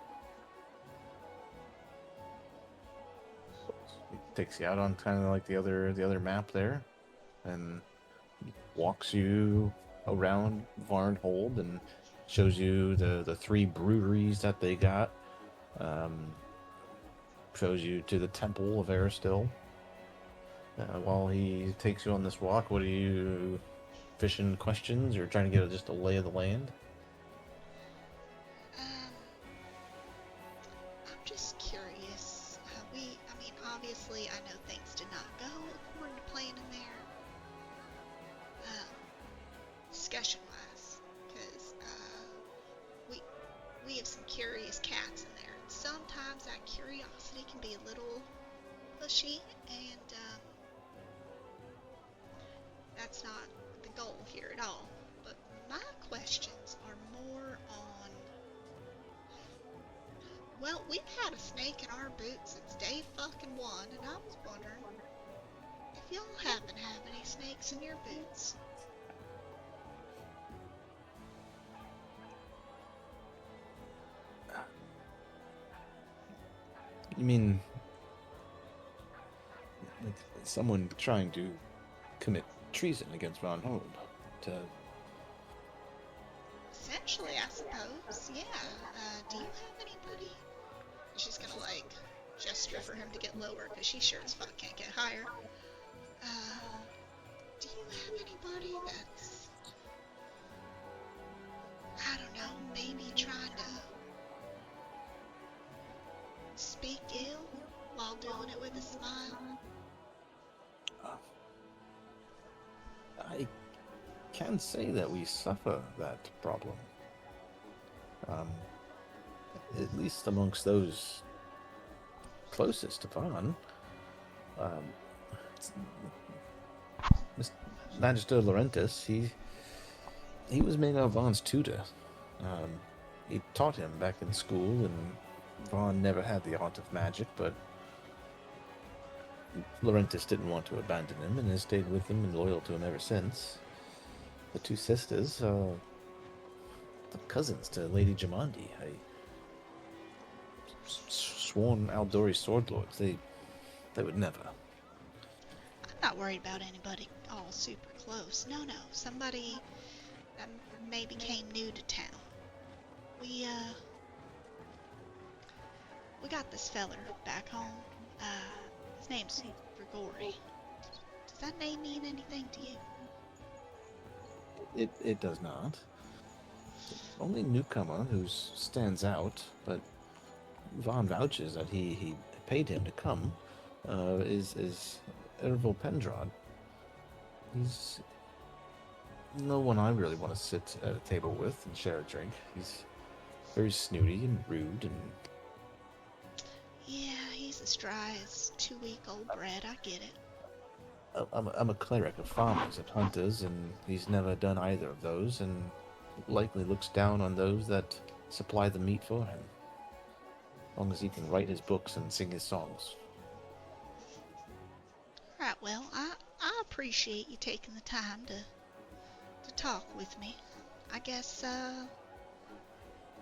Speaker 1: He takes you out on kind of like the other map there, and walks you around Varnhold and shows you the 3 breweries that they got. Shows you to the Temple of Aristil. While he takes you on this walk, what are you fishing questions or trying to get just a lay of the land?
Speaker 2: I'm just curious. Obviously, I know things did not go according to plan in there. Discussion-wise, because we have some curious cats in there. And sometimes that curiosity can be a little pushy, and that's not the goal here at all. But my questions are more on, well, we've had a snake in our boot since day fucking 1, and I was wondering if y'all happen to have any snakes in your boots.
Speaker 1: You mean like someone trying to commit treason against Varnhold?
Speaker 2: Essentially, I suppose, yeah. Do you have anybody? She's gonna, like, gesture for him to get lower, because she sure as fuck can't get higher. Do you have anybody that's, I don't know, maybe trying to speak ill while doing it with a smile?
Speaker 1: I can say that we suffer that problem. At least amongst those closest to Vaughn. Magister Laurentis, he was Maynard Vaughn's tutor. He taught him back in school, and Vaughn never had the art of magic, but Laurentis didn't want to abandon him and has stayed with him and loyal to him ever since. The 2 sisters are the cousins to Lady Jamandi. Sworn Aldori sword lords. They would never.
Speaker 2: I'm not worried about anybody all super close. No, somebody that maybe came new to town. We got this feller back home. His name's Grigori. Does that name mean anything to you?
Speaker 1: It does not. The only newcomer who stands out, but Vaughn vouches that he paid him to come, is Ervil Pendrad. He's no one I really want to sit at a table with and share a drink. He's very snooty and rude, and
Speaker 2: Yeah, he's as dry as 2-week-old bread. I get it.
Speaker 1: I'm a cleric of farmers and hunters, and he's never done either of those, and likely looks down on those that supply the meat for him. As long as he can write his books and sing his songs.
Speaker 2: Well, I appreciate you taking the time to talk with me. I guess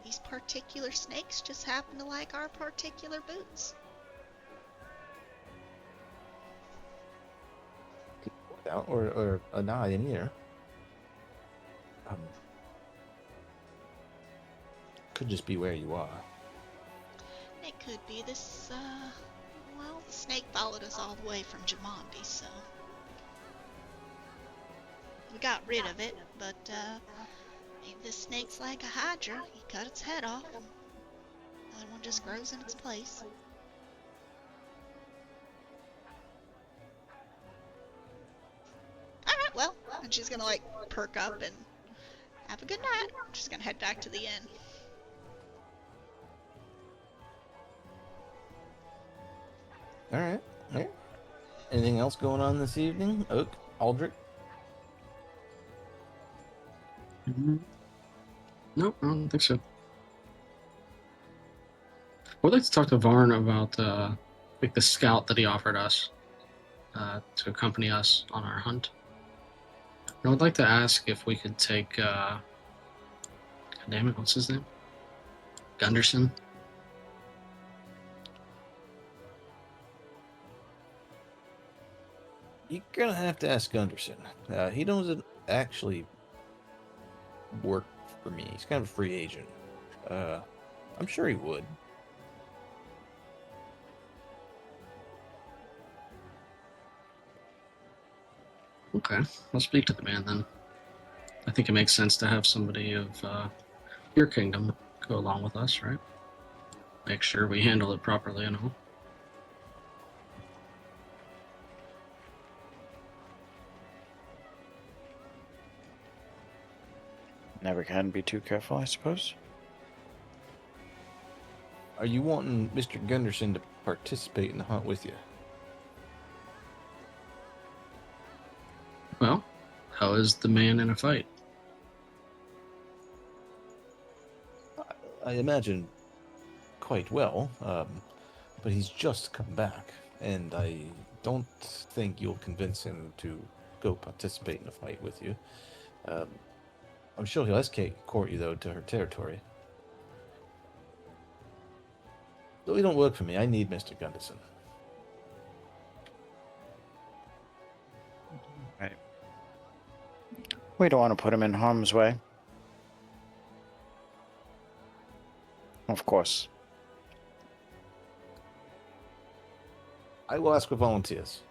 Speaker 2: these particular snakes just happen to like our particular boots.
Speaker 1: Out or a nod in here. Could just be where you are.
Speaker 2: It could be this, well, the snake followed us all the way from Jamandi, so we got rid of it, but maybe this snake's like a hydra. You cut its head off, and another one just grows in its place. Alright, well, and she's gonna, like, perk up and have a good night. She's gonna head back to the inn.
Speaker 1: All right. Anything else going on this evening? Oak, Aldrich?
Speaker 4: Nope, I don't think so. I would like to talk to Varn about like the scout that he offered us to accompany us on our hunt. And I would like to ask if we could take God damn it, what's his name? Gunderson.
Speaker 1: You're gonna have to ask Gunderson. He doesn't actually work for me. He's kind of a free agent. I'm sure he would.
Speaker 4: Okay, I'll speak to the man then. I think it makes sense to have somebody of your kingdom go along with us, right? Make sure we handle it properly and all.
Speaker 3: Never can be too careful, I suppose.
Speaker 1: Are you wanting Mr. Gunderson to participate in the hunt with you?
Speaker 4: Well, how is the man in a fight?
Speaker 1: I imagine quite well, but he's just come back, and I don't think you'll convince him to go participate in a fight with you. I'm sure he'll escort you, though, to her territory. Though he don't work for me, I need Mr. Gunderson.
Speaker 3: Right. We don't want to put him in harm's way. Of course.
Speaker 1: I will ask for volunteers.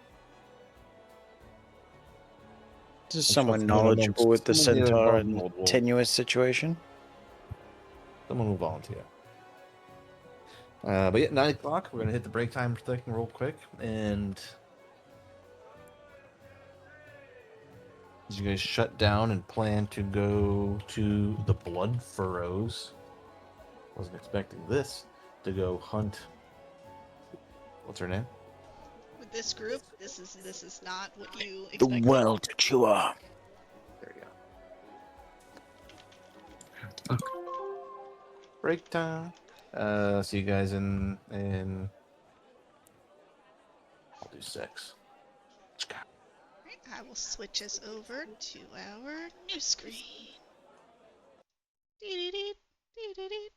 Speaker 3: This is
Speaker 1: I'm
Speaker 3: someone
Speaker 1: sure
Speaker 3: knowledgeable with the
Speaker 1: someone here
Speaker 3: centaur
Speaker 1: involved
Speaker 3: and
Speaker 1: will-
Speaker 3: tenuous situation.
Speaker 1: Someone will volunteer. But yeah, 9 o'clock, we're going to hit the break time thing real quick. And as you guys shut down and plan to go to the Blood Furrows, wasn't expecting this, to go hunt. What's her name?
Speaker 2: With this group, this is not what you
Speaker 3: The
Speaker 2: expected.
Speaker 3: world cure.
Speaker 1: There you go.
Speaker 4: Fuck.
Speaker 1: Break time. See you guys in I'll do 6.
Speaker 2: Right, I will switch us over to our new screen. Dee-dee-dee, dee-dee-dee.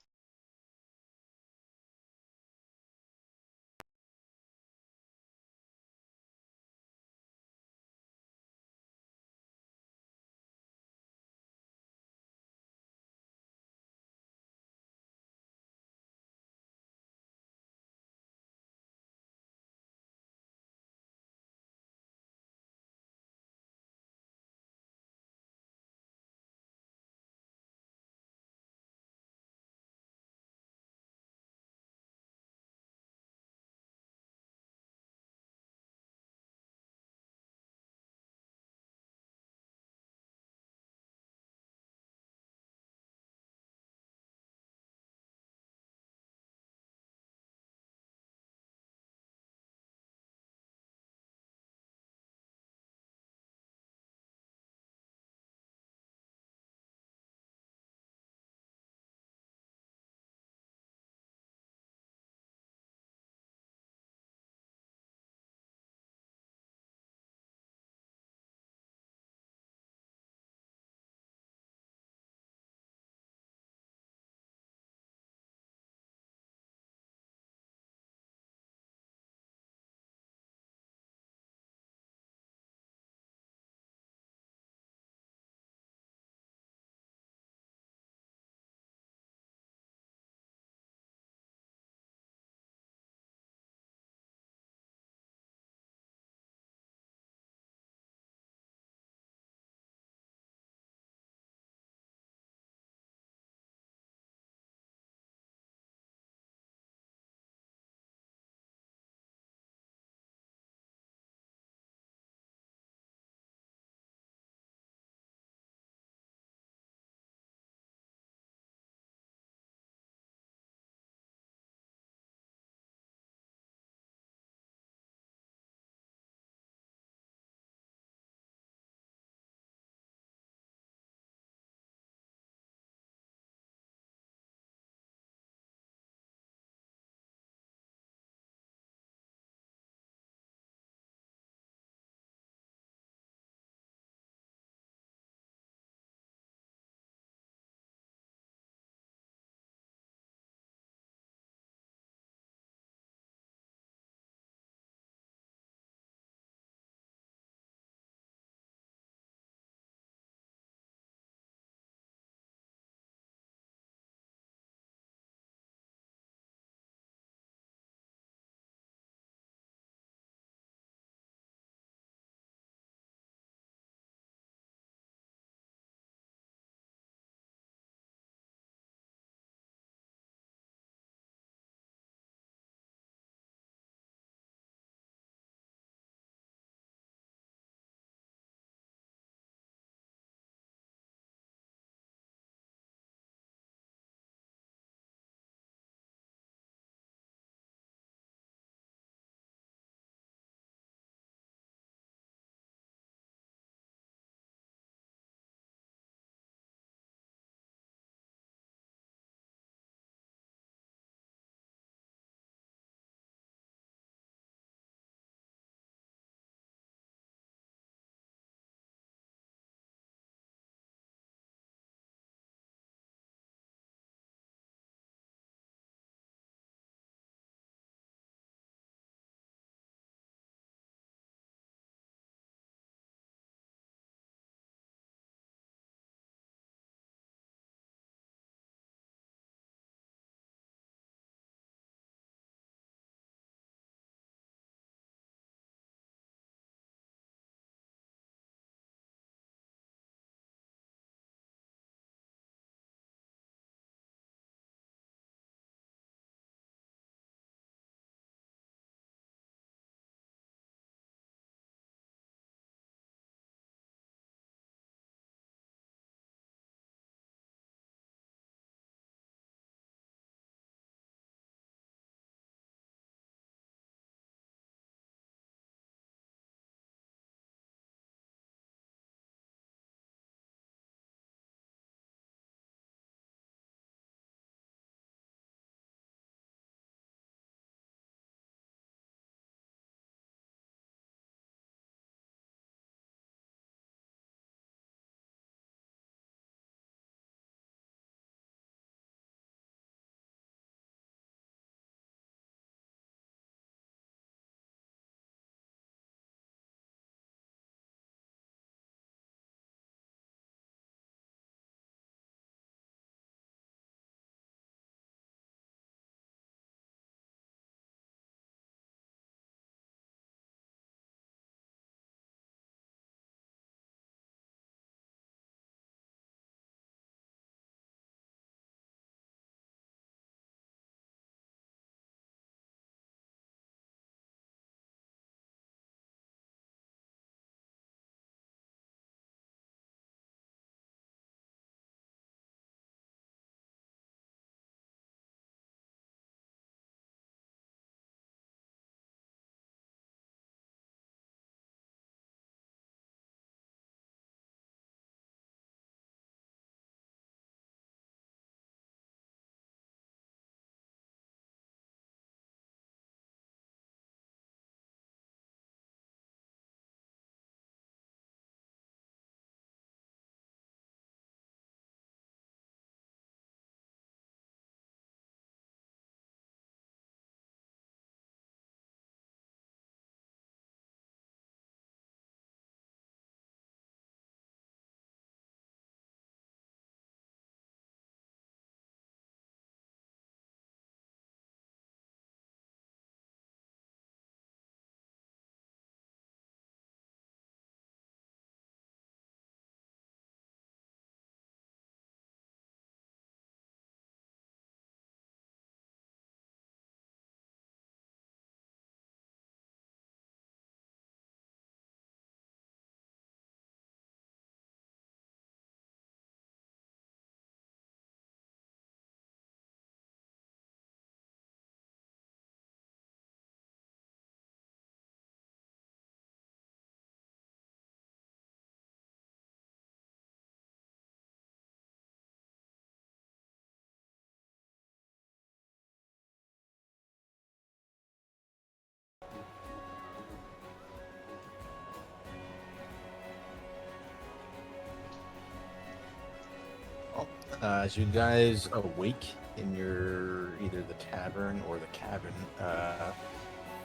Speaker 1: Well, as you guys awake in your either the tavern or the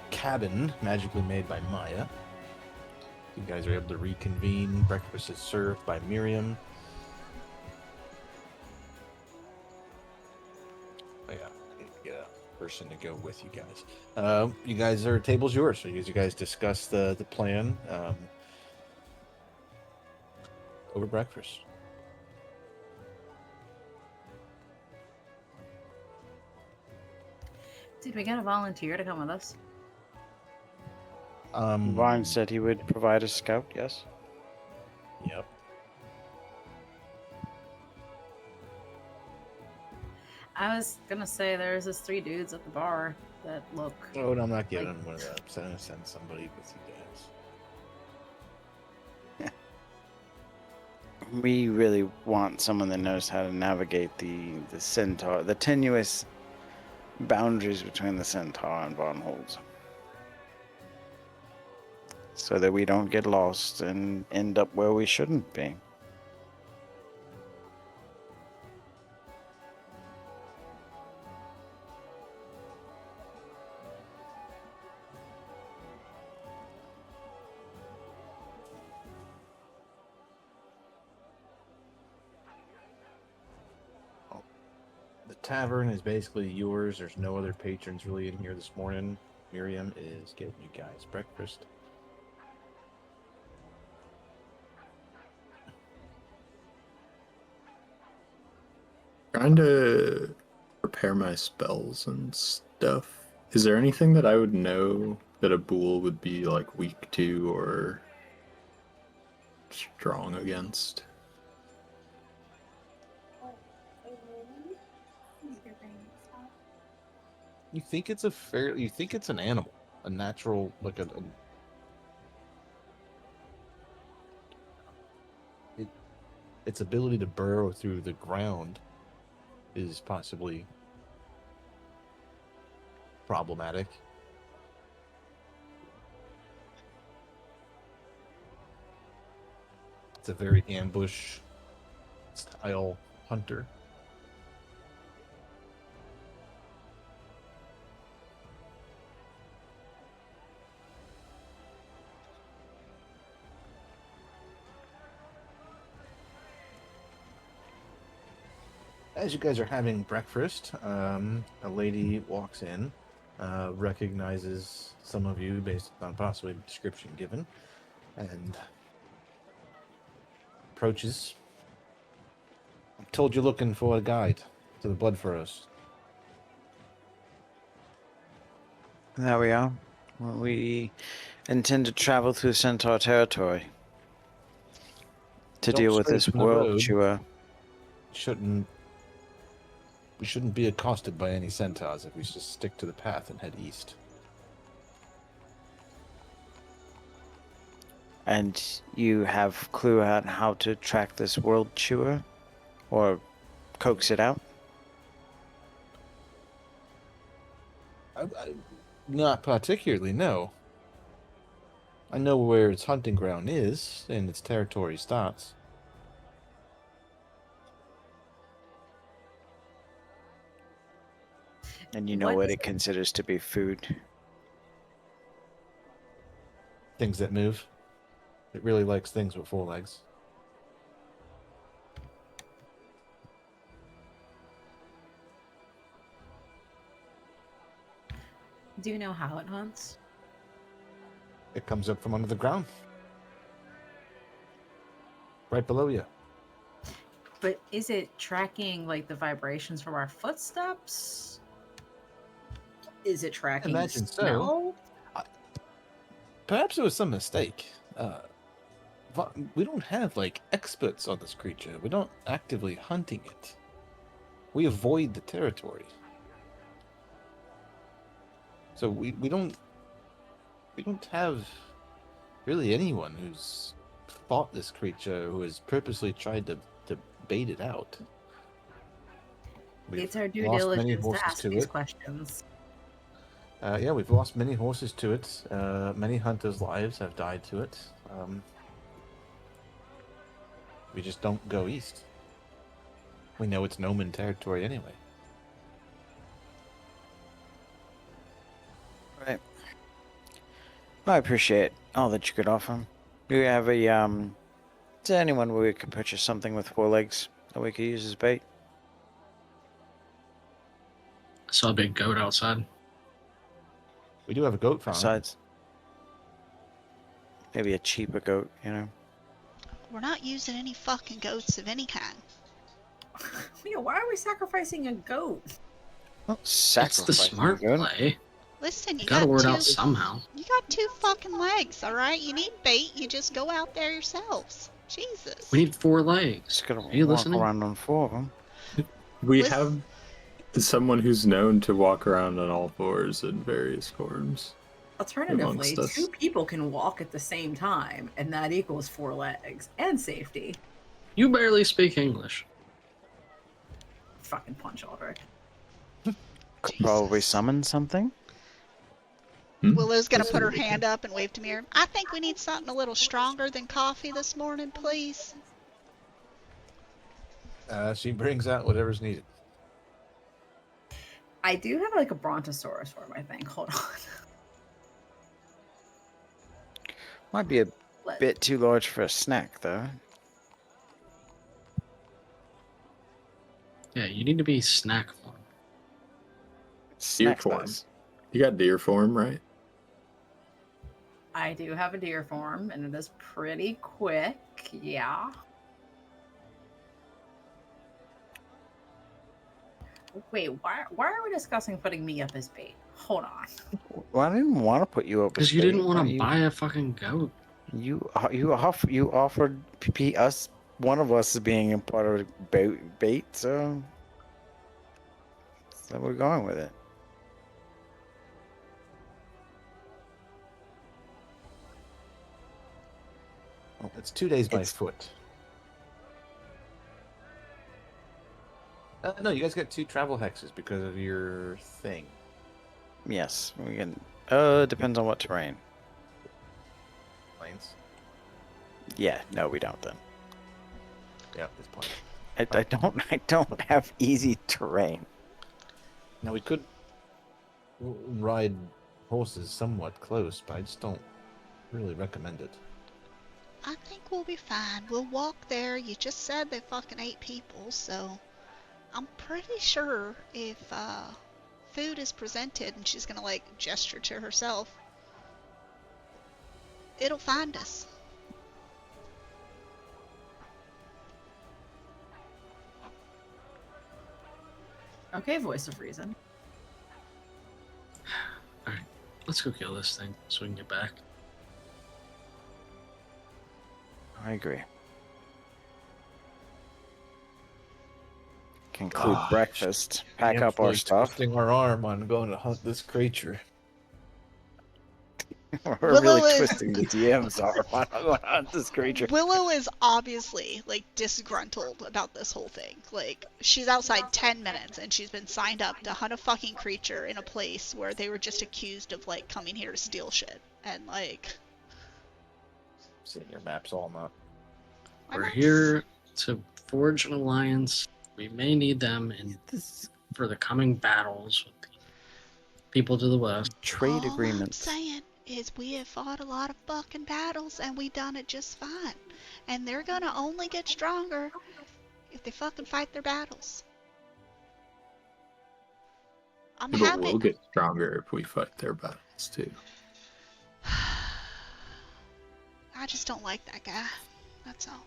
Speaker 1: cabin magically made by Maya, you guys are able to reconvene. Breakfast is served by Miriam. Oh yeah, I need to get a person to go with you guys. You guys are table's yours. So you guys discuss the plan over breakfast.
Speaker 6: Did we get a volunteer to come with us?
Speaker 3: Vine said he would provide a scout, yes?
Speaker 1: Yep.
Speaker 6: I was gonna say there's this 3 dudes at the bar that look.
Speaker 1: Oh, no, I'm not giving one of that. I'm gonna send somebody with you guys.
Speaker 3: We really want someone that knows how to navigate the centaur, the tenuous boundaries between the centaur and Von Holz, so that we don't get lost and end up where we shouldn't be.
Speaker 1: The tavern is basically yours. There's no other patrons really in here this morning. Miriam is getting you guys breakfast.
Speaker 5: Trying to prepare my spells and stuff. Is there anything that I would know that a ghoul would be like weak to or strong against?
Speaker 1: You think it's you think it's an animal, a natural, like its ability to burrow through the ground is possibly problematic. It's a very ambush style hunter. As you guys are having breakfast, a lady walks in, recognizes some of you based on possibly the description given, and approaches. I'm told you're looking for a guide to the Blood Furrows.
Speaker 3: There we are. Well, we intend to travel through Centaur territory to
Speaker 1: Don't
Speaker 3: deal with
Speaker 1: stray
Speaker 3: this
Speaker 1: from the
Speaker 3: world
Speaker 1: road.
Speaker 3: chewer.
Speaker 1: We shouldn't be accosted by any centaurs if we just stick to the path and head east.
Speaker 3: And you have clue on how to track this world chewer? Or coax it out?
Speaker 1: Not particularly, no. I know where its hunting ground is, and its territory starts.
Speaker 3: And you know what it considers to be food?
Speaker 1: Things that move. It really likes things with 4 legs.
Speaker 6: Do you know how it hunts?
Speaker 1: It comes up from under the ground. Right below you.
Speaker 6: But is it tracking like the vibrations from our footsteps? Is it tracking
Speaker 1: Imagine
Speaker 6: smell?
Speaker 1: so. Perhaps it was some mistake. We don't have, like, experts on this creature. We don't actively hunting it. We avoid the territory. So we don't have really anyone who's fought this creature who has purposely tried to bait it out.
Speaker 6: It's our due
Speaker 1: lost many
Speaker 6: diligence to
Speaker 1: horses
Speaker 6: ask
Speaker 1: to
Speaker 6: these
Speaker 1: it.
Speaker 6: questions.
Speaker 1: Yeah, we've lost many horses to it. Many hunters' lives have died to it. We just don't go east. We know it's Noman territory anyway.
Speaker 3: Right. I appreciate all that you could offer. Do you have a, is there anyone where we could purchase something with 4 legs that we could use as bait?
Speaker 4: I saw a big goat outside.
Speaker 1: We do have a goat farm.
Speaker 3: Besides, maybe a cheaper goat, you know?
Speaker 2: We're not using any fucking goats of any kind.
Speaker 6: Yeah, why are we sacrificing a goat?
Speaker 3: Well,
Speaker 4: That's the smart play.
Speaker 2: Listen, you
Speaker 4: Gotta
Speaker 2: got
Speaker 4: word
Speaker 2: two.
Speaker 4: out somehow.
Speaker 2: You got 2 fucking legs, all right? You need bait. You just go out there yourselves. Jesus.
Speaker 4: We need 4 legs.
Speaker 3: Just gotta
Speaker 4: Are you
Speaker 3: walk
Speaker 4: listening?
Speaker 3: around on 4 of them.
Speaker 5: We
Speaker 2: Listen-
Speaker 5: have someone who's known to walk around on all 4s in various forms.
Speaker 6: Alternatively,
Speaker 5: Amongst us.
Speaker 6: 2 people can walk at the same time, and that equals 4 legs and safety.
Speaker 4: You barely speak English.
Speaker 6: Fucking punch Aldrich.
Speaker 3: Could probably
Speaker 2: Jesus.
Speaker 3: summon something.
Speaker 2: Willow's gonna put her hand up and wave to Mira. I think we need something a little stronger than coffee this morning, please.
Speaker 1: She brings out whatever's needed.
Speaker 6: I do have like a brontosaurus form, I think. Hold on.
Speaker 3: Might be a
Speaker 6: Let-
Speaker 3: bit too large for a snack, though.
Speaker 4: Yeah, you need to be snack form.
Speaker 3: Snack
Speaker 5: form.
Speaker 3: size.
Speaker 5: You got deer form, right?
Speaker 6: I do have a deer form, and it is pretty quick. Yeah. Wait, why are we discussing putting me up as bait? Hold on.
Speaker 3: Well, I didn't want to put you up.
Speaker 4: Because
Speaker 3: as
Speaker 4: you
Speaker 3: bait.
Speaker 4: didn't want to
Speaker 3: You-
Speaker 4: buy a fucking goat.
Speaker 3: You offered us, one of us, as being a part of bait, so we're going with it.
Speaker 1: It's 2 days by
Speaker 3: It's-
Speaker 1: foot. No, you guys got 2 travel hexes because of your thing.
Speaker 3: Yes, we can. Depends on what terrain.
Speaker 1: Plains.
Speaker 3: Yeah, no, we don't then.
Speaker 1: Yeah, it's plains.
Speaker 3: I don't have easy terrain.
Speaker 1: Now we could ride horses somewhat close, but I just don't really recommend it.
Speaker 2: I think we'll be fine. We'll walk there. You just said they fucking 8 people, so I'm pretty sure if food is presented and she's gonna like gesture to herself, it'll find us.
Speaker 6: Okay, voice of reason.
Speaker 4: Alright, let's go kill this thing so we can get back.
Speaker 3: I agree. Conclude breakfast. Pack up our stuff.
Speaker 1: Twisting our arm on going to hunt this creature.
Speaker 3: We're
Speaker 2: Willow
Speaker 3: really
Speaker 2: is-
Speaker 3: twisting the DM's arm on this creature.
Speaker 2: Willow is obviously like disgruntled about this whole thing. Like she's outside 10 minutes and she's been signed up to hunt a fucking creature in a place where they were just accused of like coming here to steal shit. And like
Speaker 1: Seeing your maps all not.
Speaker 2: my
Speaker 4: We're
Speaker 2: maps-
Speaker 4: here to forge an alliance. We may need them for the coming battles with the people to the west.
Speaker 3: Trade
Speaker 2: All
Speaker 3: agreements.
Speaker 2: I'm saying is we have fought a lot of fucking battles and we done it just fine. And they're gonna only get stronger if they fucking fight their battles. I'm
Speaker 5: But
Speaker 2: happy.
Speaker 5: we'll get stronger if we fight their battles too.
Speaker 2: I just don't like that guy. That's all.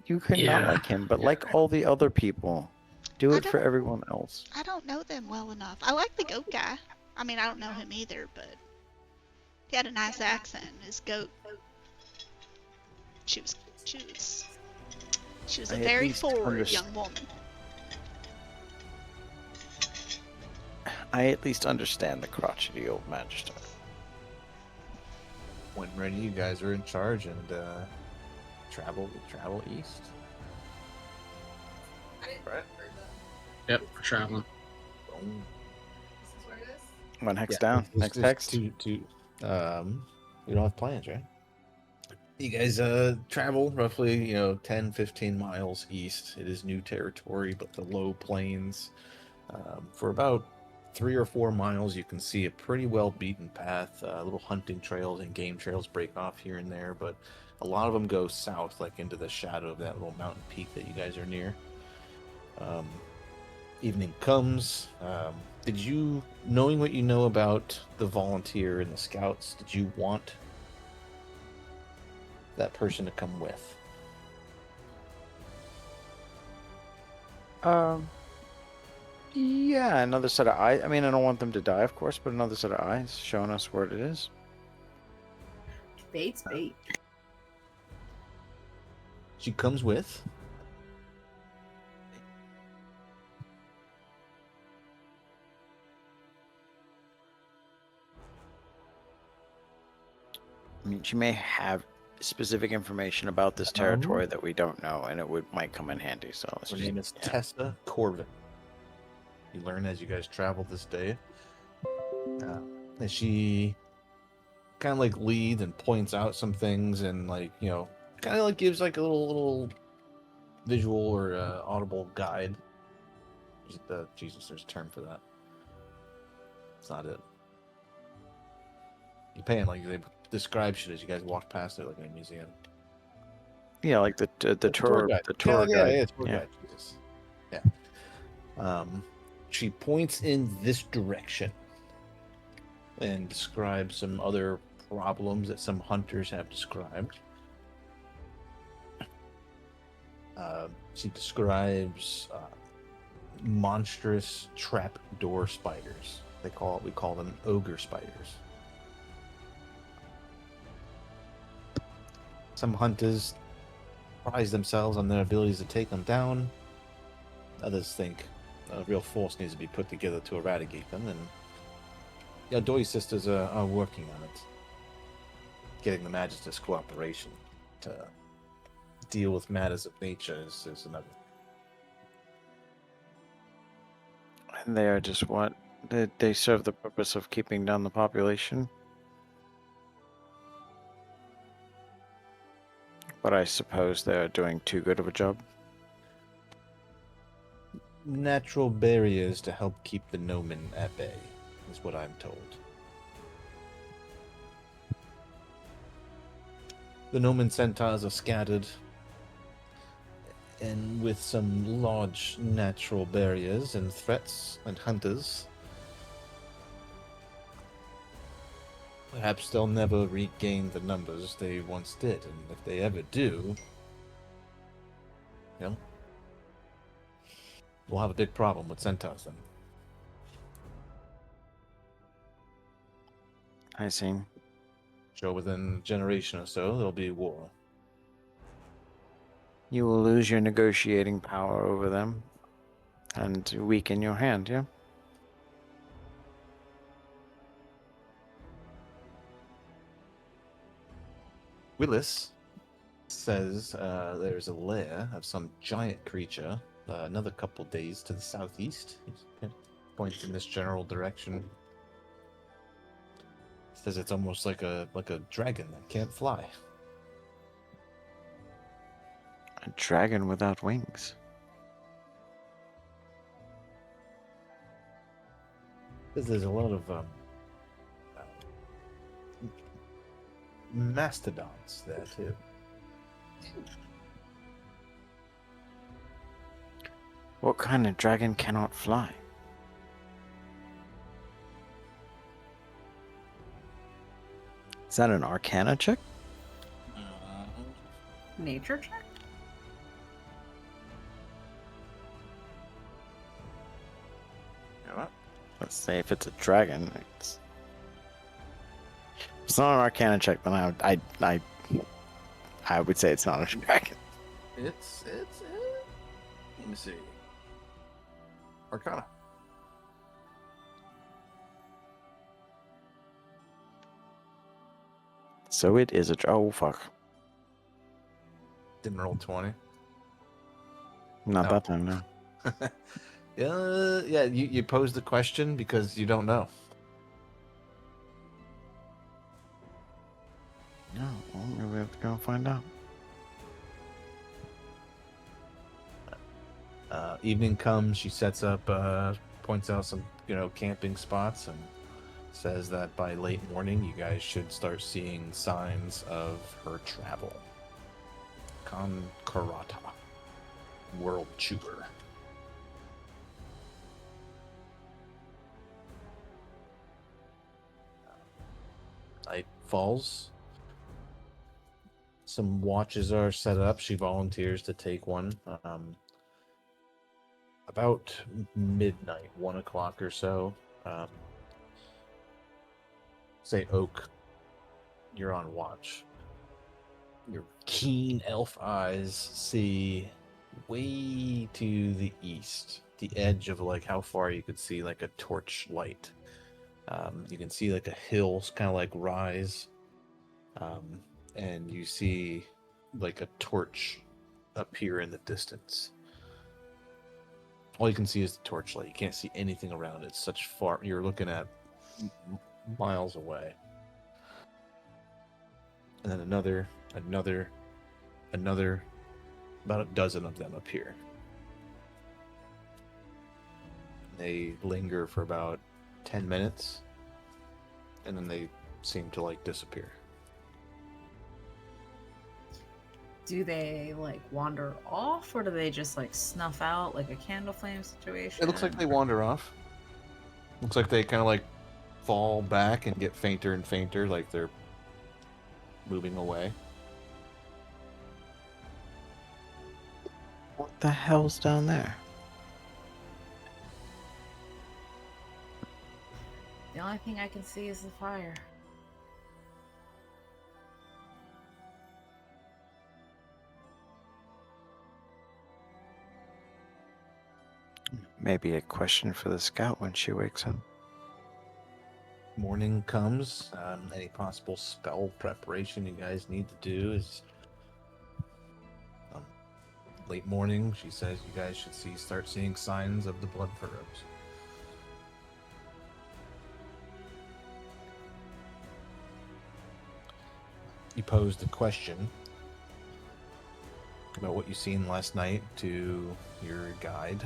Speaker 3: You could not
Speaker 4: Yeah.
Speaker 3: like him, but like all the other people. Do
Speaker 2: I
Speaker 3: it for
Speaker 2: don't-
Speaker 3: everyone else.
Speaker 2: I don't know them well enough. I like the goat guy. I mean, I don't know him either, but he had a nice accent. His goat. She was a
Speaker 3: I at
Speaker 2: very
Speaker 3: least
Speaker 2: forward
Speaker 3: underst-
Speaker 2: young woman.
Speaker 3: I at least understand the crotchety old magister.
Speaker 1: When ready, you guys are in charge and travel east. Right?
Speaker 4: Yep, we're traveling.
Speaker 1: Boom.
Speaker 3: One hex
Speaker 1: Yeah,
Speaker 3: down.
Speaker 1: it's
Speaker 3: Next
Speaker 1: just
Speaker 3: hex.
Speaker 1: We don't have plans, right? You guys travel roughly, 10, 15 miles east. It is new territory, but the low plains. For about 3 or 4 miles, you can see a pretty well beaten path. Little hunting trails and game trails break off here and there, but a lot of them go south, like into the shadow of that little mountain peak that you guys are near. Um, Evening comes. Did you, knowing what you know about the volunteer and the scouts, did you want that person to come with?
Speaker 3: Yeah, another set of eyes. I mean, I don't want them to die, of course, but another set of eyes showing us where it is.
Speaker 6: Bait's bait.
Speaker 1: She comes with.
Speaker 3: I mean, she may have specific information about this territory that we don't know, and it might come in handy. So
Speaker 1: Her name is Tessa Corvin. You learn as you guys travel this day. And she kind of like leads and points out some things, and kind of like gives like a little visual or audible guide. Jesus, there's a term for that. It's not it. You pay him like they describe shit as you guys walk past it, like in a museum.
Speaker 3: Yeah, like the tour
Speaker 1: guide.
Speaker 3: the tour
Speaker 1: yeah,
Speaker 3: guide.
Speaker 1: yeah, tour guide. Jesus. Yeah. She points in this direction and describes some other problems that some hunters have described. She describes monstrous trapdoor spiders. We call them ogre spiders. Some hunters prize themselves on their abilities to take them down. Others think a real force needs to be put together to eradicate them, and the Doi sisters are working on it. Getting the Magister's cooperation to deal with matters of nature is another.
Speaker 3: And they are just what? They serve the purpose of keeping down the population. But I suppose they're doing too good of a job.
Speaker 1: Natural barriers to help keep the Nomen at bay, is what I'm told. The Nomen centaurs are scattered, and with some large natural barriers and threats and hunters, perhaps they'll never regain the numbers they once did, and if they ever do, we'll have a big problem with centaurs then.
Speaker 3: I see.
Speaker 1: So within a generation or so, there'll be war.
Speaker 3: You will lose your negotiating power over them and weaken your hand, yeah?
Speaker 1: Willis says there's a lair of some giant creature another couple days to the southeast. He points in this general direction. Says it's almost like a dragon that can't fly.
Speaker 3: A dragon without wings.
Speaker 1: Says there's a lot of mastodons there too.
Speaker 3: What kind of dragon cannot fly? Is that an Arcana check?
Speaker 6: Nature check?
Speaker 1: You know what?
Speaker 3: Let's say if it's a dragon, it's not an Arcana check, then I would say it's not a dragon.
Speaker 1: It's let me see. Arcana.
Speaker 3: So it is a oh fuck.
Speaker 1: Didn't roll 20.
Speaker 3: Not
Speaker 1: No.
Speaker 3: that time, no.
Speaker 1: Yeah, you posed the question because you don't know.
Speaker 3: No, well, maybe we have to go and find out.
Speaker 1: Evening comes. She sets up, points out some, camping spots, and says that by late morning, you guys should start seeing signs of her travel. Conkarata, World Chewer. Night falls. Some watches are set up. She volunteers to take one. About midnight, 1 o'clock or so. Say, Oak, you're on watch. Your keen elf eyes see way to the east, the edge of like how far you could see like a torch light. You can see like a hill kind of like rise, and you see like a torch appear in the distance. All you can see is the torchlight. You can't see anything around it. It's such far. You're looking at miles away. And then another, about a dozen of them appear. They linger for about 10 minutes, and then they seem to like disappear.
Speaker 6: Do they like wander off, or do they just like snuff out like a candle flame situation?
Speaker 1: It looks like they wander off. Looks like they kind of like fall back and get fainter and fainter, like they're moving away.
Speaker 3: What the hell's down there?
Speaker 6: The only thing I can see is the fire.
Speaker 3: Maybe a question for the scout when she wakes up.
Speaker 1: Morning comes. Any possible spell preparation you guys need to do is late morning. She says you guys should start seeing signs of the blood furrows. You posed a question about what you seen last night to your guide.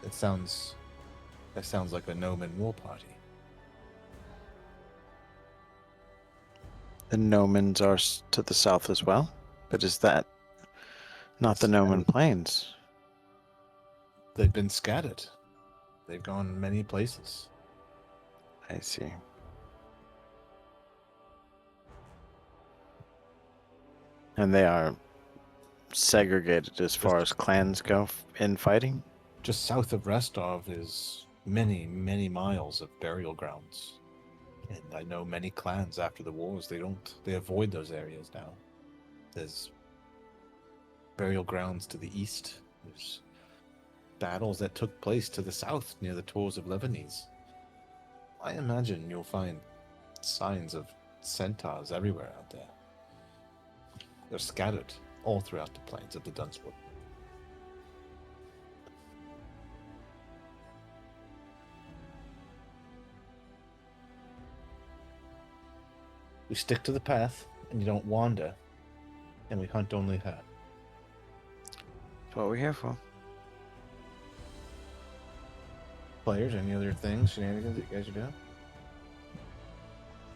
Speaker 1: That sounds like a Gnomon wool party.
Speaker 3: The Gnomons are to the south as well, but is that not the Gnomon plains?
Speaker 1: They've been scattered. They've gone many places.
Speaker 3: I see. And they are segregated as far as clans go in fighting?
Speaker 1: Just south of Rostov is many, many miles of burial grounds. And I know many clans after the wars, they avoid those areas now. There's burial grounds to the east. There's battles that took place to the south near the Tors of Lebanese. I imagine you'll find signs of centaurs everywhere out there. They're scattered all throughout the plains of the Dunswood. We stick to the path, and you don't wander, and we hunt only her.
Speaker 3: That's what we're here for.
Speaker 1: Players, any other things, shenanigans that you guys are doing?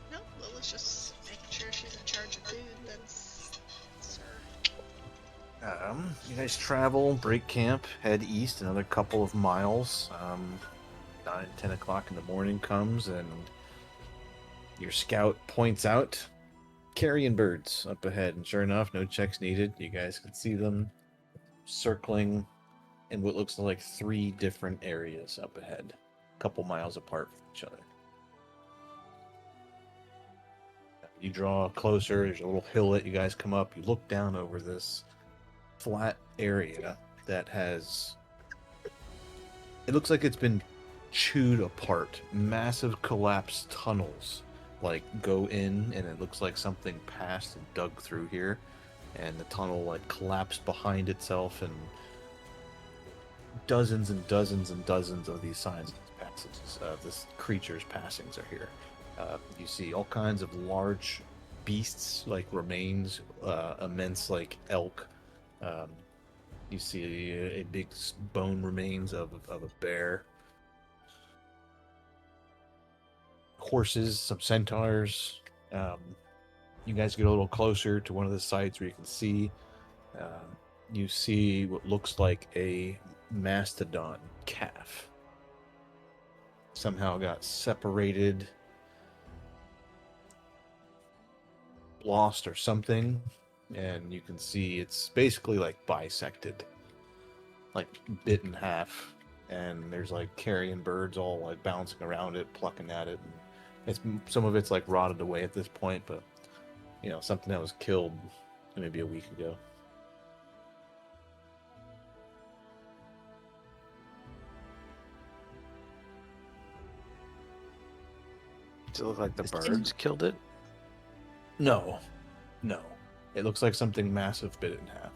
Speaker 2: No, Lila's just making sure she's in charge of food. That's her.
Speaker 1: You guys travel, break camp, head east another couple of miles. 9, 10 o'clock in the morning comes, and your scout points out carrion birds up ahead. And sure enough, no checks needed. You guys can see them circling in what looks like 3 different areas up ahead, a couple miles apart from each other. You draw closer, there's a little hillet, you guys come up, you look down over this flat area that has, it looks like it's been chewed apart. Massive collapsed tunnels like go in, and it looks like something passed and dug through here, and the tunnel like collapsed behind itself, and dozens and dozens and dozens of these signs passed. passages, this creature's passings are here. You see all kinds of large beasts, like remains, immense like elk. Um, you see a big bone remains of a bear. Horses, some centaurs. You guys get a little closer to one of the sites where you can see. You see what looks like a mastodon calf. Somehow got separated, lost or something, and you can see it's basically like bisected, like bit in half, and there's like carrion birds all like bouncing around it, plucking at it, and it's some of it's like rotted away at this point, but something that was killed maybe a week ago.
Speaker 3: Does it look like the birds killed it?
Speaker 1: No. It looks like something massive bit it in half.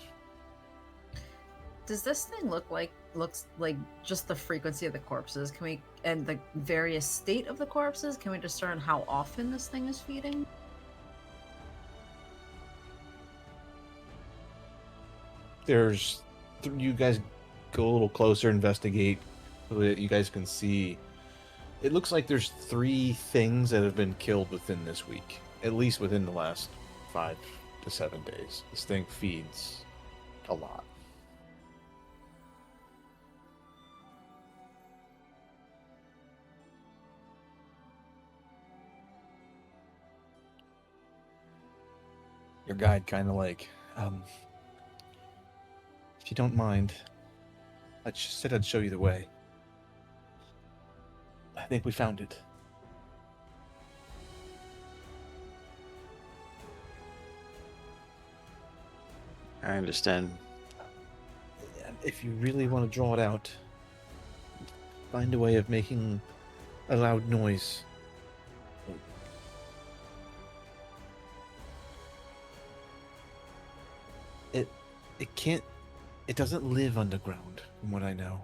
Speaker 6: Does this thing looks like just the frequency of the corpses? Can we, and the various state of the corpses, can we discern how often this thing is feeding?
Speaker 1: You guys go a little closer, investigate, so that you guys can see. It looks like there's 3 things that have been killed within this week, at least within the last 5 to 7 days. This thing feeds a lot. Your guide kind of like, if you don't mind, I just said I'd show you the way. I think we found it.
Speaker 3: I understand.
Speaker 1: If you really want to draw it out, find a way of making a loud noise. It doesn't live underground, from what I know.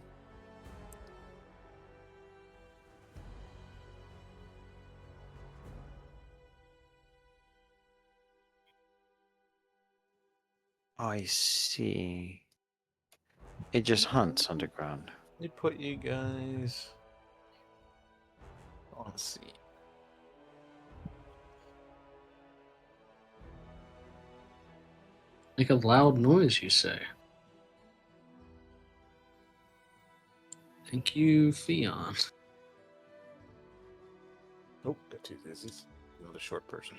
Speaker 3: I see. It just hunts underground.
Speaker 1: They put you guys on a scene.
Speaker 4: Make a loud noise, you say? Thank you, Fion.
Speaker 1: Oh, got 2 dizzies. Another short person.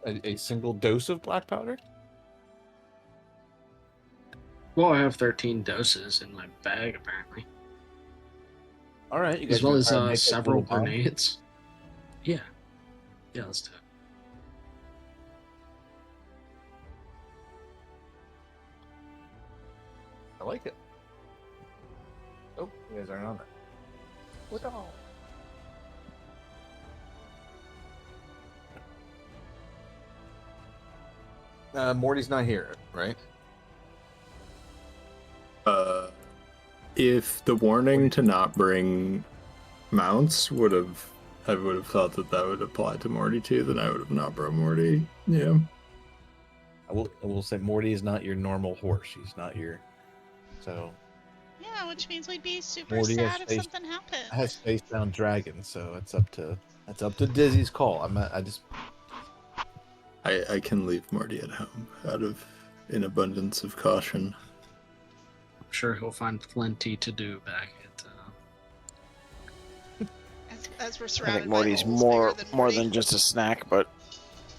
Speaker 1: A single dose of black powder?
Speaker 4: Well, I have 13 doses in my bag, apparently.
Speaker 1: All right, you guys
Speaker 4: As well
Speaker 1: gonna
Speaker 4: as
Speaker 1: try to make a
Speaker 4: several
Speaker 1: little bomb?
Speaker 4: grenades. Yeah. Yeah, let's do it.
Speaker 1: I like it. Oh, you guys aren't on that. What the hell? Morty's not here, right?
Speaker 5: If the warning to not bring mounts I would have thought that would apply to Morty too, then I would have not brought Morty. Yeah.
Speaker 1: I will say Morty is not your normal horse. He's not your. So
Speaker 2: Yeah, which means we'd be super
Speaker 1: Morty
Speaker 2: sad if something happened.
Speaker 1: has face down dragon, so it's up to Dizzy's call.
Speaker 5: I can leave Morty at home out of an abundance of caution.
Speaker 4: I'm sure he'll find plenty to do back at.
Speaker 2: As we're
Speaker 3: I
Speaker 2: surrounded
Speaker 3: think
Speaker 2: by
Speaker 3: Morty's
Speaker 2: holes
Speaker 3: more
Speaker 2: bigger than Morty.
Speaker 3: than just a snack, but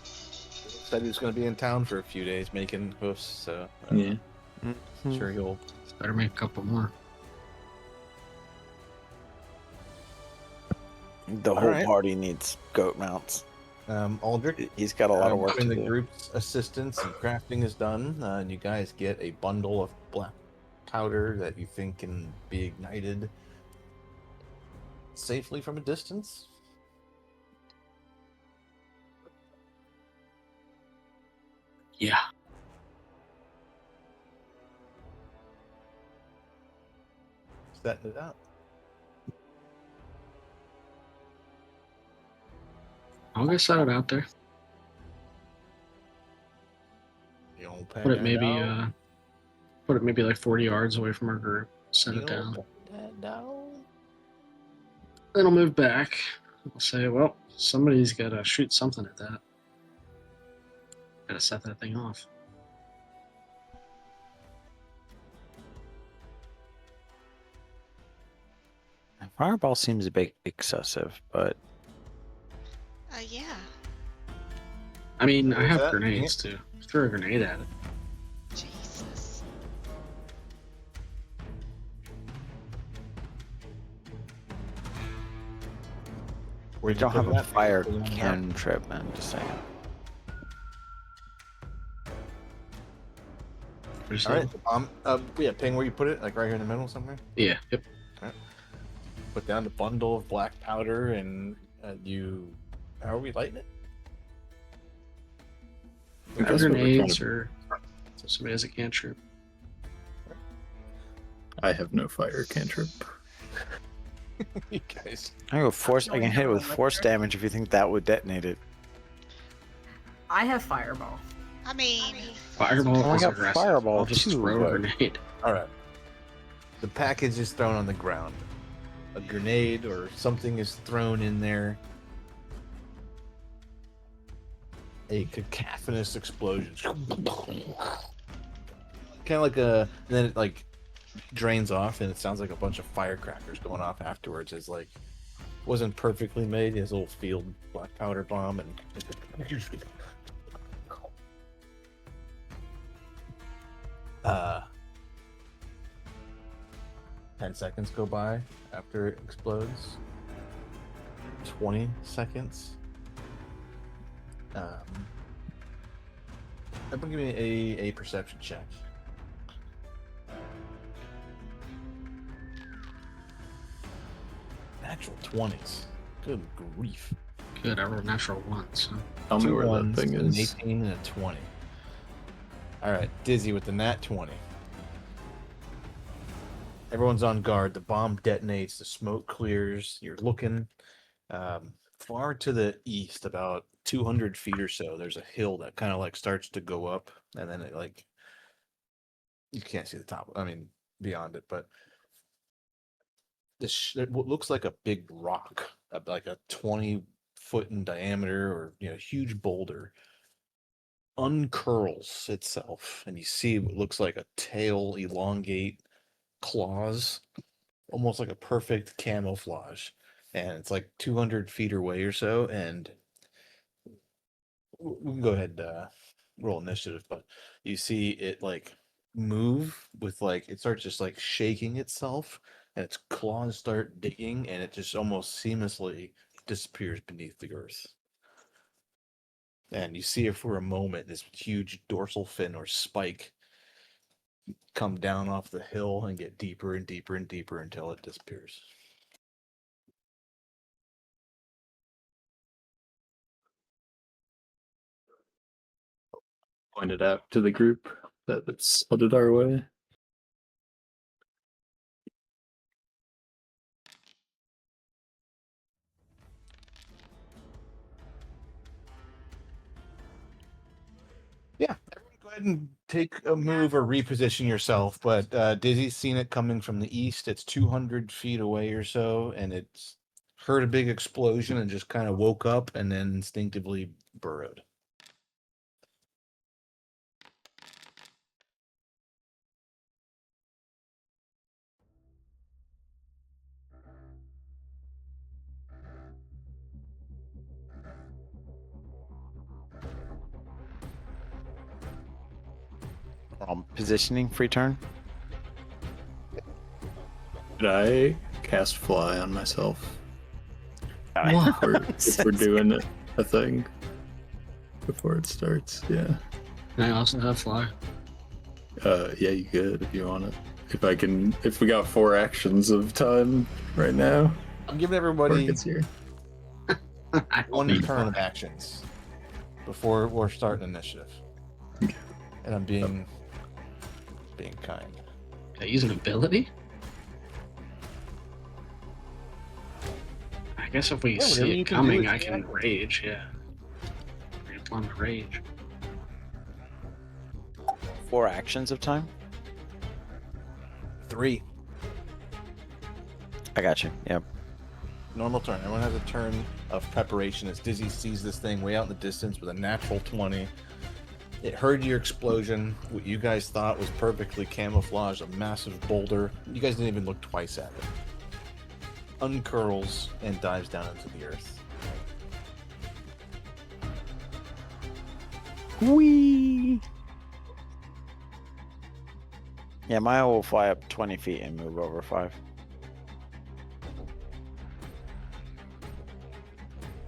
Speaker 1: Said he was going to be in town for a few days making hoofs, so
Speaker 5: Yeah.
Speaker 1: I'm sure he'll.
Speaker 4: Better make a couple more.
Speaker 3: the whole
Speaker 1: right.
Speaker 3: party needs goat mounts.
Speaker 1: Aldrich,
Speaker 3: He's got a lot of work to
Speaker 1: when the
Speaker 3: do.
Speaker 1: group's assistance and crafting is done, and you guys get a bundle of black powder that you think can be ignited safely from a distance.
Speaker 4: Yeah.
Speaker 1: Setting it up.
Speaker 4: I'll go set it out there.
Speaker 1: You don't pack
Speaker 4: Put it
Speaker 1: that
Speaker 4: maybe
Speaker 1: down.
Speaker 4: like 40 yards away from our group. Set
Speaker 1: You
Speaker 4: it
Speaker 1: don't
Speaker 4: down.
Speaker 1: pack that down.
Speaker 4: Then I'll move back. I'll say, well, somebody's got to shoot something at that. Got to set that thing off.
Speaker 3: Fireball seems a bit excessive, but
Speaker 2: Yeah.
Speaker 4: I mean,
Speaker 1: What
Speaker 4: I
Speaker 1: was
Speaker 4: have
Speaker 1: that?
Speaker 4: grenades too. Throw a grenade at it.
Speaker 2: Jesus.
Speaker 3: we
Speaker 1: Where'd you
Speaker 3: don't
Speaker 1: put
Speaker 3: have a
Speaker 1: that?
Speaker 3: fire
Speaker 1: Put it on the map?
Speaker 3: cantrip. I'm just saying.
Speaker 1: All right. Yeah, ping where you put it, like right here in the middle somewhere.
Speaker 4: Yeah. Yep.
Speaker 1: Put down the bundle of black powder, and you. How are we lighting it?
Speaker 5: I guess what we're trying
Speaker 4: Grenades
Speaker 5: to-
Speaker 4: or so somebody has a cantrip.
Speaker 5: I have no fire cantrip.
Speaker 1: You guys.
Speaker 3: I go force. I can hit it with force damage if you think that would detonate it.
Speaker 6: I have fireball.
Speaker 2: I mean,
Speaker 4: Fireball
Speaker 3: I
Speaker 4: is
Speaker 3: got
Speaker 4: aggressive.
Speaker 3: fireball
Speaker 4: I'll just
Speaker 3: too,
Speaker 4: throw a
Speaker 3: but-
Speaker 4: grenade.
Speaker 1: All right. The package is thrown on the ground. A grenade or something is thrown in there. A cacophonous explosion. Kind of like a. And then it like drains off, and it sounds like a bunch of firecrackers going off afterwards. It's like wasn't perfectly made. His little field black powder bomb and. 10 seconds go by after it explodes. 20 seconds. Everyone give me a perception check. Natural 20s. Good grief.
Speaker 4: Good, I rolled natural ones. So.
Speaker 5: Tell me
Speaker 1: Two
Speaker 5: where that
Speaker 1: ones,
Speaker 5: thing
Speaker 1: an
Speaker 5: is.
Speaker 1: 18 and a 20. Alright, Dizzy with the nat 20. Everyone's on guard. The bomb detonates. The smoke clears. You're looking far to the east, about 200 feet or so. There's a hill that kind of like starts to go up, and then it like you can't see the top. I mean, beyond it, but what looks like a big rock, like a 20-foot in diameter, or huge boulder, uncurls itself, and you see what looks like a tail elongate, claws, almost like a perfect camouflage, and it's like 200 feet away or so. And we can go ahead and roll initiative, but you see it like move with like it starts just like shaking itself, and its claws start digging, and it just almost seamlessly disappears beneath the earth. And you see it for a moment, this huge dorsal fin or spike come down off the hill and get deeper and deeper and deeper until it disappears.
Speaker 5: Pointed out to the group that it's headed our way.
Speaker 1: Yeah, everyone go ahead and take a move or reposition yourself. But Dizzy's seen it coming from the east. It's 200 feet away or so, and it's heard a big explosion and just kind of woke up and then instinctively burrowed.
Speaker 3: Positioning free turn.
Speaker 5: Did I cast fly on myself?
Speaker 4: What?
Speaker 5: Or if we're doing it a thing before it starts, yeah.
Speaker 4: And I also have fly.
Speaker 5: Yeah, you could if you want it. If we got 4 actions of time right now,
Speaker 1: I'm giving
Speaker 5: before it
Speaker 1: everybody
Speaker 5: gets here.
Speaker 4: I don't
Speaker 1: one
Speaker 4: need
Speaker 1: turn
Speaker 4: fly.
Speaker 1: of actions before we're starting initiative. And I'm being kind.
Speaker 4: Can I use an ability? I guess if we
Speaker 1: Yeah, whatever
Speaker 4: see
Speaker 1: you
Speaker 4: it
Speaker 1: can do
Speaker 4: coming,
Speaker 1: is
Speaker 4: I can rage. Yeah. One rage.
Speaker 3: 4 actions of time.
Speaker 1: 3.
Speaker 3: I got you. Yep.
Speaker 1: Normal turn. Everyone has a turn of preparation as Dizzy sees this thing way out in the distance with a natural 20. It heard your explosion. What you guys thought was perfectly camouflaged, a massive boulder. You guys didn't even look twice at it. Uncurls and dives down into the earth.
Speaker 3: Whee! Yeah, Maya will fly up 20 feet and move over 5.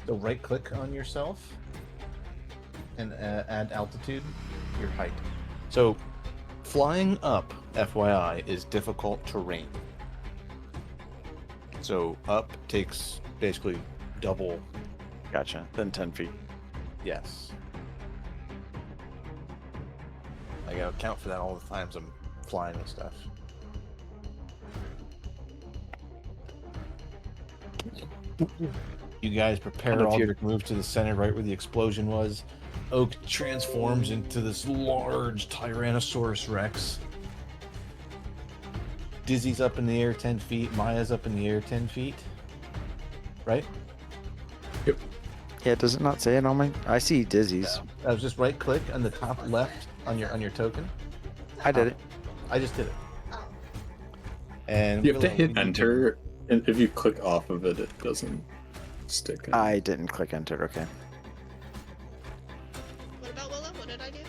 Speaker 1: So right click on yourself and add altitude, your height. So flying up, FYI, is difficult terrain. So up takes basically double.
Speaker 3: Gotcha. Then 10 feet.
Speaker 1: Yes. I gotta account for that all the times I'm flying and stuff. You guys prepare.
Speaker 3: And if you-
Speaker 1: Aldrich moves to the center, right where the explosion was. Oak transforms into this large Tyrannosaurus Rex. Dizzy's up in the air 10 feet. Maya's up in the air 10 feet. Right?
Speaker 3: Yeah, does it not say it on my? I see Dizzy's.
Speaker 1: I was just right click on the top left on your token.
Speaker 3: I did it.
Speaker 1: I just did it. And
Speaker 5: You have to
Speaker 1: Willow,
Speaker 5: hit
Speaker 1: you did-
Speaker 5: enter, and if you click off of it, it doesn't stick. In.
Speaker 3: I didn't click enter. Okay.
Speaker 2: What about Willow? What did I do?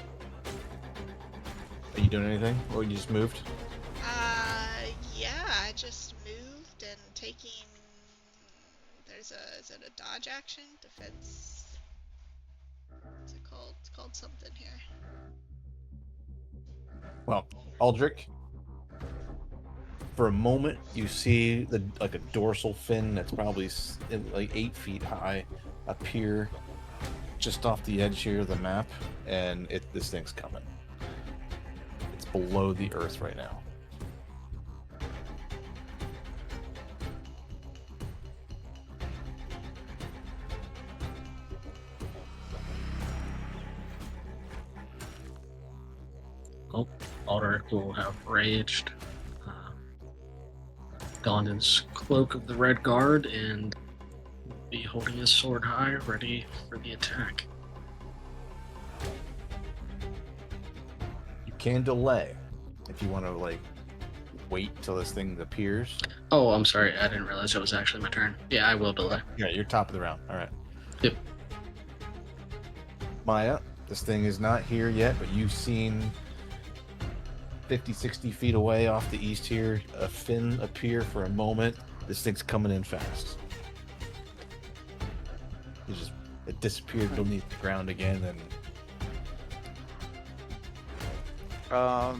Speaker 1: Are you doing anything, or you just moved?
Speaker 2: Yeah, I just moved and taking. Is it a dodge action? Defense. What's it called? It's called something here.
Speaker 1: Well, Aldrich, for a moment you see like a dorsal fin that's probably like 8 feet high appear just off the edge here of the map, and this thing's coming. It's below the earth right now.
Speaker 4: Well, Aldrich will have raged, donned his cloak of the Red Guard, and be holding his sword high, ready for the attack.
Speaker 1: You can delay if you want to like wait till this thing appears.
Speaker 4: Oh, I'm sorry, I didn't realize it was actually my turn. Yeah, I will delay.
Speaker 1: Yeah, you're top of the round. All right.
Speaker 4: Yep.
Speaker 1: Maya, this thing is not here yet, but you've seen 50, 60 feet away off the east here, a fin appear for a moment. This thing's coming in fast. It disappeared beneath the ground again, and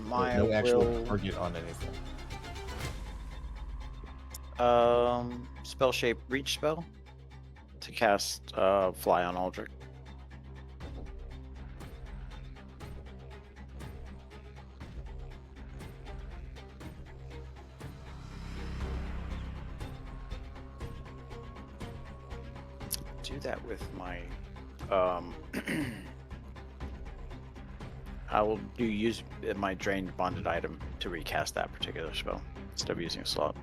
Speaker 3: Maya
Speaker 1: no actual
Speaker 3: will
Speaker 1: target on anything.
Speaker 3: spell shape reach spell to cast fly on Aldrich. Do that with my I will use my drained bonded item to recast that particular spell instead of using a slot.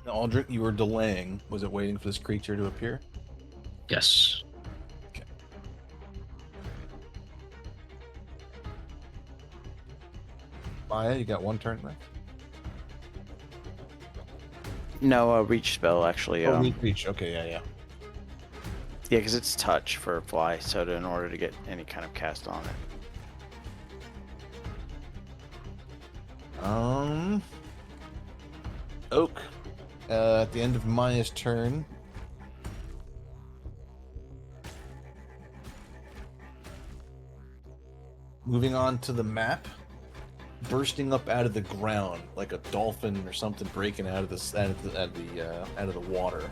Speaker 1: Now, Aldrich, you were delaying. Was it waiting for this creature to appear?
Speaker 4: Yes.
Speaker 1: Maya, you got one turn left.
Speaker 3: No, a reach spell actually.
Speaker 1: Oh, reach. Okay, yeah.
Speaker 3: Yeah, because it's touch for fly, so in order to get any kind of cast on it.
Speaker 1: Oak, at the end of Maya's turn, moving on to the map, bursting up out of the ground like a dolphin or something breaking out of the water.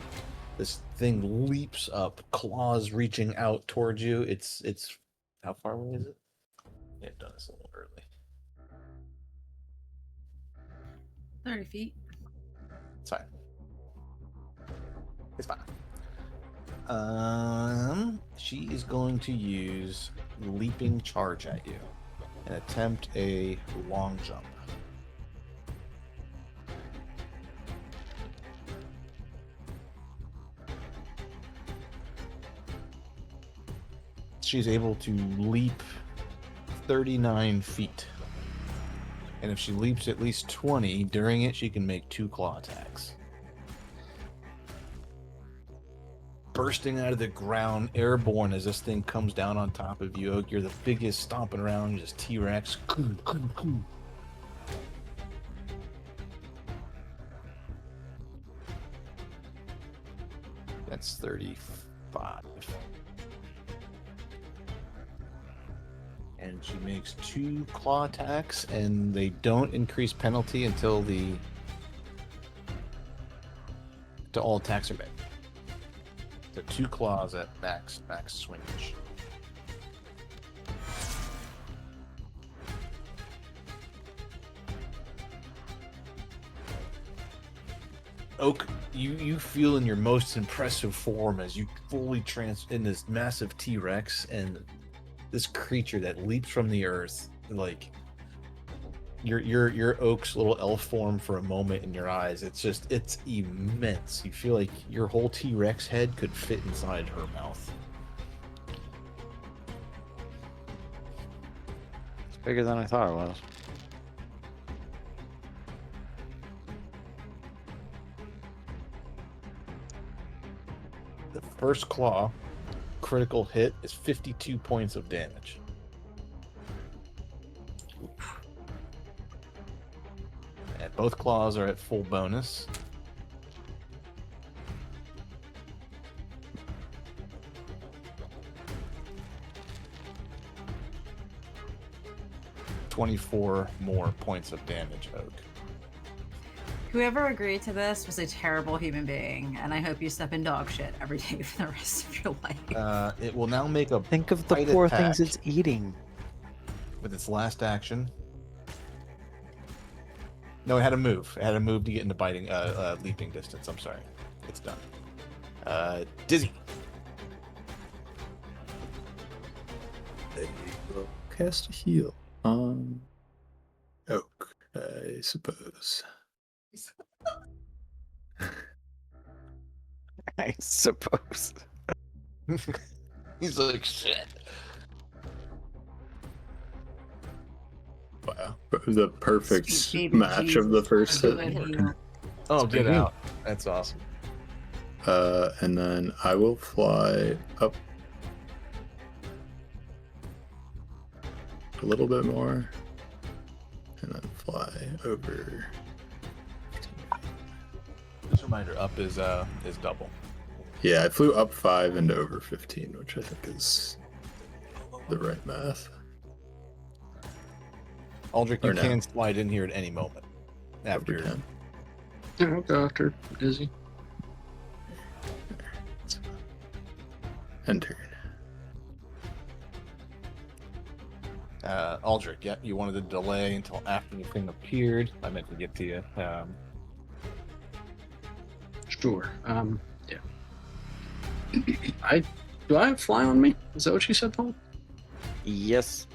Speaker 1: This thing leaps up, claws reaching out towards you. Its How far away is it? Yeah, done this a little early.
Speaker 6: 30 feet.
Speaker 1: It's fine. It's fine. She is going to use leaping charge at you and attempt a long jump. She's able to leap 39 feet. And if she leaps at least 20 during it, she can make 2 claw attacks. Bursting out of the ground, airborne as this thing comes down on top of you. Oak, you're the biggest stomping around, just T-Rex. That's 35. And she makes 2 claw attacks, and they don't increase penalty until all attacks are made. So 2 claws at max swingish. Oak, you feel in your most impressive form as you fully in this massive T-Rex and this creature that leaps from the earth, like your Oak's little elf form for a moment in your eyes. It's immense. You feel like your whole T-Rex head could fit inside her mouth.
Speaker 3: It's bigger than I thought it was.
Speaker 1: The first claw critical hit is 52 points of damage. And both claws are at full bonus. $24 more points of damage, Oak.
Speaker 6: Whoever agreed to this was a terrible human being, and I hope you step in dog shit every day for the rest of your life.
Speaker 1: It will now make a
Speaker 3: Think of the
Speaker 1: bite
Speaker 3: poor
Speaker 1: attack
Speaker 3: things it's eating.
Speaker 1: with its last action. No, it had to move. It had to move to get into biting, leaping distance. I'm sorry. It's done. Dizzy.
Speaker 5: They will cast a heal on Oak, I suppose.
Speaker 3: I suppose.
Speaker 1: He's like, shit.
Speaker 5: Wow, the perfect
Speaker 6: Sweet baby
Speaker 5: match
Speaker 6: Jesus.
Speaker 5: of the first hit.
Speaker 1: Oh, get
Speaker 4: Speaking.
Speaker 1: out. That's awesome.
Speaker 5: And then I will fly up a little bit more, and then fly over.
Speaker 1: Just a reminder, up is double.
Speaker 5: Yeah, I flew up 5 and over 15, which I think is the right math.
Speaker 1: Aldrich, you
Speaker 5: Or no.
Speaker 1: can slide in here at any moment.
Speaker 5: Over
Speaker 1: After
Speaker 5: 10.
Speaker 4: Yeah, I'll go after Dizzy.
Speaker 5: And turn.
Speaker 1: Aldrich, yeah, you wanted to delay until after the thing appeared. I meant to get to you.
Speaker 4: Sure. Yeah. Do I have fly on me? Is that what you said, Paul?
Speaker 3: Yes.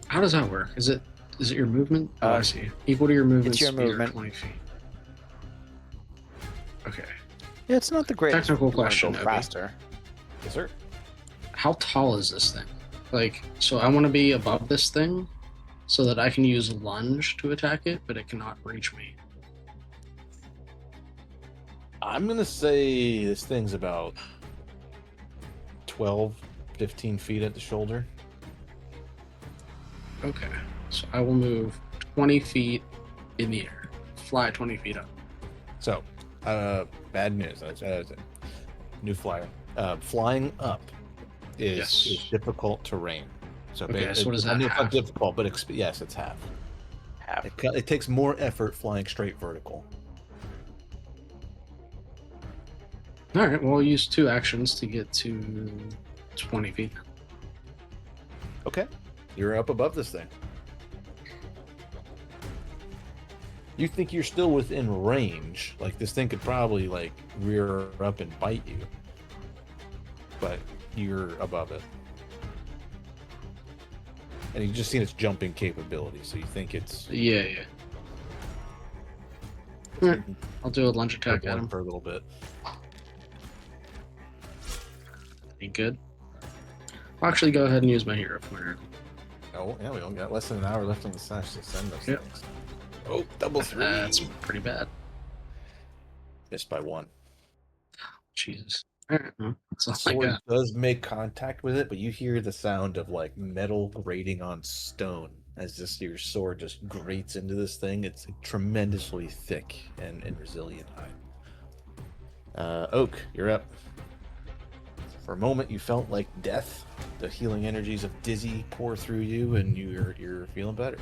Speaker 4: How does that work? Is it your movement? Oh, I
Speaker 3: Uh,
Speaker 4: see. Equal to your movement
Speaker 3: it's your
Speaker 4: speed or
Speaker 3: movement.
Speaker 4: 20 feet. Okay.
Speaker 3: Yeah, it's not the greatest.
Speaker 4: Technical
Speaker 3: if you wanna
Speaker 4: question,
Speaker 3: Go
Speaker 4: Obi.
Speaker 3: faster.
Speaker 1: Yes, sir.
Speaker 4: How tall is this thing? Like, so I want to be above this thing so that I can use lunge to attack it, but it cannot reach me.
Speaker 1: I'm going to say this thing's about 12, 15 feet at the shoulder.
Speaker 4: Okay. So I will move 20 feet in the air. Fly 20 feet up.
Speaker 1: So, bad news. New flyer. Flying up is
Speaker 4: Yes.
Speaker 1: difficult terrain. So,
Speaker 4: Okay, so what is
Speaker 1: I
Speaker 4: that,
Speaker 1: know it's not
Speaker 4: half?
Speaker 1: difficult, but yes, it's half.
Speaker 3: Half.
Speaker 1: It takes more effort flying straight vertical.
Speaker 4: All right. Well, I'll use 2 actions to get to 20 feet.
Speaker 1: Okay. You're up above this thing. You think you're still within range. Like, this thing could probably, like, rear up and bite you. But you're above it. And you've just seen its jumping capability, so you think it's...
Speaker 4: Yeah. Alright, I'll do a lunge attack at him.
Speaker 1: for a little bit.
Speaker 4: Ain't good. I'll actually go ahead and use my hero pointer.
Speaker 1: Oh, yeah, we only got less than an hour left on the sash to send those
Speaker 4: Yep.
Speaker 1: things. Oh, double three.
Speaker 4: That's pretty bad.
Speaker 1: Missed by one.
Speaker 4: Jesus. Alright, well, that's all I
Speaker 1: Sword
Speaker 4: got.
Speaker 1: does make contact with it, but you hear the sound of like metal grating on stone as your sword just grates into this thing. It's tremendously thick and resilient hide. Oak, you're up. For a moment, you felt like death. The healing energies of Dizzy pour through you, and you're feeling better.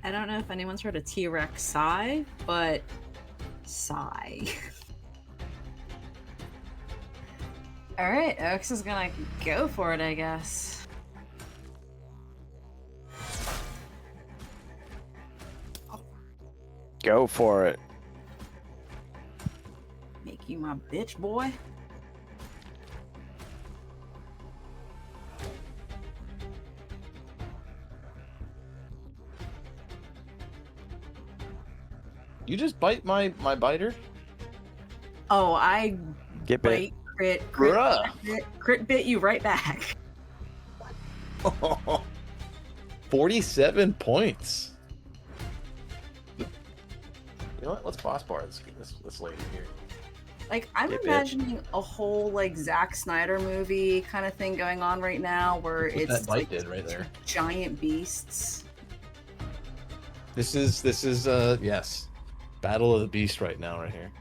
Speaker 6: I don't know if anyone's heard of T-Rex sigh, but sigh. All right, Oaks is gonna go for it, I guess.
Speaker 3: Go for it.
Speaker 6: Make you my bitch, boy.
Speaker 1: You just bite my biter?
Speaker 6: Oh, I
Speaker 3: Get bit.
Speaker 6: bite,
Speaker 1: Bruh.
Speaker 6: crit bit you right back.
Speaker 1: 47 points. You know what? Let's boss bar this lady here.
Speaker 6: Like, I'm
Speaker 1: Get bit.
Speaker 6: imagining a whole, like, Zack Snyder movie kind of thing going on right now where
Speaker 1: That's what
Speaker 6: it's
Speaker 1: that bite
Speaker 6: like
Speaker 1: did right there.
Speaker 6: giant beasts.
Speaker 1: This is yes. Battle of the Beast right now, right here.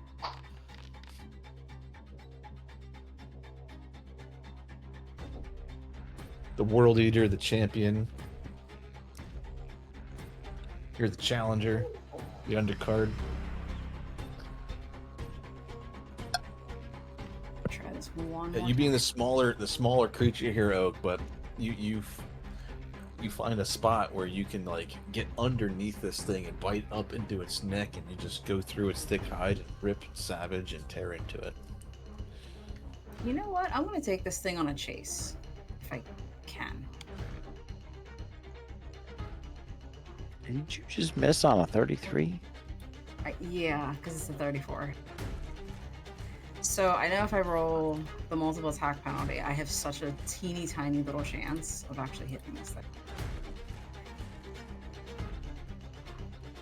Speaker 1: The World Eater, the champion. You're the challenger, the undercard.
Speaker 6: Try this one
Speaker 1: Yeah,
Speaker 6: more
Speaker 1: you being
Speaker 6: time.
Speaker 1: the smaller creature here, Oak, but you find a spot where you can like get underneath this thing and bite up into its neck, and you just go through its thick hide and rip savage and tear into it.
Speaker 6: You know what? I'm gonna take this thing on a chase. If I can.
Speaker 3: Did you just miss on a 33?
Speaker 6: Yeah, because it's a 34. So I know if I roll the multiple attack penalty, I have such a teeny tiny little chance of actually hitting this thing.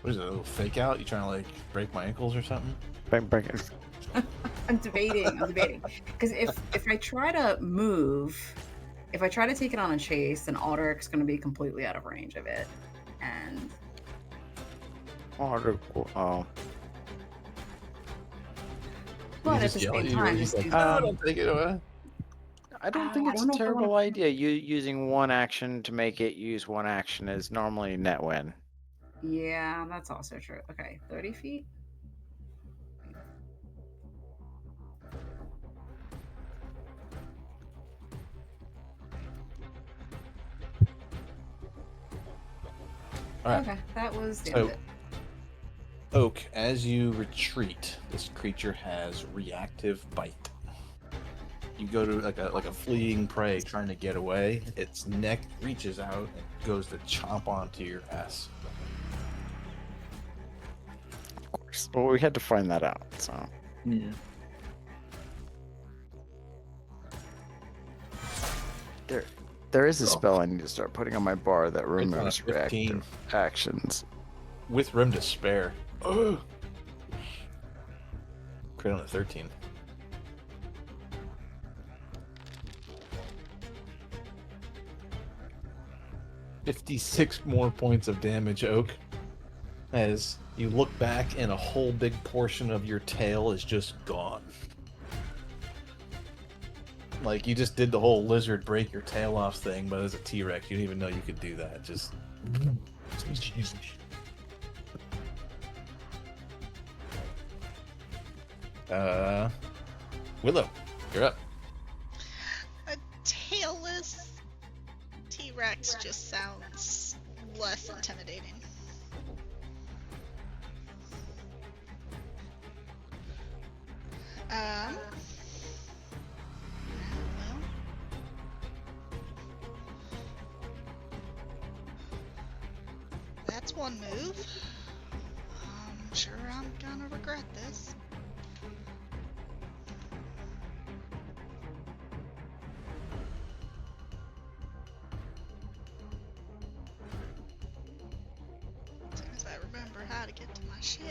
Speaker 1: What is it, a little fake out? You trying to like break my ankles or something?
Speaker 3: Break it.
Speaker 6: I'm debating. Because if I try to move, if I try to take it on a chase, then Aldrich's going to be completely out of range of it. And
Speaker 3: Oh.
Speaker 6: but at
Speaker 1: just
Speaker 6: the
Speaker 1: yell
Speaker 6: same
Speaker 1: at you,
Speaker 6: time,
Speaker 1: he's
Speaker 6: this
Speaker 1: like,
Speaker 6: dude's-
Speaker 1: no, don't take it away.
Speaker 3: I don't think
Speaker 6: I
Speaker 3: it's
Speaker 6: don't know
Speaker 3: a
Speaker 6: if I
Speaker 3: terrible
Speaker 6: wanna-
Speaker 3: idea. Using one action to make it use one action is normally net win.
Speaker 6: yeah, that's also true. Okay, 30 feet.
Speaker 1: All right.
Speaker 6: Okay, that was the
Speaker 1: So-
Speaker 6: end of it.
Speaker 1: Oak, as you retreat, this creature has reactive bite. You go to like a fleeing prey trying to get away, its neck reaches out and goes to chomp onto your ass.
Speaker 3: Of course. Well, we had to find that out. So
Speaker 5: Yeah.
Speaker 3: there is a spell I need to start putting on my bar that
Speaker 1: on a
Speaker 3: removes
Speaker 1: 15.
Speaker 3: reactive actions.
Speaker 1: With room to spare. Ugh. Crit on a 13. $56 more points of damage, Oak. As you look back and a whole big portion of your tail is just gone. Like, you just did the whole lizard break your tail off thing, but as a T-Rex, you didn't even know you could do that. Just... Willow, you're up.
Speaker 2: A tailless X just sounds less intimidating. Well, that's one move. I'm sure I'm gonna regret this. As soon as I remember how to get to my shit.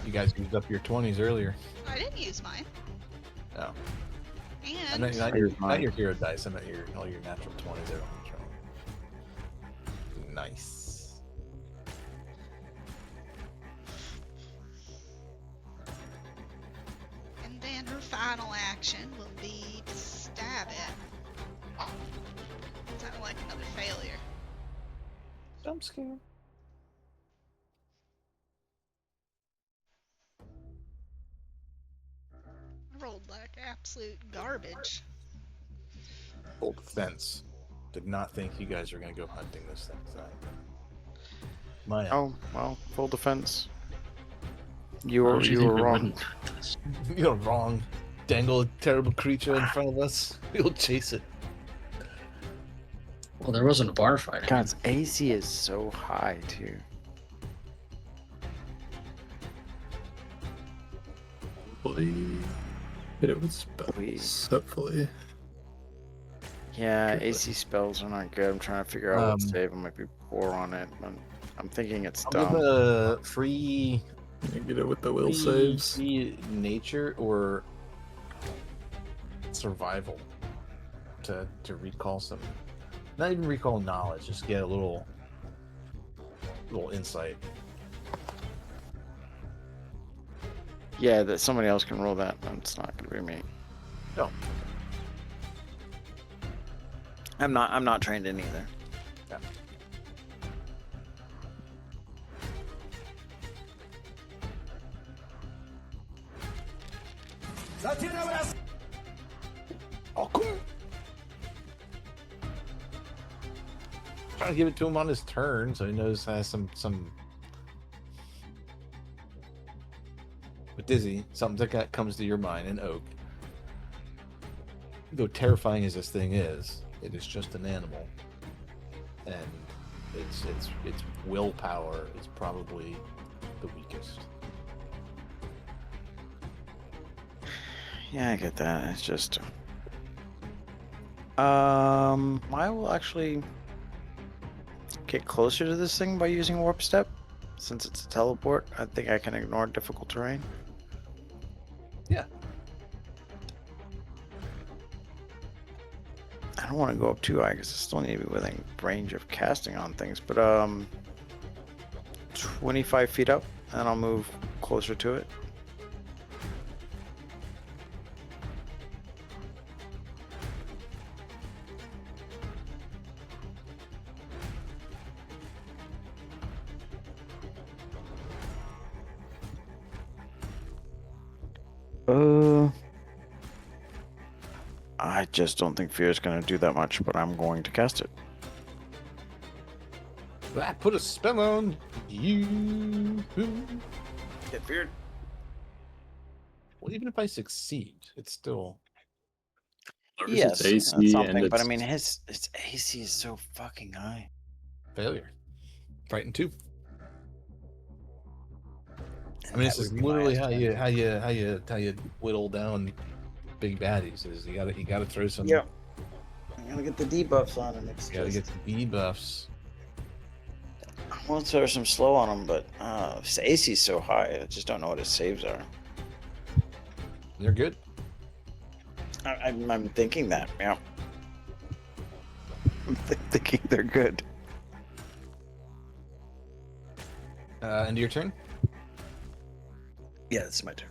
Speaker 1: You guys used up your 20s earlier.
Speaker 2: I didn't use mine.
Speaker 1: No.
Speaker 2: And
Speaker 1: Not
Speaker 3: mine.
Speaker 1: your hero dice. I meant all your natural 20s. Nice.
Speaker 2: And then her final action will be to stab it. Sounded like another failure.
Speaker 3: Jump scare.
Speaker 2: I rolled like absolute garbage.
Speaker 1: Full defense. Did not think you guys were going to go hunting this thing tonight. Maya.
Speaker 3: Oh, well, full defense. You
Speaker 4: Why
Speaker 3: were
Speaker 4: would you think we
Speaker 3: wrong.
Speaker 4: wouldn't do this?
Speaker 1: You're wrong. Dangle a terrible creature in front of us. We'll chase it.
Speaker 4: Well, there wasn't a bar fight.
Speaker 3: God's AC is so high too.
Speaker 5: Hopefully, hit it with
Speaker 3: Please.
Speaker 5: spells. Hopefully.
Speaker 3: Yeah,
Speaker 5: Good.
Speaker 3: AC spells are not good. I'm trying to figure out what save. I might be poor on it. I'm thinking it's
Speaker 1: I'll
Speaker 3: dumb.
Speaker 1: give a free
Speaker 5: You get it with the will saves.
Speaker 1: free nature or survival to recall some. Not even recall knowledge. Just get a little insight.
Speaker 3: Yeah, that somebody else can roll that. It's not gonna be me.
Speaker 1: No.
Speaker 3: I'm not trained in either.
Speaker 1: Yeah. Oh, cool. Trying to give it to him on his turn, so he knows has some. But Dizzy, something that comes to your mind in Oak. Though terrifying as this thing is, it is just an animal, and its willpower is probably the weakest.
Speaker 3: Yeah, I get that. It's just. I will actually get closer to this thing by using warp step, since it's a teleport. I think I can ignore difficult terrain.
Speaker 1: Yeah.
Speaker 3: I don't want to go up too high because I still need to be within range of casting on things. But 25 feet up, and I'll move closer to it. I just don't think fear is going to do that much, but I'm going to cast it.
Speaker 1: I put a spell on you.
Speaker 3: Get feared.
Speaker 1: Well, even if I succeed, it's still
Speaker 3: Yes,
Speaker 5: it's
Speaker 3: that's
Speaker 5: AC
Speaker 3: something,
Speaker 5: and
Speaker 3: but I
Speaker 5: it's
Speaker 3: mean, his AC is so fucking high.
Speaker 1: failure. Frightened 2.
Speaker 3: And
Speaker 1: I mean,
Speaker 3: that
Speaker 1: this is
Speaker 3: would be my
Speaker 1: literally
Speaker 3: estimate.
Speaker 1: how you whittle down big baddies. Is you gotta throw some.
Speaker 3: Yep. I'm gonna get the debuffs on him. It's
Speaker 1: You gotta
Speaker 3: just,
Speaker 1: get the debuffs.
Speaker 3: I want to throw some slow on him, but his AC is so high. I just don't know what his saves are.
Speaker 1: They're good.
Speaker 3: I'm thinking that. Yeah. I'm thinking they're good.
Speaker 1: End of your turn.
Speaker 3: Yeah, it's my turn.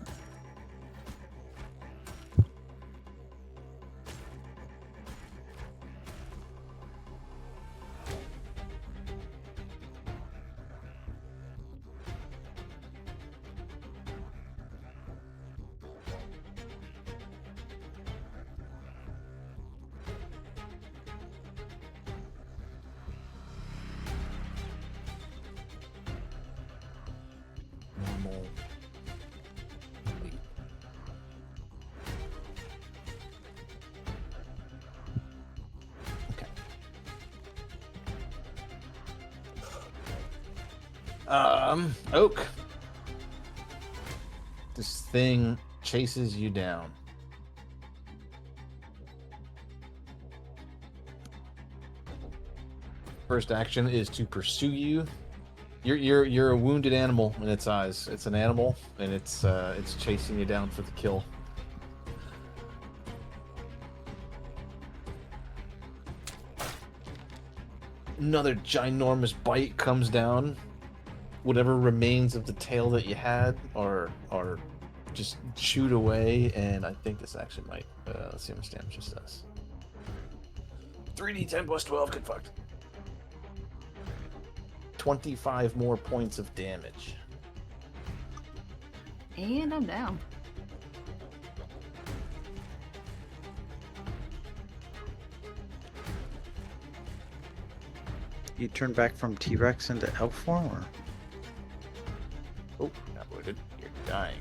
Speaker 1: Oak. This thing chases you down. First action is to pursue you. You're a wounded animal in its eyes. It's an animal, and it's chasing you down for the kill. Another ginormous bite comes down. Whatever remains of the tail that you had are just chewed away, and I think this actually might. Let's see how much damage this does. 3d10 plus 12, get fucked. 25 more points of damage.
Speaker 6: And I'm down.
Speaker 3: You turn back from T-Rex into elf form, or?
Speaker 1: Oh, not wounded. You're dying.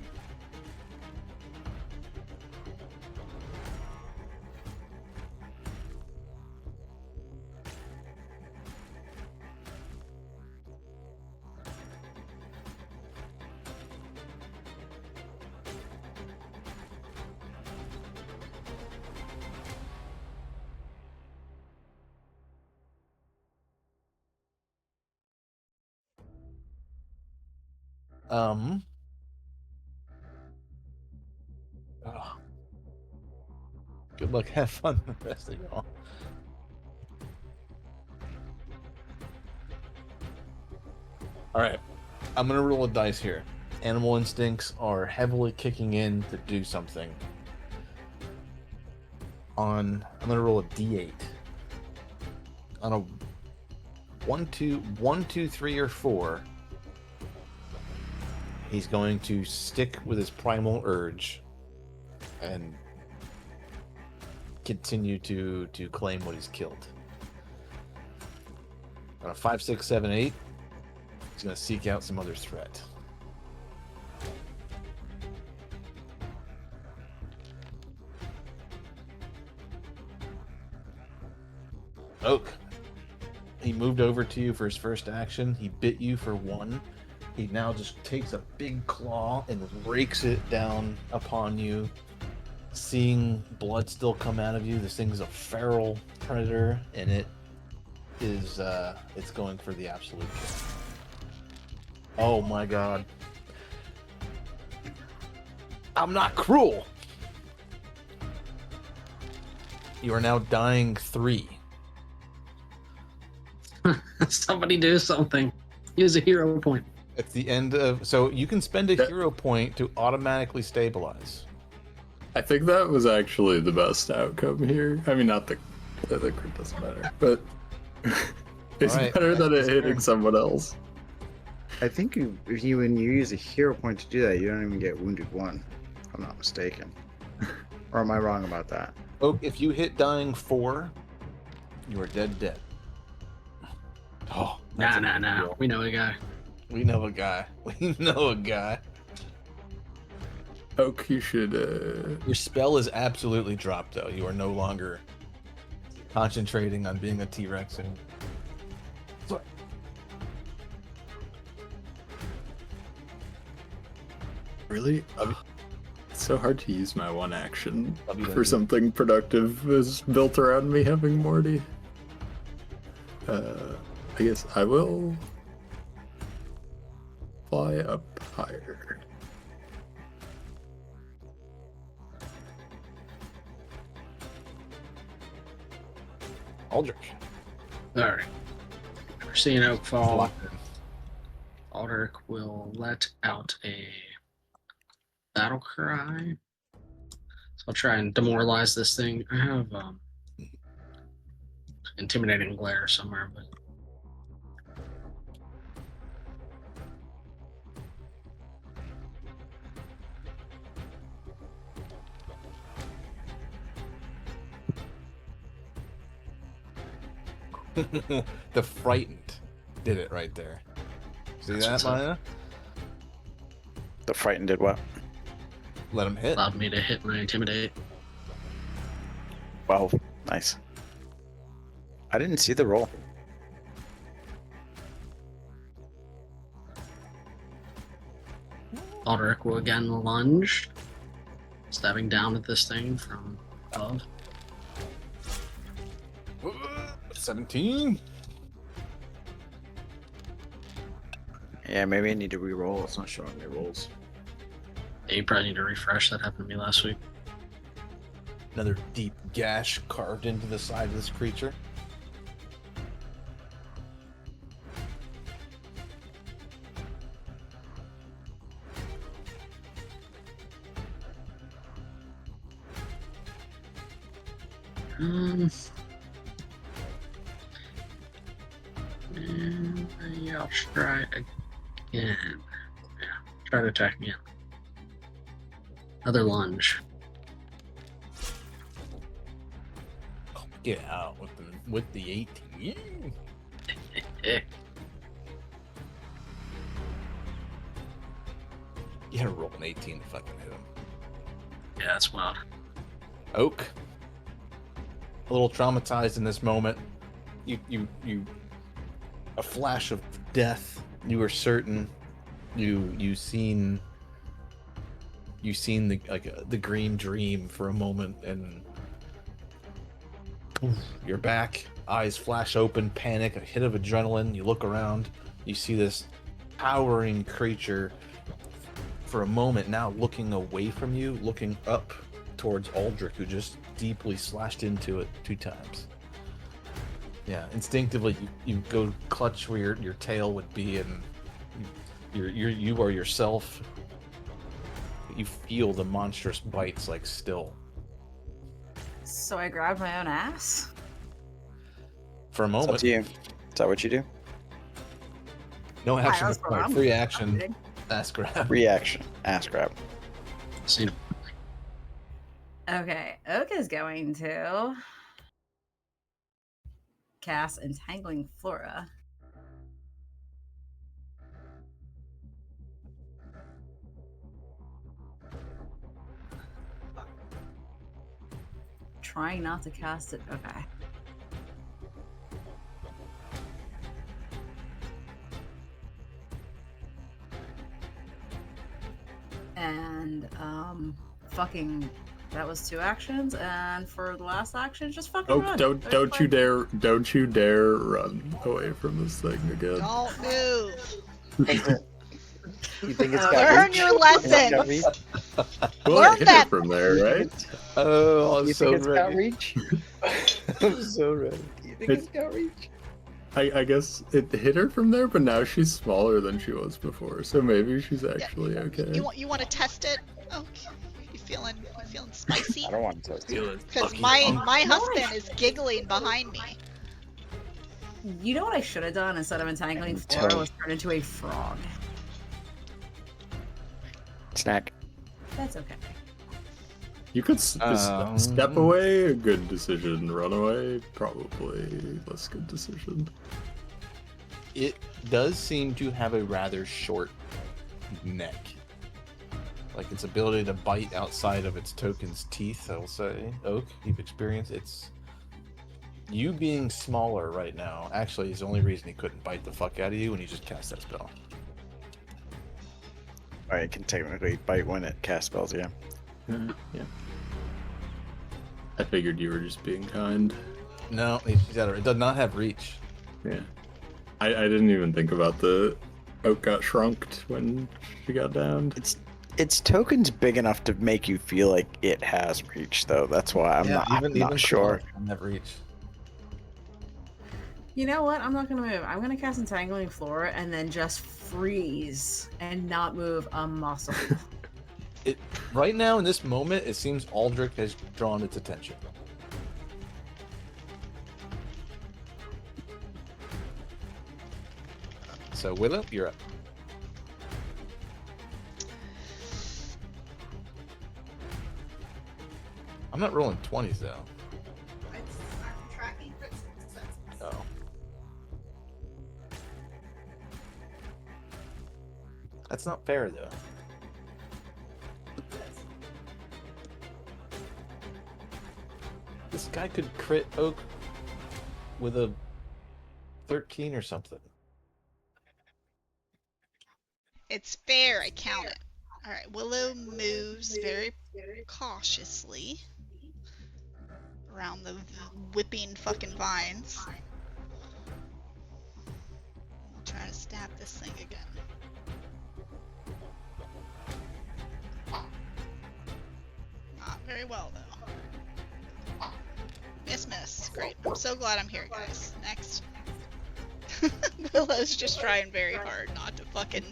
Speaker 1: Oh. Good luck. Have fun with the rest of y'all. Alright. I'm going to roll a dice here. Animal instincts are heavily kicking in to do something. I'm going to roll a d8. On a 1, 2, 3, or 4, he's going to stick with his primal urge and continue to claim what he's killed. On a 5, 6, 7, 8, he's going to seek out some other threat. Oak. He moved over to you for his first action. He bit you for 1. He now just takes a big claw and rakes it down upon you. Seeing blood still come out of you, this thing is a feral predator, and it's going for the absolute kill. Oh my god. I'm not cruel! You are now dying 3.
Speaker 4: Somebody do something. Use a hero point.
Speaker 1: At the end of... So you can spend a hero point to automatically stabilize.
Speaker 5: I think that was actually the best outcome here. I mean, not the crit doesn't matter, but it's
Speaker 1: Alright,
Speaker 5: better than it
Speaker 1: that's
Speaker 5: hitting
Speaker 1: fair.
Speaker 5: someone else.
Speaker 3: I think when you use a hero point to do that, you don't even get wounded 1. If I'm not mistaken. Or am I wrong about that?
Speaker 1: Oak, if you hit dying 4, you are dead. Oh, that's a big
Speaker 4: Nah.
Speaker 1: deal.
Speaker 4: We know a guy.
Speaker 1: We know a guy. We know a guy.
Speaker 5: Oak, you should.
Speaker 1: Your spell is absolutely dropped, though. You are no longer concentrating on being a T-Rex. And...
Speaker 5: Really? It's so hard to use my one action
Speaker 1: W.
Speaker 5: for something productive is built around me having Morty. I guess I will fly up higher.
Speaker 1: Aldrich.
Speaker 4: Alright. We're seeing Oak fall.
Speaker 1: Locked in.
Speaker 4: Aldrich will let out a battle cry. So I'll try and demoralize this thing. I have intimidating glare somewhere, but
Speaker 1: The frightened did it right there. See
Speaker 4: That's
Speaker 1: that,
Speaker 4: what's up.
Speaker 1: Maya?
Speaker 3: The frightened did what?
Speaker 1: Let him hit.
Speaker 4: allowed me to hit my intimidate.
Speaker 3: Wow, nice. I didn't see the roll.
Speaker 4: Aldrich will again lunge, stabbing down at this thing from above.
Speaker 1: 17.
Speaker 3: Yeah, maybe I need to re-roll. It's not showing me rolls.
Speaker 4: Yeah, you probably need to refresh. That happened to me last week.
Speaker 1: Another deep gash carved into the side of this creature.
Speaker 4: And yeah, I'll try again. Yeah, try to attack again. Another lunge.
Speaker 1: Get out with the 18.
Speaker 4: Eh.
Speaker 1: You gotta roll an 18 to fucking hit him.
Speaker 4: Yeah, that's wild.
Speaker 1: Oak, a little traumatized in this moment. You a flash of death. You were certain. You seen the green dream for a moment, and poof, you're back. Eyes flash open, panic, a hit of adrenaline. You look around. You see this towering creature. For a moment now, looking away from you, looking up towards Aldrich, who just deeply slashed into it 2 times. Yeah, instinctively you go clutch where your tail would be, and you are yourself. You feel the monstrous bites like still.
Speaker 6: So I grabbed my own ass.
Speaker 1: For a
Speaker 3: It's
Speaker 1: moment,
Speaker 3: up to you. Is that what you do?
Speaker 1: no action
Speaker 6: That's what
Speaker 1: required.
Speaker 6: I'm-
Speaker 1: Free
Speaker 6: I'm
Speaker 1: action.
Speaker 6: doing.
Speaker 1: Ass grab.
Speaker 3: Reaction. Ass grab.
Speaker 4: See,
Speaker 6: Okay, Oak is going to cast Entangling Flora. Trying not to cast it. Okay. And fucking, that was 2 actions, and for the last action, just fucking
Speaker 5: Oh,
Speaker 6: run.
Speaker 5: don't you dare run away from this thing again.
Speaker 2: Don't move.
Speaker 3: You think it's got
Speaker 2: Learn
Speaker 3: reach?
Speaker 2: your
Speaker 3: You think it's got
Speaker 2: lessons.
Speaker 3: reach?
Speaker 5: Well,
Speaker 2: Learn
Speaker 5: I hit
Speaker 2: that.
Speaker 5: it from there,
Speaker 3: You think
Speaker 5: right?
Speaker 3: it's-
Speaker 1: Oh, I'm
Speaker 3: you
Speaker 1: so
Speaker 3: think it's got
Speaker 1: ready.
Speaker 3: reach? I'm so ready. You think it's got reach?
Speaker 5: I guess it hit her from there, but now she's smaller than she was before, so maybe she's actually okay.
Speaker 2: You want to test it? Okay. You feeling spicy?
Speaker 3: I don't want to.
Speaker 2: Because my husband is giggling behind me.
Speaker 6: You know what I should have done instead of Entangling
Speaker 3: Tell
Speaker 6: Flora
Speaker 3: me.
Speaker 6: was turn into a frog.
Speaker 3: Snack.
Speaker 6: That's okay.
Speaker 5: You could just step away, a good decision. Run away, probably less good decision.
Speaker 1: It does seem to have a rather short neck. Like its ability to bite outside of its token's teeth, I'll say. Oak, you've experienced it's you being smaller right now actually is the only reason he couldn't bite the fuck out of you when you just cast that spell.
Speaker 3: Alright, it can technically bite when it casts spells, yeah.
Speaker 5: Yeah. I figured you were just being kind.
Speaker 1: No, it does not have reach.
Speaker 5: Yeah. I didn't even think about the oak got shrunked when she got downed.
Speaker 3: Its token's big enough to make you feel like it has reach, though. That's why I'm not sure.
Speaker 1: Doesn't have reach.
Speaker 6: You know what? I'm not gonna move. I'm gonna cast Entangling Flora and then just freeze and not move a muscle.
Speaker 1: Right now in this moment, it seems Aldrich has drawn its attention. So Willow, you're up. I'm not rolling 20s though. Oh. That's not fair though. This guy could crit Oak with a 13 or something.
Speaker 2: It's fair. I count it. Alright, Willow moves very cautiously around the whipping fucking vines. We'll try to stab this thing again. Not very well, though. Miss. Great. I'm so glad I'm here, guys. Next. Willow's just trying very hard not to fucking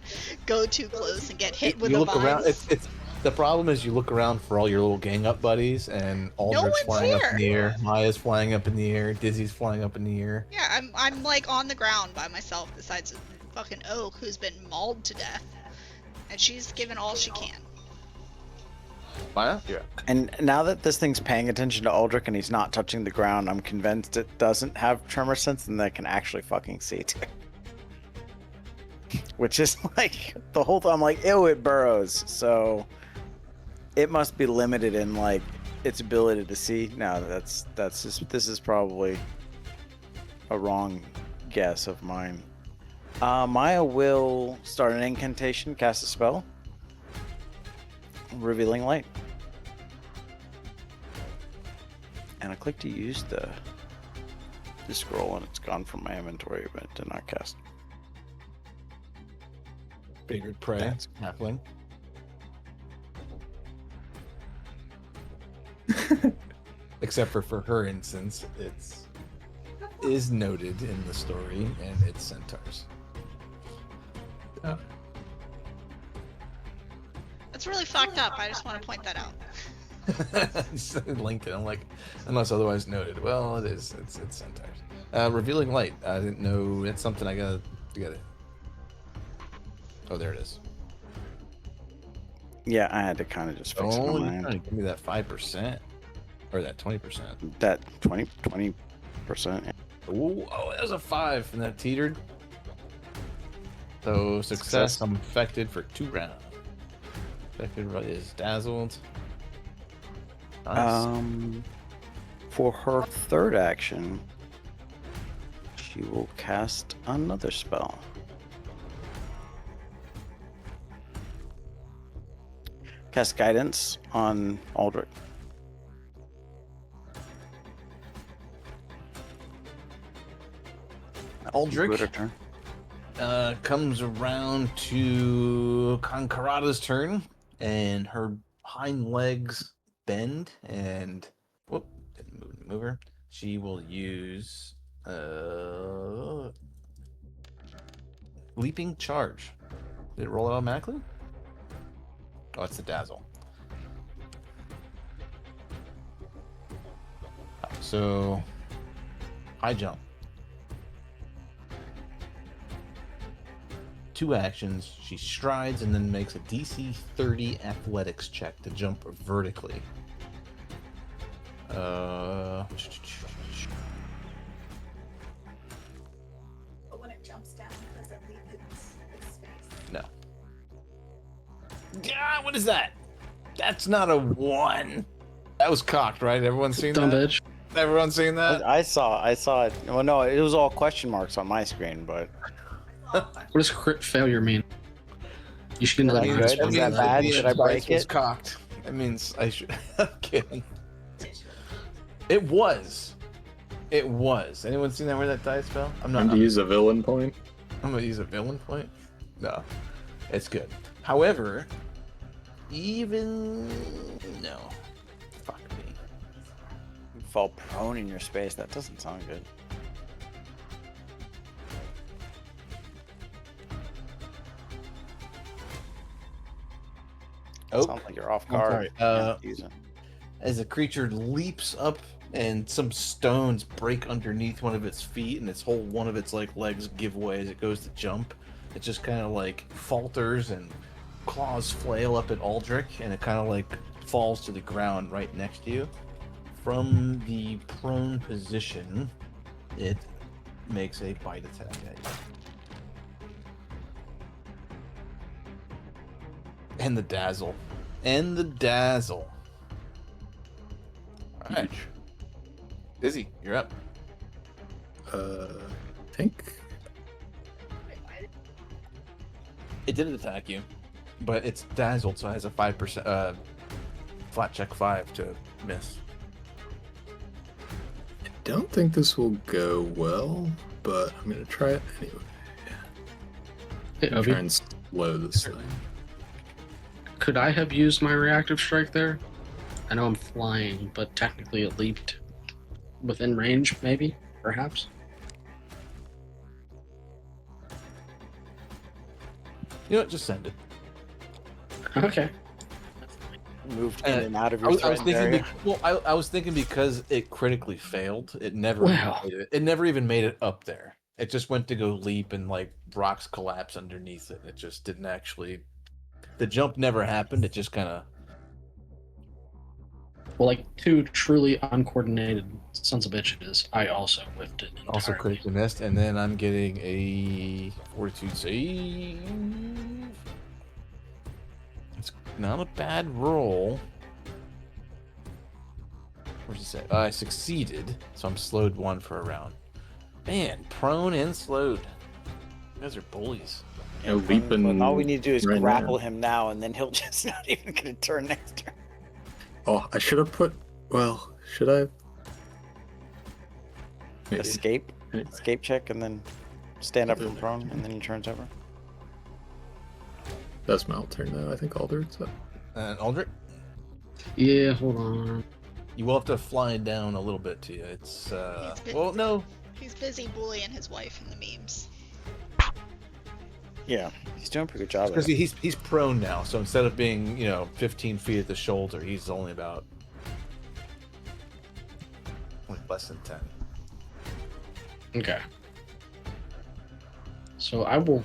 Speaker 2: go too close and get hit with
Speaker 1: you
Speaker 2: the
Speaker 1: look around.
Speaker 2: vines.
Speaker 1: It's the problem is you look around for all your little gang up buddies, and Aldrich's
Speaker 2: one's
Speaker 1: flying up
Speaker 2: here.
Speaker 1: in the air, Maya's flying up in the air, Dizzy's flying up in the air.
Speaker 2: Yeah, I'm like on the ground by myself besides fucking Oak, who's been mauled to death. And she's given all she can.
Speaker 1: Maya? Yeah.
Speaker 3: And now that this thing's paying attention to Aldrich and he's not touching the ground, I'm convinced it doesn't have tremor sense and that it can actually fucking see too. Which is like the whole time I'm like, ew, it burrows. So it must be limited in like its ability to see. No, that's just, this is probably a wrong guess of mine. Maya will start an incantation, cast a spell. Revealing light. And I click to use the scroll and it's gone from my inventory, but did not cast.
Speaker 1: Figured prey.
Speaker 3: That's-
Speaker 1: Halfling. Except for her instance, it's is noted in the story, and it's centaurs.
Speaker 2: That's really fucked up. I just want to point that out.
Speaker 1: Just linked it. I'm like, unless otherwise noted. Well, it is. It's centaurs. Revealing light. I didn't know. It's something I gotta get it. Oh, there it is.
Speaker 3: Yeah, I had to kind of just fix it
Speaker 1: Oh,
Speaker 3: on
Speaker 1: you're
Speaker 3: my
Speaker 1: trying
Speaker 3: end.
Speaker 1: to give me that 5%, or that 20%.
Speaker 3: That 20%.
Speaker 1: Ooh, oh, that was a 5, and that teetered. So success. I'm affected for 2 rounds. Affected is dazzled. Nice.
Speaker 3: For her third action, she will cast another spell. Cast guidance on Aldrich.
Speaker 1: Aldrich
Speaker 3: Good turn.
Speaker 1: comes around to Concorada's turn, and her hind legs bend, and whoop, didn't move her. She will use leaping charge. Did it roll it automatically? Oh, it's the dazzle. So, high jump. 2 actions. She strides and then makes a DC 30 athletics check to jump vertically.
Speaker 7: But when it jumps down, does it leave its space?
Speaker 1: No. God, what is that? That's not a 1. That was cocked, right? Everyone seen
Speaker 4: Dumb
Speaker 1: that?
Speaker 4: bitch.
Speaker 1: Everyone seen that?
Speaker 3: I saw it. Well, no, it was all question marks on my screen, but
Speaker 4: What does crit failure mean? You should get
Speaker 3: That
Speaker 4: that
Speaker 3: good?
Speaker 4: minus one.
Speaker 3: Is that
Speaker 4: for
Speaker 3: bad?
Speaker 1: The
Speaker 3: Should I
Speaker 1: dice
Speaker 3: break
Speaker 1: was
Speaker 3: it?
Speaker 1: cocked. That means I should. I'm kidding. It was. It was. Anyone seen that where that dice fell?
Speaker 5: Time to use a villain point.
Speaker 1: I'm gonna use a villain point. No, it's good. However, even no, fuck me.
Speaker 3: you fall prone in your space. That doesn't sound good.
Speaker 1: Oh,
Speaker 3: Sounds like you're off
Speaker 1: I'm
Speaker 3: guard.
Speaker 1: sorry.
Speaker 3: Use it.
Speaker 1: As a creature leaps up and some stones break underneath one of its feet, and one of its like legs give way as it goes to jump. It just kind of like falters and claws flail up at Aldrich, and it kind of like falls to the ground right next to you. From the prone position, it makes a bite attack at you. And the dazzle. Alright. Dizzy, you're up.
Speaker 5: I think.
Speaker 1: It didn't attack you. but it's dazzled, so it has a 5% flat check 5 to miss.
Speaker 5: I don't think this will go well, but I'm gonna try it anyway.
Speaker 4: Hey,
Speaker 5: I'm
Speaker 4: Obi,
Speaker 5: trying to slow this thing.
Speaker 4: could I have used my reactive strike there? I know I'm flying, but technically it leaped within range, maybe, perhaps.
Speaker 1: You know what? Just send it.
Speaker 4: Okay.
Speaker 3: Moved in and out of
Speaker 1: I
Speaker 3: your
Speaker 1: was
Speaker 3: threatened
Speaker 1: thinking.
Speaker 3: area.
Speaker 1: I was thinking because it critically failed. It never.
Speaker 4: Wow.
Speaker 1: It never even made it up there. It just went to go leap and like rocks collapse underneath it. It just didn't actually. The jump never happened. It just kind of.
Speaker 4: Well, like two truly uncoordinated sons of bitches, I also whiffed it entirely.
Speaker 1: Also critically missed, and then I'm getting a fortitude save. It's not a bad roll. Where's it say? I succeeded, so I'm slowed 1 for a round. Man, prone and slowed. You guys are bullies.
Speaker 5: You know, leaping.
Speaker 3: Well, all we need to do is
Speaker 5: right
Speaker 3: grapple
Speaker 5: now.
Speaker 3: him now, and then he'll just not even gonna turn next turn.
Speaker 5: Oh, I should have put. Well, should I? Maybe.
Speaker 3: Escape,
Speaker 5: Anyway.
Speaker 3: escape check, and then stand up from prone, and then he turns over.
Speaker 5: That's my turn though. I think Aldrich's up.
Speaker 1: And Aldrich,
Speaker 4: Yeah, hold on.
Speaker 1: you will have to fly down a little bit to you. It's
Speaker 2: He's
Speaker 1: well, no.
Speaker 2: He's busy bullying his wife in the memes.
Speaker 3: Yeah, he's doing a pretty good job.
Speaker 1: Because
Speaker 3: Of it.
Speaker 1: he's prone now, so instead of being 15 feet at the shoulder, he's only about less than 10.
Speaker 4: Okay. So I will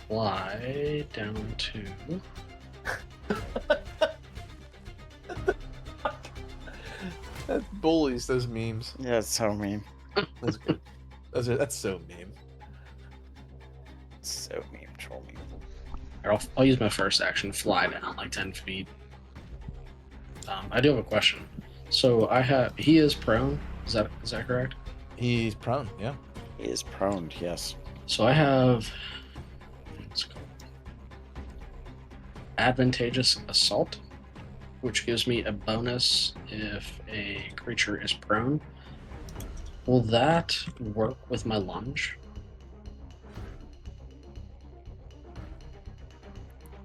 Speaker 4: fly down to.
Speaker 1: That's bullies. Those memes.
Speaker 3: Yeah, it's so mean.
Speaker 1: That's good. That's so meme.
Speaker 3: So mean, troll mean.
Speaker 4: I'll use my first action, fly down like 10 feet. I do have a question. So he is prone. Is that correct?
Speaker 1: He's prone. Yeah.
Speaker 3: He is prone, yes.
Speaker 4: So I have what's it called? Advantageous assault, which gives me a bonus if a creature is prone. Will that work with my lunge?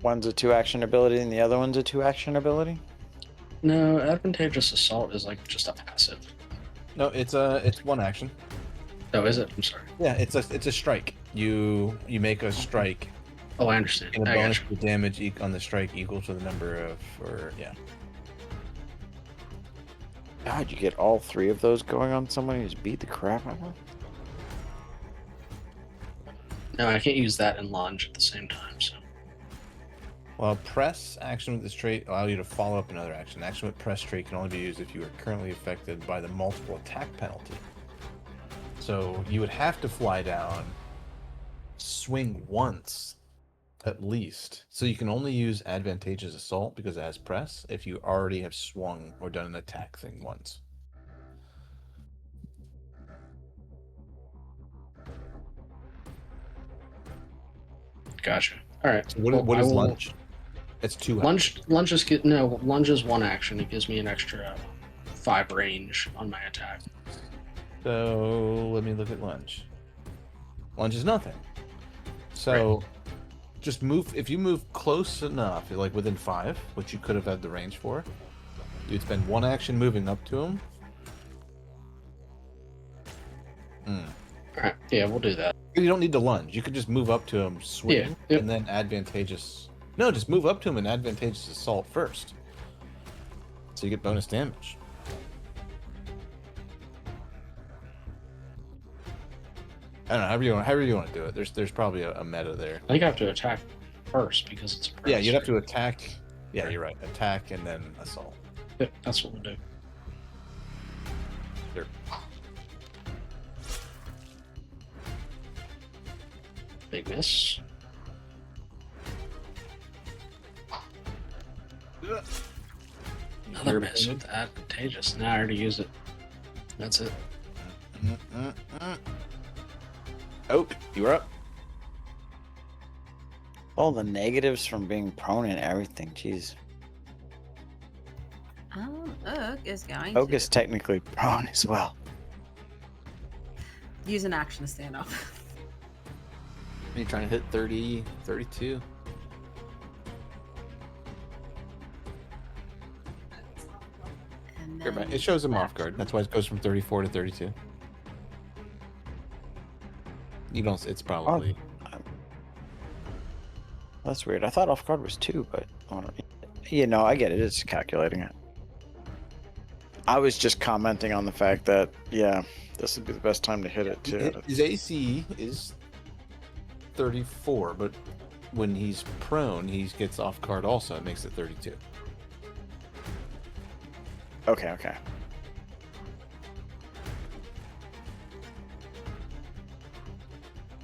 Speaker 3: One's a 2-action ability, and the other one's a 2-action ability.
Speaker 4: No, advantageous assault is like just a passive.
Speaker 1: No, it's 1 action.
Speaker 4: Oh, is it? I'm sorry.
Speaker 1: Yeah, it's a strike. You make a strike,
Speaker 4: Oh, I understand.
Speaker 1: and a
Speaker 4: I
Speaker 1: bonus
Speaker 4: gotcha.
Speaker 1: to damage on the strike equal to the number of, or yeah.
Speaker 3: God, you get all 3 of those going on someone who's beat the crap out of him.
Speaker 4: No, I can't use that and lunge at the same time. So
Speaker 1: Well, press action with this trait allow you to follow up another action. Action with press trait can only be used if you are currently affected by the multiple attack penalty. So you would have to fly down, swing once, at least. So you can only use advantageous assault because it has press if you already have swung or done an attack thing once.
Speaker 4: gotcha. All right.
Speaker 1: So what
Speaker 4: Well,
Speaker 1: is
Speaker 4: I will-
Speaker 1: lunge? It's 2
Speaker 4: Lunge is 1 action. It gives me an extra 5 range on my attack.
Speaker 1: So let me look at lunge. Lunge is nothing. So just move. If you move close enough, like within 5, which you could have had the range for, you'd spend 1 action moving up to him.
Speaker 4: All right. Yeah, we'll do that.
Speaker 1: You don't need to lunge. You could just move up to him, swing,
Speaker 4: Yeah, yep.
Speaker 1: and then advantageous. No, just move up to him and advantageous assault first. So you get bonus damage. I don't know. However you want to do it. There's probably a meta there.
Speaker 4: I think I have to attack first because it's a press.
Speaker 1: Yeah, you'd have to attack. Yeah, you're right. Attack and then assault.
Speaker 4: Yep, that's what we'll do.
Speaker 1: Sure.
Speaker 4: Big miss. Another miss with advantageous. Now I already used it. That's it.
Speaker 1: Oak, you are up.
Speaker 3: All the negatives from being prone and everything. Jeez.
Speaker 6: Oak is going
Speaker 3: Oak
Speaker 6: to
Speaker 3: is technically prone as well.
Speaker 6: use an action to stand up.
Speaker 1: Are you trying to hit 30, 32?
Speaker 6: And
Speaker 1: Here, man,
Speaker 6: then
Speaker 1: it shows him off
Speaker 6: action.
Speaker 1: guard. That's why it goes from 34 to 32. You don't. It's probably.
Speaker 3: That's weird. I thought off guard was 2, but you know, I get it. It's calculating it. I was just commenting on the fact that, yeah, this would be the best time to hit it too.
Speaker 1: His AC is 34, but when he's prone, he gets off guard also. It makes it 32.
Speaker 3: Okay, okay.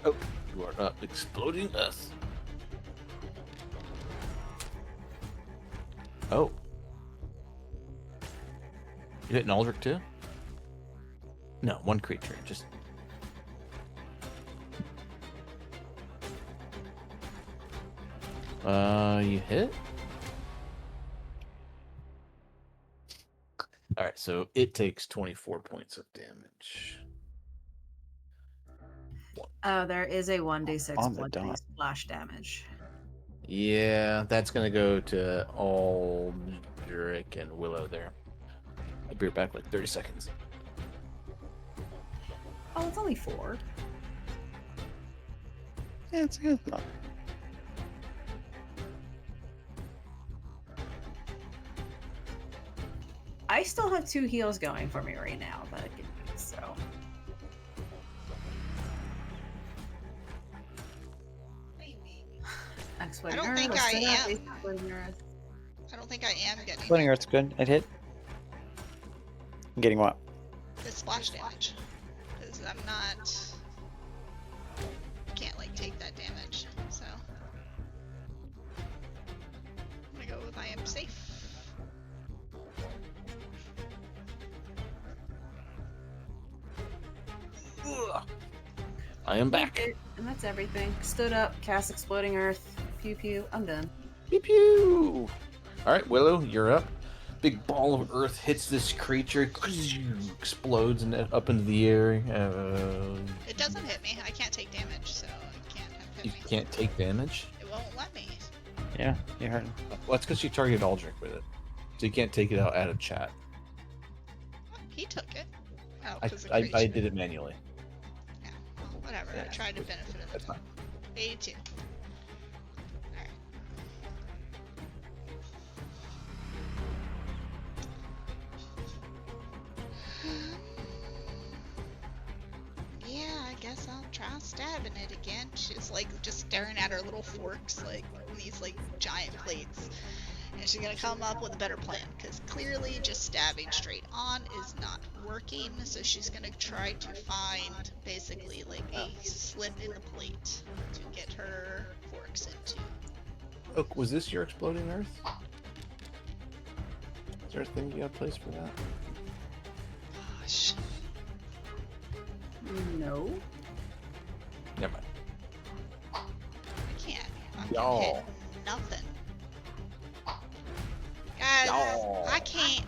Speaker 1: Oh, you are up, exploding us. Oh. You hitting Aldrich too? No, one creature. Just. You hit? Alright, so it takes 24 points of damage.
Speaker 6: Oh, there is a 1d6
Speaker 3: On the
Speaker 6: blood
Speaker 3: dot.
Speaker 6: splash damage.
Speaker 1: Yeah, that's gonna go to Aldrich and Willow there. I'll be right back like 30 seconds.
Speaker 6: Oh, it's only 4.
Speaker 3: Yeah, it's good.
Speaker 6: I still have 2 heals going for me right now that I can use, so.
Speaker 2: I don't think I am. I don't think I am getting
Speaker 3: Splitting Earth's good. It hit. I'm getting what?
Speaker 2: the splash damage. Because I'm not. Can't, like, take that damage. So. I'm gonna go with I am safe.
Speaker 1: I am back.
Speaker 6: And that's everything. Stood up, cast Exploding Earth. Pew pew. I'm done.
Speaker 1: Pew pew. All right, Willow, you're up. Big ball of earth hits this creature, explodes and up into the air.
Speaker 2: It doesn't hit me. I can't take damage, so it can't have hit
Speaker 1: You
Speaker 2: me.
Speaker 1: can't take damage.
Speaker 2: It won't let me.
Speaker 3: Yeah, you heard.
Speaker 1: Well, that's because you targeted Aldrich with it, so you can't take it out of chat.
Speaker 2: He took it. Oh,
Speaker 1: I,
Speaker 2: 'cause the
Speaker 1: I
Speaker 2: creature.
Speaker 1: did it manually.
Speaker 2: Yeah, well, whatever.
Speaker 1: Yeah,
Speaker 2: I tried to benefit of the
Speaker 1: That's
Speaker 2: doubt.
Speaker 1: fine.
Speaker 2: 82. Alright. Yeah, I guess I'll try stabbing it again. She's like just staring at her little forks, like these like giant plates. And she's gonna come up with a better plan, because clearly just stabbing straight on is not working. So she's gonna try to find basically like a slit in the plate to get her forks into.
Speaker 1: Oh, was this your exploding earth? Is there a thing you got placed for that?
Speaker 2: Gosh.
Speaker 6: No.
Speaker 1: Never mind.
Speaker 2: I can't fucking
Speaker 1: Y'all.
Speaker 2: hit nothing. Guys,
Speaker 1: Y'all.
Speaker 2: I can't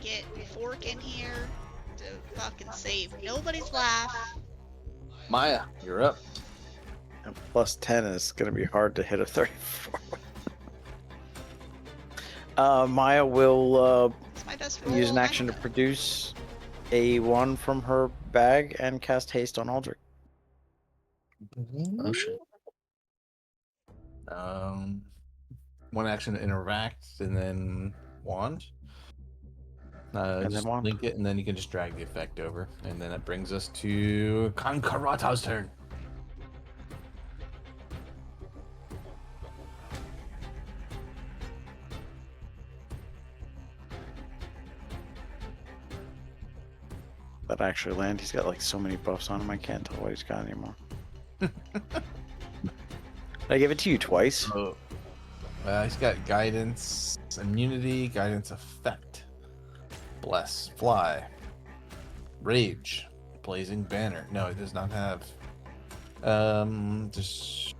Speaker 2: get a fork in here to fucking save nobody's life.
Speaker 1: Maya, you're up.
Speaker 3: And plus 10 is going to be hard to hit a 34. Maya will
Speaker 2: It's my best roll.
Speaker 3: use an
Speaker 2: of
Speaker 3: action to
Speaker 2: anything.
Speaker 3: produce a 1 from her bag and cast haste on Aldrich.
Speaker 4: Oh shit.
Speaker 1: One action to interact, and then wand.
Speaker 3: And
Speaker 1: Just
Speaker 3: then wand.
Speaker 1: link it, and then you can just drag the effect over, and then that brings us to Kankarata's turn.
Speaker 3: That actually land. He's got like so many buffs on him. I can't tell what he's got anymore. Did I give it to you twice?
Speaker 1: Oh, he's got guidance, immunity, guidance effect, bless, fly, rage, blazing banner. No, it does not have. Just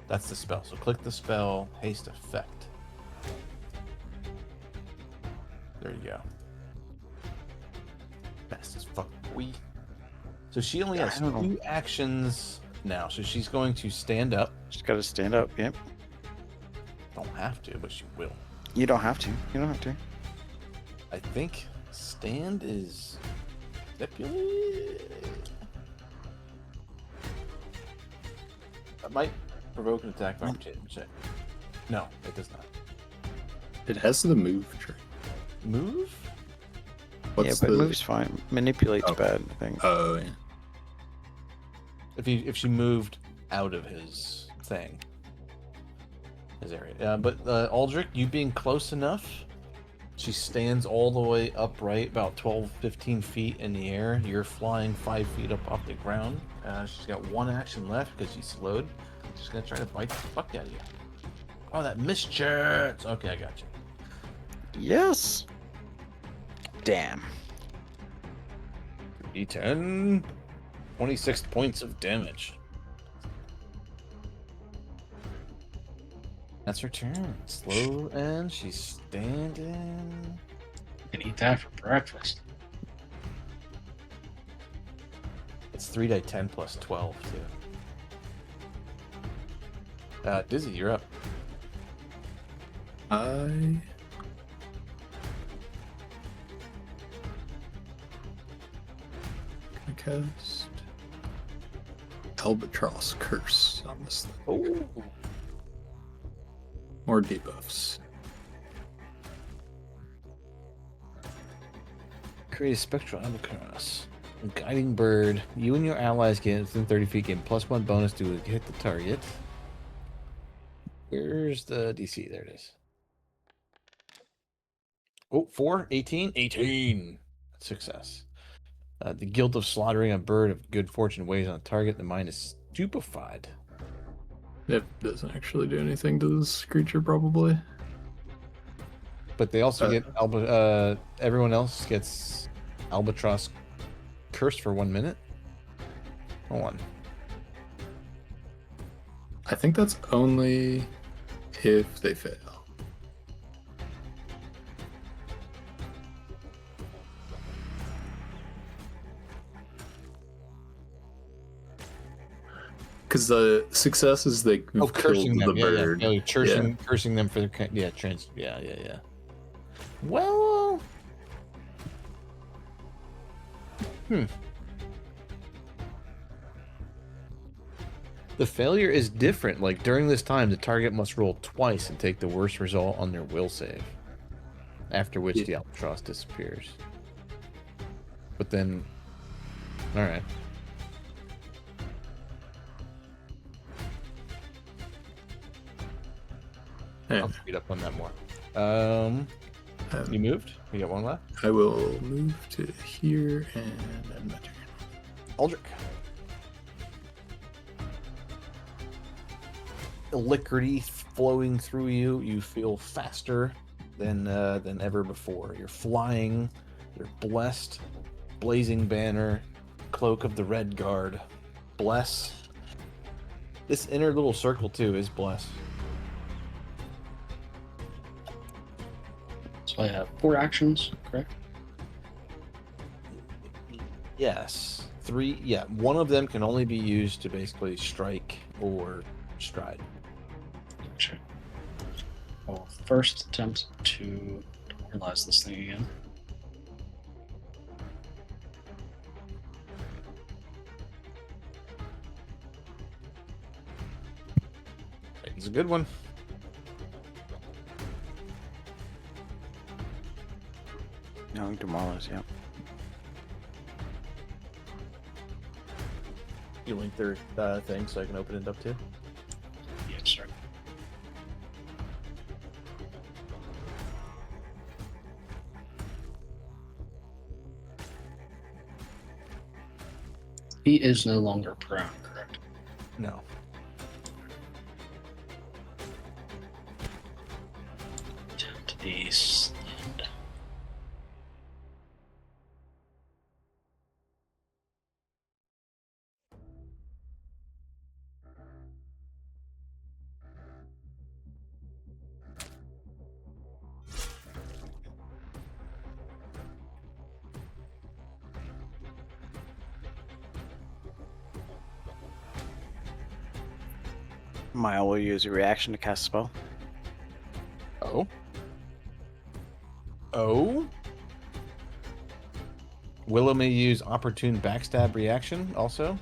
Speaker 1: That's the spell. So click the spell, haste effect. There you go. Fast as fuck, boy. So she only has
Speaker 3: I don't know.
Speaker 1: 2 actions now. So she's going to stand up.
Speaker 3: Just gotta stand up. Yep.
Speaker 1: Don't have to, but she will.
Speaker 3: You don't have to. You don't have to.
Speaker 1: I think stand is stipulated. That might provoke an attack of opportunity. Check. No, it does not.
Speaker 5: It has the move trait.
Speaker 1: Move?
Speaker 5: What's
Speaker 3: yeah, but
Speaker 5: the...
Speaker 3: move's fine. Manipulate's
Speaker 5: Oh.
Speaker 3: bad, I think.
Speaker 5: Oh, yeah.
Speaker 1: If she moved out of his thing, his area. But Aldrich, you being close enough, she stands all the way upright, about 12, 15 feet in the air. You're flying 5 feet up off the ground. She's got 1 action left because she's slowed. She's gonna try to bite the fuck out of you. Oh, that missed chance. Okay, I got you.
Speaker 3: Yes. Damn.
Speaker 1: D10. 26 points of damage. That's her turn. Slow, and she's standing.
Speaker 4: You can eat that for breakfast.
Speaker 1: It's 3d10 plus 12, too. Dizzy, you're up.
Speaker 5: I can cast Albatross Curse on this thing.
Speaker 1: Oh.
Speaker 5: More debuffs.
Speaker 1: Create a spectral albatross. A guiding bird. You and your allies get within 30 feet, get +1 bonus to hit the target. Where's the DC? There it is. Oh, 4, 18, 18. Success. The guilt of slaughtering a bird of good fortune weighs on a target. The mind is stupefied.
Speaker 5: It doesn't actually do anything to this creature, probably.
Speaker 1: But they also get everyone else gets albatross curse for 1 minute. Hold on.
Speaker 5: I think that's only if they fail. Because the success is they
Speaker 1: Oh, cursing them.
Speaker 5: the
Speaker 1: Yeah,
Speaker 5: bird.
Speaker 1: yeah. Cursing them for their yeah. Well, the failure is different. Like during this time, the target must roll twice and take the worst result on their will save. After which the albatross disappears. But then, all right.
Speaker 5: Yeah.
Speaker 1: I'll speed up on that more. You moved? You got 1 left?
Speaker 5: I will move to here and end my turn.
Speaker 1: Aldrich. Liquidy flowing through you. You feel faster than ever before. You're flying. You're blessed. Blazing banner. Cloak of the Red Guard. Bless. This inner little circle too is bless.
Speaker 4: So I have 4 actions, correct?
Speaker 1: Yes. 3. Yeah. One of them can only be used to basically strike or stride.
Speaker 4: Gotcha. I'll first attempt to realize this thing again.
Speaker 1: It's a good one.
Speaker 3: No, demolish, yeah.
Speaker 1: You link their thing so I can open it up too.
Speaker 4: Yes, sir. He is no longer prone, correct?
Speaker 1: No.
Speaker 4: Attempt the stand.
Speaker 3: Maya will use a reaction to cast a spell.
Speaker 1: Oh. Oh. Willow may use opportune backstab reaction also.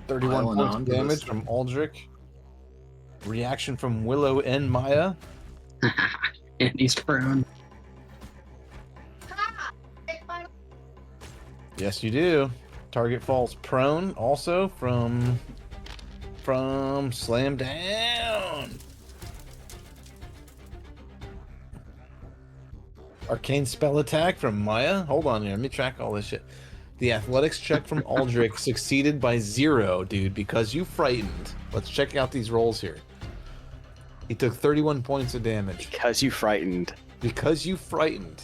Speaker 1: 31
Speaker 5: Piling
Speaker 1: points of
Speaker 5: on to this
Speaker 1: damage from Aldrich. Reaction from Willow and Maya.
Speaker 4: And he's prone.
Speaker 1: Yes, you do. Target falls prone also from Slam Down. Arcane spell attack from Maya. Hold on here. Let me track all this shit. The athletics check from Aldrich succeeded by 0, dude, because you frightened. Let's check out these rolls here. He took 31 points of damage.
Speaker 3: Because you frightened.
Speaker 1: Because you frightened,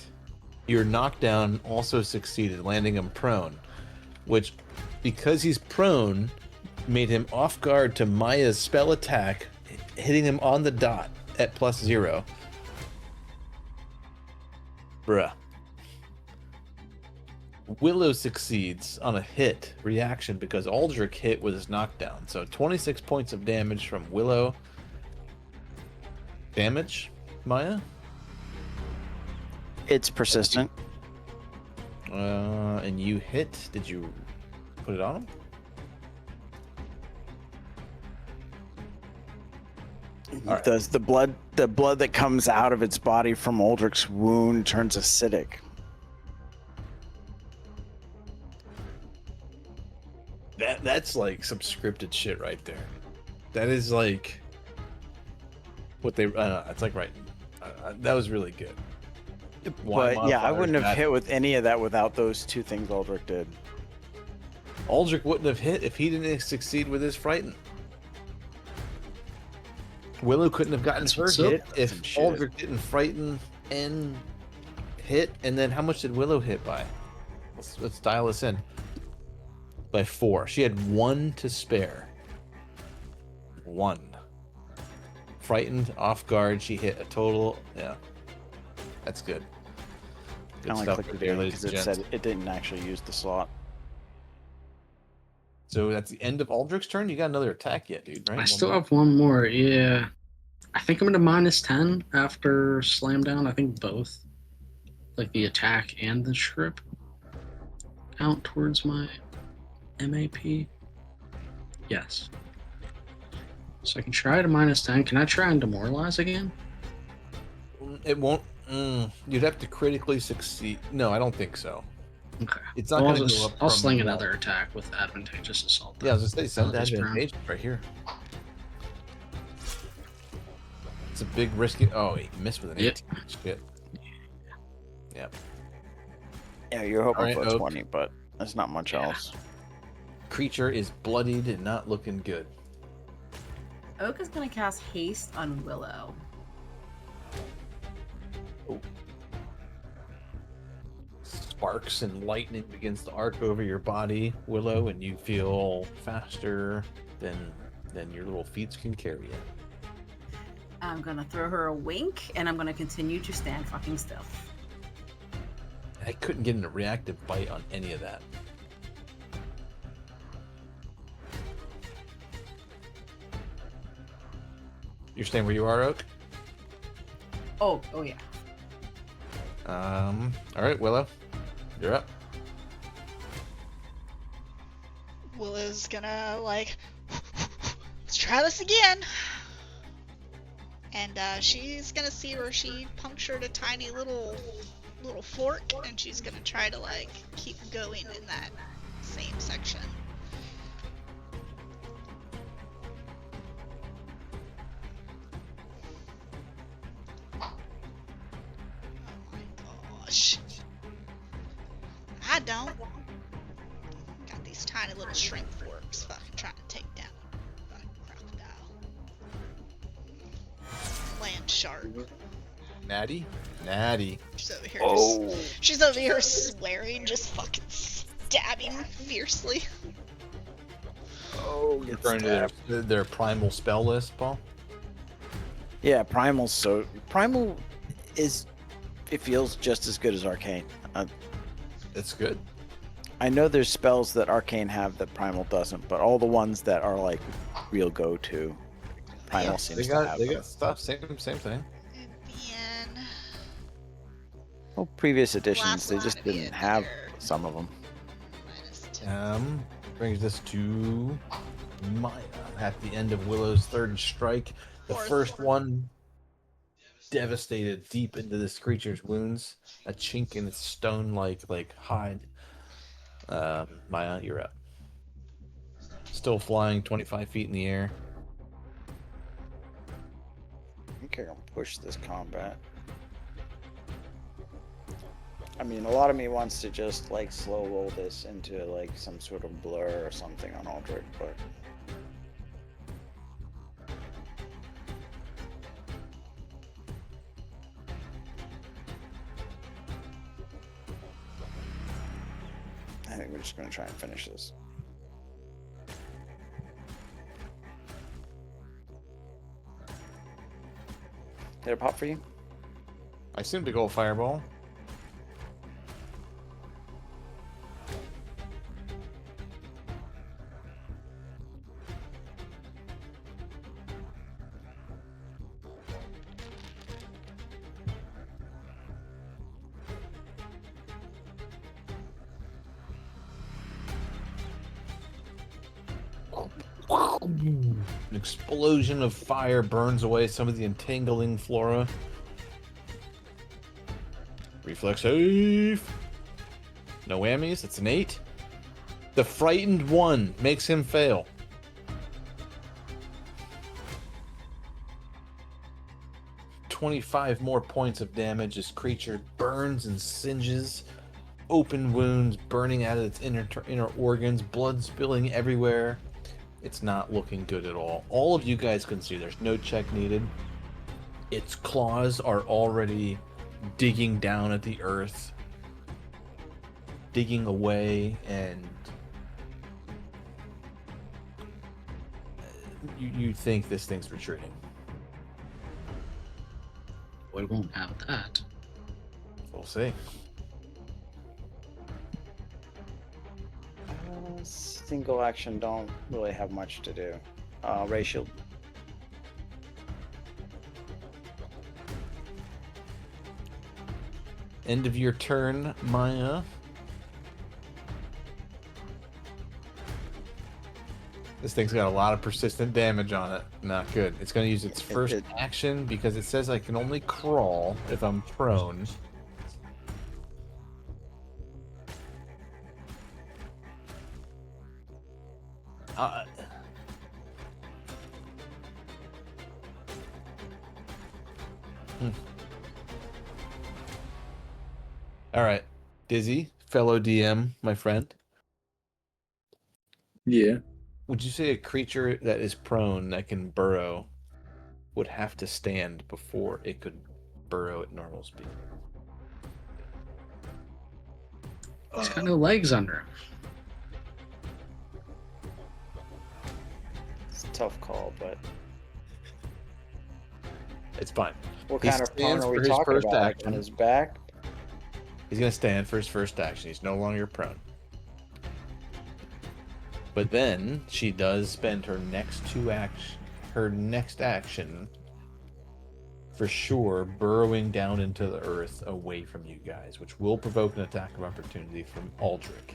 Speaker 1: your knockdown also succeeded, landing him prone. Which, because he's prone, made him off guard to Maya's spell attack, hitting him on the dot at +0. Bruh. Willow succeeds on a hit reaction because Aldrich hit with his knockdown. So 26 points of damage from Willow. Damage, Maya?
Speaker 3: It's persistent.
Speaker 1: And you hit. Did you put it on him? Alright.
Speaker 3: Does the blood that comes out of its body from Aldrich's wound turns acidic?
Speaker 1: That's like some scripted shit right there. That is like what they. It's like right. That was really good.
Speaker 3: But yeah, I wouldn't have hit with any of that without those two things Aldrich did.
Speaker 1: Aldrich wouldn't have hit if he didn't succeed with his frighten. Willow couldn't have gotten her hit if Aldrich didn't frighten and hit. And then how much did Willow hit by? Let's dial this in. By 4. She had 1 to spare. 1. Frightened, off guard. She hit a total. Yeah, that's good.
Speaker 3: I only clicked it in because it said it didn't actually use the slot.
Speaker 1: So that's the end of Aldrich's turn. You got another attack yet, dude? Right?
Speaker 4: I still have one more. Yeah, I think I'm gonna -10 after slam down. I think both, like the attack and the trip, count towards my MAP. Yes. So I can try to -10. Can I try and demoralize again?
Speaker 1: It won't. You'd have to critically succeed. No, I don't think so.
Speaker 4: Okay.
Speaker 1: It's not
Speaker 4: Well,
Speaker 1: going to go up.
Speaker 4: I'll
Speaker 1: from
Speaker 4: sling
Speaker 1: 1.
Speaker 4: another attack with advantageous assault.
Speaker 1: Yeah, I was going to say, send
Speaker 4: He's prone.
Speaker 1: advantage right here. It's a big risky. Oh, he missed with an 18. Shit. Yep.
Speaker 3: Yeah, you're hoping
Speaker 1: Alright,
Speaker 3: for a
Speaker 1: Oak.
Speaker 3: 20, but there's not much else.
Speaker 1: Creature is bloodied and not looking good.
Speaker 6: Oak is gonna cast haste on Willow.
Speaker 1: Sparks and lightning begins to arc over your body, Willow, and you feel faster than your little feet can carry you.
Speaker 6: I'm gonna throw her a wink, and I'm gonna continue to stand fucking still.
Speaker 1: I couldn't get a reactive bite on any of that. You're staying where you are, Oak?
Speaker 6: Oh yeah.
Speaker 1: All right, Willow, you're up.
Speaker 2: Willow's gonna like, let's try this again. And she's gonna see where she punctured a tiny little fork, and she's gonna try to like keep going in that same section. Oh my gosh. I don't. Got these tiny little shrimp forks fucking trying to take down fucking crocodile. Land shark.
Speaker 1: Natty.
Speaker 2: She's over here
Speaker 3: Oh.
Speaker 2: she's over here swearing, just fucking stabbing fiercely.
Speaker 3: Oh,
Speaker 1: Referring to their primal spell list, Paul.
Speaker 3: Yeah, Primal is. It feels just as good as Arcane.
Speaker 1: It's good.
Speaker 3: I know there's spells that Arcane have that Primal doesn't, but all the ones that are like real go-to, Primal
Speaker 2: Yeah.
Speaker 3: seems
Speaker 1: They
Speaker 3: to
Speaker 1: got
Speaker 3: have
Speaker 1: they
Speaker 3: them.
Speaker 1: got stuff. Same thing.
Speaker 2: Vivian.
Speaker 3: Well, previous editions
Speaker 2: Last
Speaker 3: they
Speaker 2: one's
Speaker 3: just
Speaker 2: gonna be
Speaker 3: didn't
Speaker 2: a
Speaker 3: have
Speaker 2: bigger
Speaker 3: some of them.
Speaker 2: -10.
Speaker 1: Brings us to Maya at the end of Willow's third strike. The
Speaker 2: Fourth.
Speaker 1: first one devastated deep into this creature's wounds, a chink in its stone-like hide. Maya, you're up. Still flying 25 feet in the air.
Speaker 3: I think I can push this combat. I mean, a lot of me wants to just like slow roll this into like some sort of blur or something on Aldrich, but I think we're just gonna try and finish this. Did it pop for you?
Speaker 1: I assume to go fireball. An explosion of fire burns away some of the entangling flora. Reflex save. No whammies. It's an 8. The frightened one makes him fail. "25 more points of damage as creature burns and singes. Open wounds burning out of its inner organs, blood spilling everywhere. It's not looking good at all. All of you guys can see there's no check needed. Its claws are already digging down at the earth, digging away, and you think this thing's retreating.
Speaker 4: We won't have that.
Speaker 1: We'll see.
Speaker 3: Single action don't really have much to do. Ray shield.
Speaker 1: End of your turn, Maya. This thing's got a lot of persistent damage on it. Not good. It's going to use its first action because it says I can only crawl if I'm prone. All right. Dizzy, fellow DM, my friend.
Speaker 5: Yeah.
Speaker 1: Would you say a creature that is prone that can burrow would have to stand before it could burrow at normal speed?
Speaker 4: He's got no legs under him.
Speaker 3: It's a tough call, but
Speaker 1: It's fine.
Speaker 3: what
Speaker 1: He
Speaker 3: kind of prone
Speaker 1: stands
Speaker 3: are
Speaker 1: for
Speaker 3: we
Speaker 1: his
Speaker 3: talking
Speaker 1: first
Speaker 3: about? Like
Speaker 1: action.
Speaker 3: on his back?
Speaker 1: He's going to stand for his first action. He's no longer prone. But then she does spend her next action for sure burrowing down into the earth away from you guys, which will provoke an attack of opportunity from Aldrich.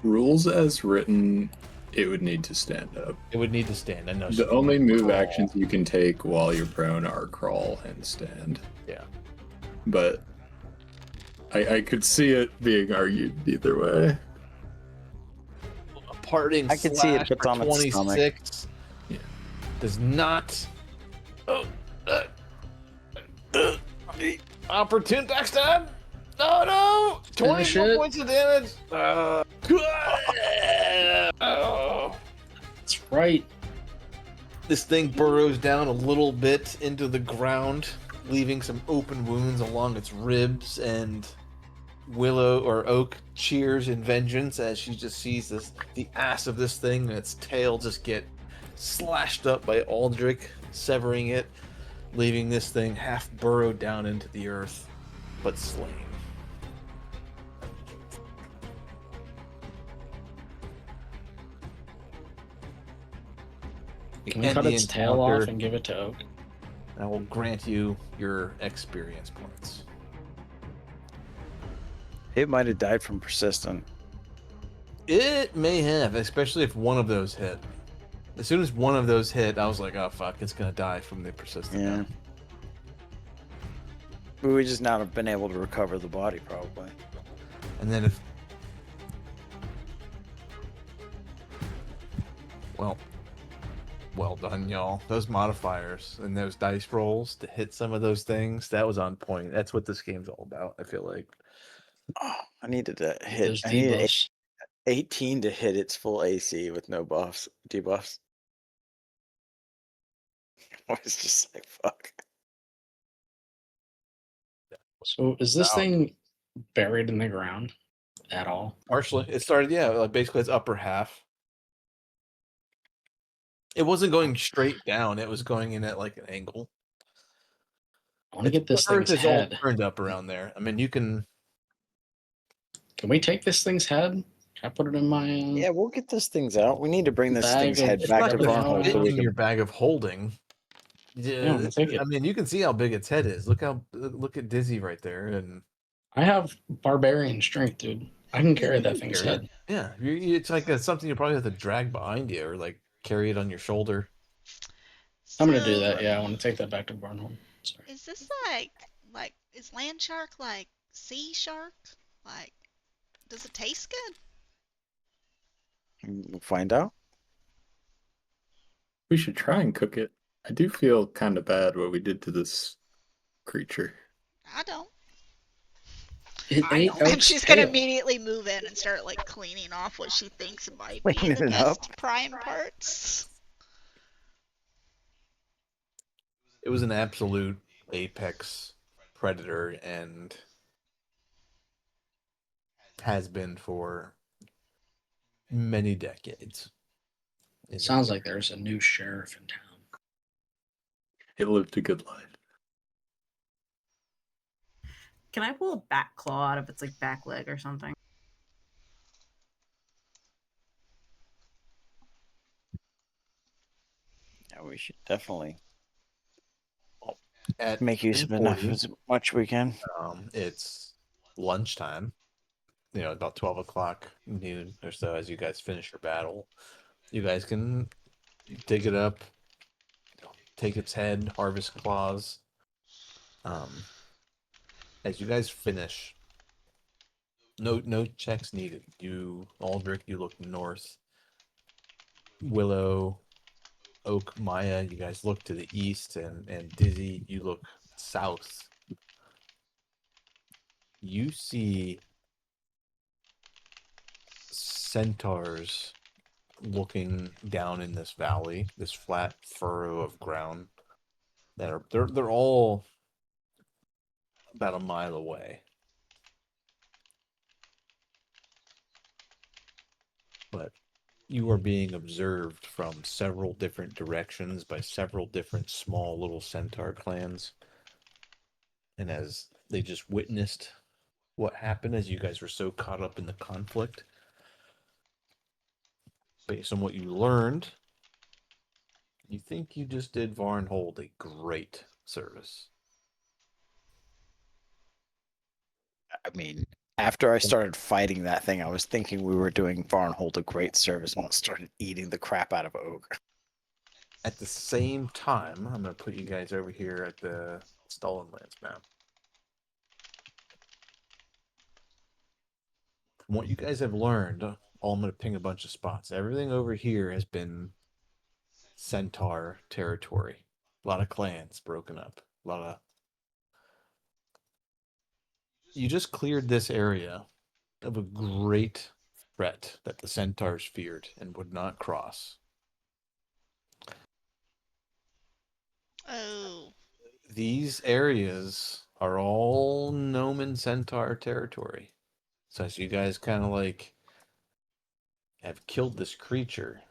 Speaker 5: Rules as written, it would need to stand up.
Speaker 1: It would need to stand. I know.
Speaker 5: The only move actions you can take while you're prone are crawl and stand.
Speaker 1: Yeah.
Speaker 5: But I could see it being argued either way.
Speaker 1: A parting
Speaker 3: I can see it
Speaker 1: slash
Speaker 3: if it's
Speaker 1: for
Speaker 3: on its stomach.
Speaker 1: 26
Speaker 5: Yeah.
Speaker 1: does not. Opportune backstab. No. 24
Speaker 4: Finish it.
Speaker 1: points of damage.
Speaker 4: That's right.
Speaker 1: This thing burrows down a little bit into the ground, leaving some open wounds along its ribs, and Willow or Oak cheers in vengeance as she just sees the ass of this thing and its tail just get slashed up by Aldrich, severing it, leaving this thing half burrowed down into the earth, but slain.
Speaker 4: Can we
Speaker 1: end
Speaker 4: cut
Speaker 1: the
Speaker 4: its tail off
Speaker 1: encounter.
Speaker 4: and give it to Oak?
Speaker 1: I will grant you your experience points.
Speaker 3: It might have died from persistent.
Speaker 1: It may have, especially if one of those hit. As soon as one of those hit, I was like, "Oh fuck, it's gonna die from the persistent."
Speaker 3: Yeah.
Speaker 1: now."
Speaker 3: We would just not have been able to recover the body, probably.
Speaker 1: And then if, well done, y'all. Those modifiers and those dice rolls to hit some of those things, that was on point. That's what this game's all about, I feel like.
Speaker 3: Oh, I needed to hit.
Speaker 4: Those
Speaker 3: I needed
Speaker 4: debuffs.
Speaker 3: 18 to hit its full AC with no buffs, debuffs. I was just like, fuck.
Speaker 4: So is this
Speaker 1: Wow.
Speaker 4: thing buried in the ground at all?
Speaker 1: Partially. It started, yeah, like basically its upper half. It wasn't going straight down, it was going in at like an angle.
Speaker 4: I want to get this
Speaker 1: The earth
Speaker 4: thing's
Speaker 1: is all
Speaker 4: head.
Speaker 1: turned up around there. I mean, you can.
Speaker 4: Can we take this thing's head? Can I put it in my?
Speaker 3: Yeah, we'll get those things out. We need to bring this
Speaker 4: Bag
Speaker 3: thing's
Speaker 4: of-
Speaker 3: head
Speaker 1: It's
Speaker 3: back
Speaker 1: not
Speaker 3: to
Speaker 1: going
Speaker 4: everything
Speaker 1: to
Speaker 3: Varnhold
Speaker 1: fit
Speaker 3: so we
Speaker 1: in
Speaker 3: can.
Speaker 1: your bag of holding.
Speaker 4: Yeah, I'm gonna take it.
Speaker 1: I mean, you can see how big its head is. Look at Dizzy right there, and
Speaker 4: I have barbarian strength, dude. I can carry that thing's
Speaker 1: carry it.
Speaker 4: head.
Speaker 1: Yeah, it's like something you probably have to drag behind you, or like carry it on your shoulder.
Speaker 4: I'm gonna do
Speaker 2: So,
Speaker 4: that. Yeah, I want to take that back to Barnhold. Sorry.
Speaker 2: is this like is land shark like sea shark? Like, does it taste good?
Speaker 3: We'll find out.
Speaker 5: We should try and cook it. I do feel kind of bad what we did to this creature.
Speaker 2: I don't.
Speaker 4: It
Speaker 6: I
Speaker 4: ate
Speaker 6: don't.
Speaker 2: And
Speaker 4: Oak's
Speaker 2: she's gonna
Speaker 4: tail.
Speaker 2: immediately move in and start like cleaning off what she thinks might be
Speaker 3: Cleaning
Speaker 2: the
Speaker 3: it up.
Speaker 2: best prime parts.
Speaker 1: It was an absolute apex predator, and has been for many decades.
Speaker 4: It sounds like there's a new sheriff in town.
Speaker 5: It lived a good life.
Speaker 6: Can I pull a back claw out of its like back leg or something?
Speaker 3: Yeah, we should definitely
Speaker 1: At
Speaker 3: make use of enough
Speaker 1: 10:40,
Speaker 3: as much we can.
Speaker 1: It's lunchtime. You know, about 12 o'clock noon or so. As you guys finish your battle, you guys can dig it up, take its head, harvest claws. As you guys finish, no checks needed. Aldrich, you look north. Willow, Oak, Maya, you guys look to the east, and Dizzy, you look south. You see centaurs looking down in this valley, this flat furrow of ground. They're all about a mile away. But you are being observed from several different directions by several different small little centaur clans. And as they just witnessed what happened, as you guys were so caught up in the conflict, based on what you learned, you think you just did Varnhold a great service.
Speaker 3: I mean, after I started fighting that thing, I was thinking we were doing Varnhold a great service and started eating the crap out of Oak.
Speaker 1: At the same time, I'm going to put you guys over here at the Stolen Lands map. From what you guys have learned, I'm going to ping a bunch of spots. Everything over here has been centaur territory. A lot of clans broken up. A lot of. You just cleared this area of a great threat that the centaurs feared and would not cross.
Speaker 2: Oh,
Speaker 1: These areas are all gnome and centaur territory. So as you guys kind of like have killed this creature,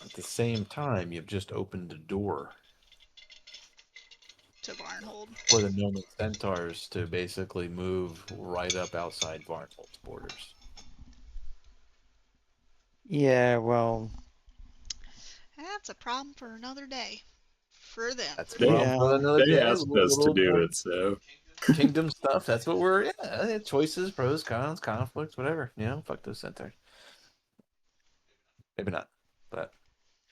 Speaker 1: at the same time you've just opened the door
Speaker 2: to Barnhold.
Speaker 1: for the gnome and centaurs to basically move right up outside Varnhold's borders.
Speaker 3: Yeah, well,
Speaker 2: Have that's a problem for another day. For them.
Speaker 1: That's a
Speaker 5: They,
Speaker 1: problem for another
Speaker 5: they
Speaker 1: day.
Speaker 5: asked us to do it, so
Speaker 1: Kingdom stuff. That's what we're choices, pros, cons, conflicts, whatever. Fuck those centaurs. Maybe not, but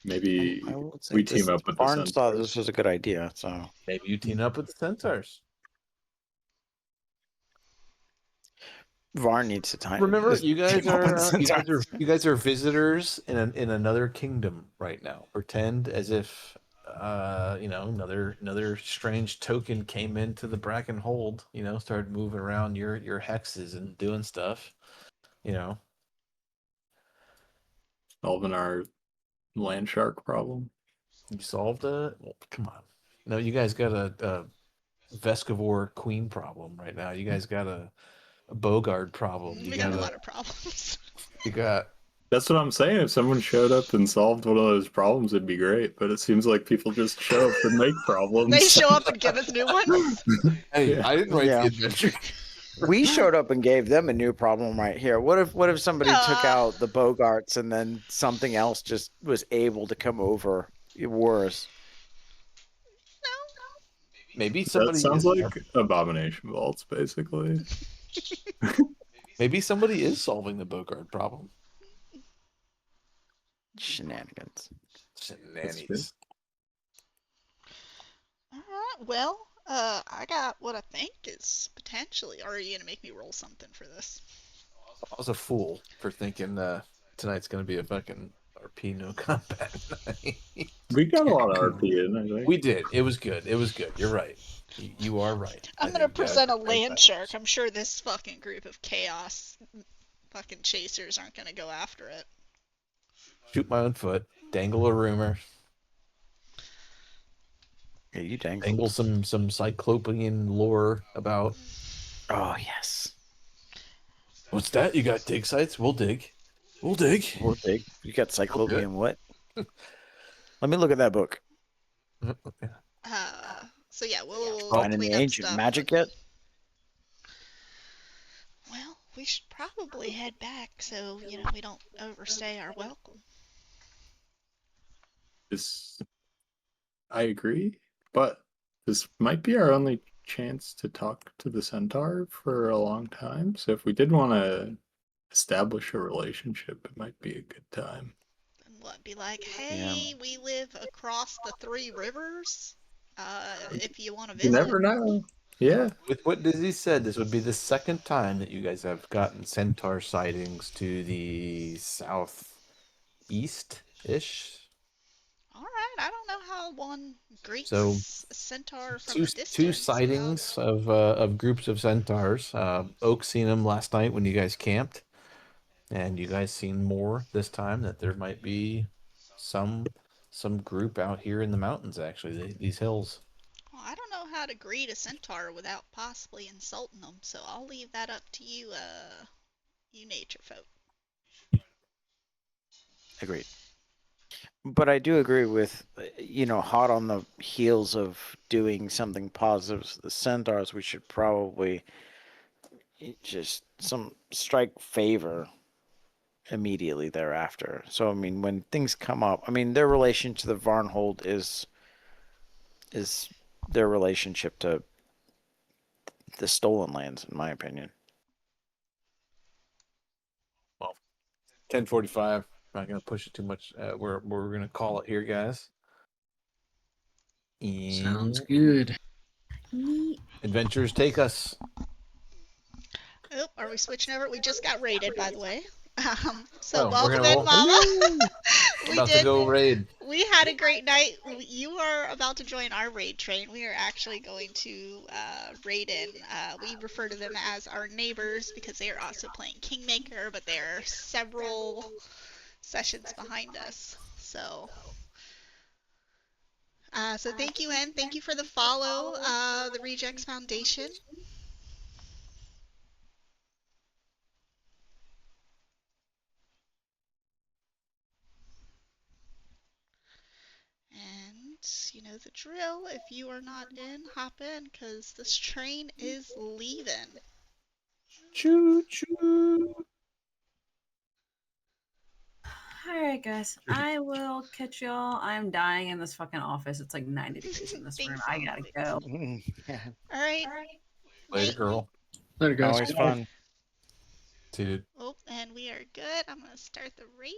Speaker 5: maybe
Speaker 3: I would say
Speaker 5: we
Speaker 3: this,
Speaker 5: team up with the
Speaker 3: Barnes thought this
Speaker 5: centaurs.
Speaker 3: was a good idea, so
Speaker 1: maybe you team up with the centaurs.
Speaker 3: Varn needs to time.
Speaker 1: Remember, you guys
Speaker 3: team up with
Speaker 1: are
Speaker 3: Centaurs.
Speaker 1: you guys are visitors in another kingdom right now. Pretend as if another strange token came into the Bracken hold. Started moving around your hexes and doing stuff.
Speaker 5: Solving our land shark problem.
Speaker 1: You solved it. Well, come on. No, you guys got a Vescivore queen problem right now. You guys got a Bogard problem.
Speaker 2: We got a lot of problems.
Speaker 1: You got
Speaker 5: That's what I'm saying. If someone showed up and solved one of those problems, it'd be great. But it seems like people just show up and make problems.
Speaker 2: They show up and give us new ones.
Speaker 1: Hey,
Speaker 5: Yeah.
Speaker 1: I didn't write
Speaker 3: Yeah.
Speaker 1: the adventure.
Speaker 3: We showed up and gave them a new problem right here. What if somebody took out the Bogarts and then something else just was able to come over worse?
Speaker 1: Maybe
Speaker 5: That
Speaker 1: somebody
Speaker 5: sounds
Speaker 1: is,
Speaker 5: like abomination vaults, basically.
Speaker 1: maybe somebody is solving the Bogard problem.
Speaker 3: Shenanigans.
Speaker 1: Shenanigans.
Speaker 2: Alright, well, I got what I think is potentially. Or are you gonna make me roll something for this?
Speaker 1: I was a fool for thinking tonight's gonna be a fucking RP no combat night.
Speaker 5: We got a lot of RP in, I think.
Speaker 1: We did. It was good. You're right. You are right.
Speaker 2: I'm gonna present a land shark. I'm sure this fucking group of chaos fucking chasers aren't gonna go after it.
Speaker 1: Shoot my own foot. Dangle a rumor.
Speaker 3: Yeah, you dangle.
Speaker 1: Dangle some cyclopean lore about.
Speaker 3: Oh yes.
Speaker 1: What's that? You got dig sites? We'll dig. We'll dig.
Speaker 3: We'll dig. You got Cyclopean what? Let me look at that book.
Speaker 2: So yeah, we'll
Speaker 3: Finding
Speaker 2: clean
Speaker 3: the
Speaker 2: up
Speaker 3: ancient
Speaker 2: stuff.
Speaker 3: magic yet?
Speaker 2: Well, we should probably head back so we don't overstay our welcome.
Speaker 5: I agree, but this might be our only chance to talk to the centaur for a long time. So if we did want to establish a relationship, it might be a good time.
Speaker 2: And what? Be like, hey, we live across the 3 rivers. If you want to visit.
Speaker 5: You never know. Yeah.
Speaker 1: With what Dizzy said, this would be the second time that you guys have gotten centaur sightings to the southeast-ish.
Speaker 2: All right, I don't know how one greets
Speaker 1: So,
Speaker 2: a centaur from a distance.
Speaker 1: Two sightings of groups of centaurs. Oak seen them last night when you guys camped, and you guys seen more this time. That there might be some group out here in the mountains. Actually, these hills.
Speaker 2: Well, I don't know how to greet a centaur without possibly insulting them, so I'll leave that up to you, you nature folk.
Speaker 3: Agreed. But I do agree with, hot on the heels of doing something positive to the centaurs, we should probably just strike favor immediately thereafter. So, I mean, when things come up, their relation to the Varnhold is their relationship to the stolen lands, in my opinion.
Speaker 1: Well, 10:45. Not gonna push it too much. We're gonna call it here, guys.
Speaker 4: Sounds good.
Speaker 1: Adventures take us.
Speaker 2: Oh, are we switching over? We just got raided, by the way.
Speaker 1: Oh,
Speaker 2: Welcome
Speaker 1: we're
Speaker 2: in,
Speaker 1: gonna
Speaker 2: Mama.
Speaker 1: about to go raid.
Speaker 2: We had a great night. You are about to join our raid train. We are actually going to raid in. We refer to them as our neighbors because they are also playing Kingmaker, but there are several sessions behind us. So thank you, Hen. Thank you for the follow, the Rejects Foundation. And you know the drill. If you are not in, hop in, because this train is leaving.
Speaker 1: Choo choo.
Speaker 6: Alright, guys. I will catch y'all. I'm dying in this fucking office. It's like 90 degrees in this room.
Speaker 2: Thanks,
Speaker 6: I gotta
Speaker 2: Alex.
Speaker 6: go.
Speaker 3: Yeah,
Speaker 2: All right.
Speaker 1: Later,
Speaker 2: Night.
Speaker 1: girl.
Speaker 4: There, guys.
Speaker 3: always fun.
Speaker 1: See you.
Speaker 2: Oh, and we are good. I'm gonna start the raid.